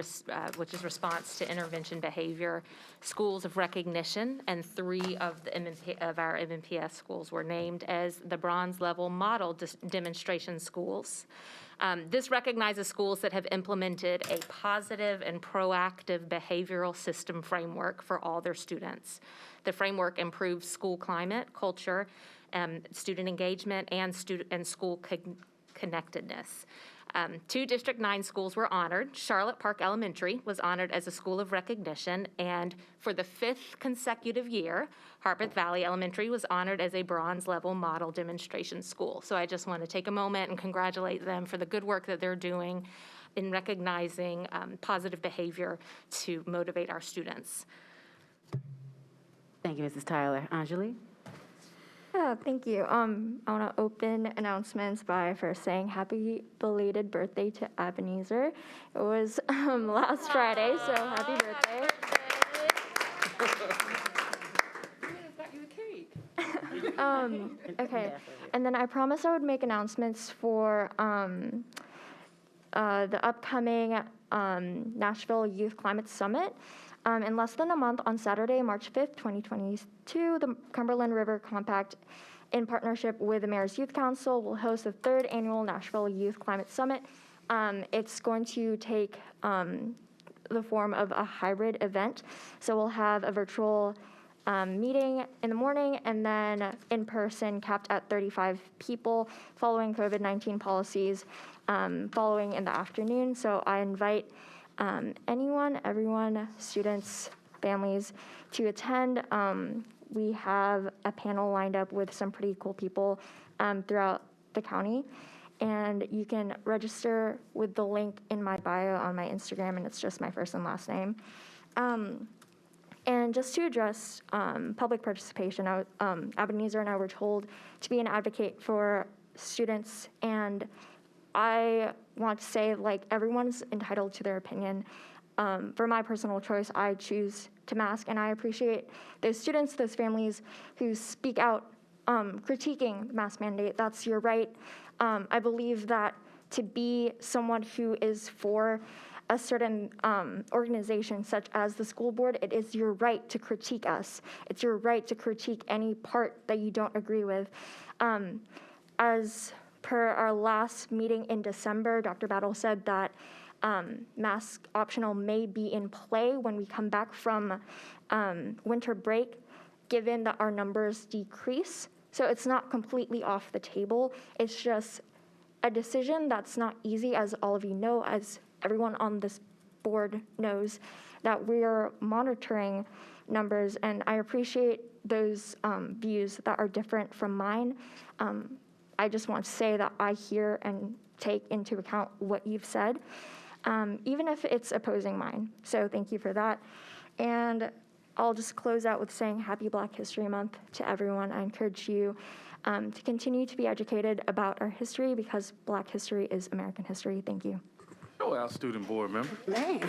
S3: which is Response to Intervention Behavior Schools of Recognition, and 3 of our MNPS schools were named as the Bronze Level Model Demonstration Schools. This recognizes schools that have implemented a positive and proactive behavioral system framework for all their students. The framework improves school climate, culture, student engagement, and school connectedness. 2 District 9 schools were honored. Charlotte Park Elementary was honored as a school of recognition, and for the 5th consecutive year, Harpeth Valley Elementary was honored as a bronze level model demonstration school. So I just want to take a moment and congratulate them for the good work that they're doing in recognizing positive behavior to motivate our students.
S1: Thank you, Mrs. Tyler. Anjali?
S17: Yeah, thank you. I want to open announcements by first saying happy belated birthday to Ebenezer. It was last Friday, so happy birthday. Okay, and then I promised I would make announcements for the upcoming Nashville Youth Climate Summit. In less than a month, on Saturday, March 5th, 2022, the Cumberland River Compact, in partnership with the Mayor's Youth Council, will host the 3rd annual Nashville Youth Climate Summit. It's going to take the form of a hybrid event. So we'll have a virtual meeting in the morning and then in person, capped at 35 people, following COVID-19 policies, following in the afternoon. So I invite everyone, students, families, to attend. we have a panel lined up with some pretty cool people throughout the county. And you can register with the link in my bio on my Instagram, and it's just my first and last name. And just to address public participation, Ebenezer and I were told to be an advocate for students, and I want to say, like, everyone's entitled to their opinion. For my personal choice, I choose to mask, and I appreciate those students, those families who speak out critiquing the mask mandate. That's your right. I believe that to be someone who is for a certain organization, such as the school board, it is your right to critique us. It's your right to critique any part that you don't agree with. As per our last meeting in December, Dr. Battle said that mask optional may be in play when we come back from winter break, given that our numbers decrease. So it's not completely off the table. It's just a decision that's not easy, as all of you know, as everyone on this board knows, that we're monitoring numbers, and I appreciate those views that are different from mine. I just want to say that I hear and take into account what you've said, even if it's opposing mine. So thank you for that. And I'll just close out with saying Happy Black History Month to everyone. I encourage you to continue to be educated about our history, because Black history is American history. Thank you.
S12: Show our student board member.
S1: Man.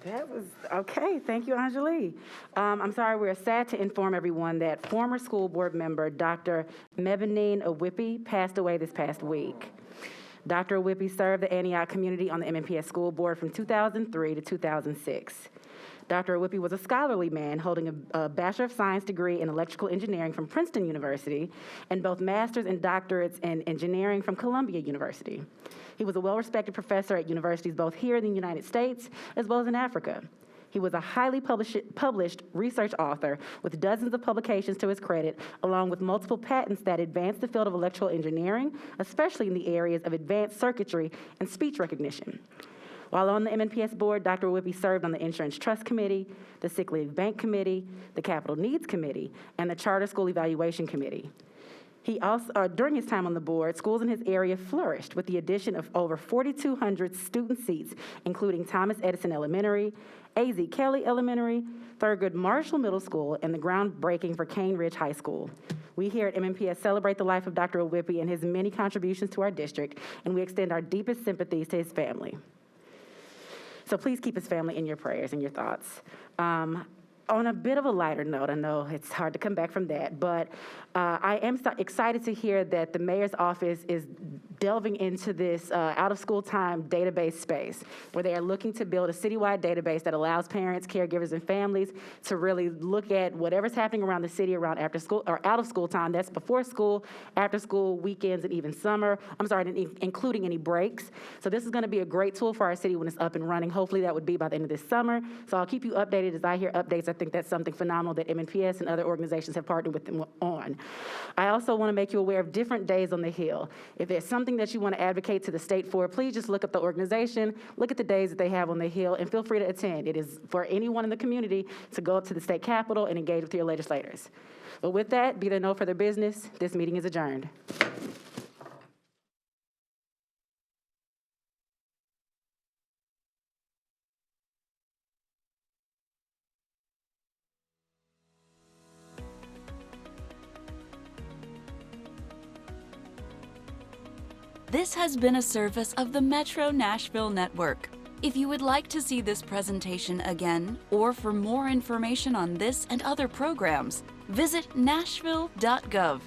S1: That was, okay, thank you, Anjali. I'm sorry, we're sad to inform everyone that former school board member Dr. Mevanine Owipi passed away this past week. Dr. Owipi served the Antioch community on the MNPS school board from 2003 to 2006. Dr. Owipi was a scholarly man holding a Bachelor of Science degree in electrical engineering from Princeton University and both master's and doctorates in engineering from Columbia University. He was a well-respected professor at universities both here in the United States as well as in Africa. He was a highly published research author with dozens of publications to his credit, along with multiple patents that advanced the field of electrical engineering, especially in the areas of advanced circuitry and speech recognition. While on the MNPS board, Dr. Owipi served on the Insurance Trust Committee, the Sick Leave Bank Committee, the Capital Needs Committee, and the Charter School Evaluation Committee. He also, during his time on the board, schools in his area flourished with the addition of over 4,200 student seats, including Thomas Edison Elementary, A.Z. Kelly Elementary, Thurgood Marshall Middle School, and the groundbreaking for Cane Ridge High School. We here at MNPS celebrate the life of Dr. Owipi and his many contributions to our district, and we extend our deepest sympathies to his family. So please keep his family in your prayers and your thoughts. On a bit of a lighter note, I know it's hard to come back from that, but I am excited to hear that the mayor's office is delving into this out-of-school time database space, where they are looking to build a citywide database that allows parents, caregivers, and families to really look at whatever's happening around the city around after school or out-of-school time. That's before school, after school, weekends, and even summer. I'm sorry, including any breaks. So this is going to be a great tool for our city when it's up and running. Hopefully that would be by the end of this summer. So I'll keep you updated as I hear updates. I think that's something phenomenal that MNPS and other organizations have partnered with them on. I also want to make you aware of different days on the Hill. If there's something that you want to advocate to the state for, please just look up the organization, look at the days that they have on the Hill, and feel free to attend. It is for anyone in the community to go up to the state capitol and engage with your legislators. But with that, be there no further business, this meeting is adjourned.
S2: This has been a service of the Metro Nashville Network. If you would like to see this presentation again, or for more information on this and other programs, visit nashville.gov.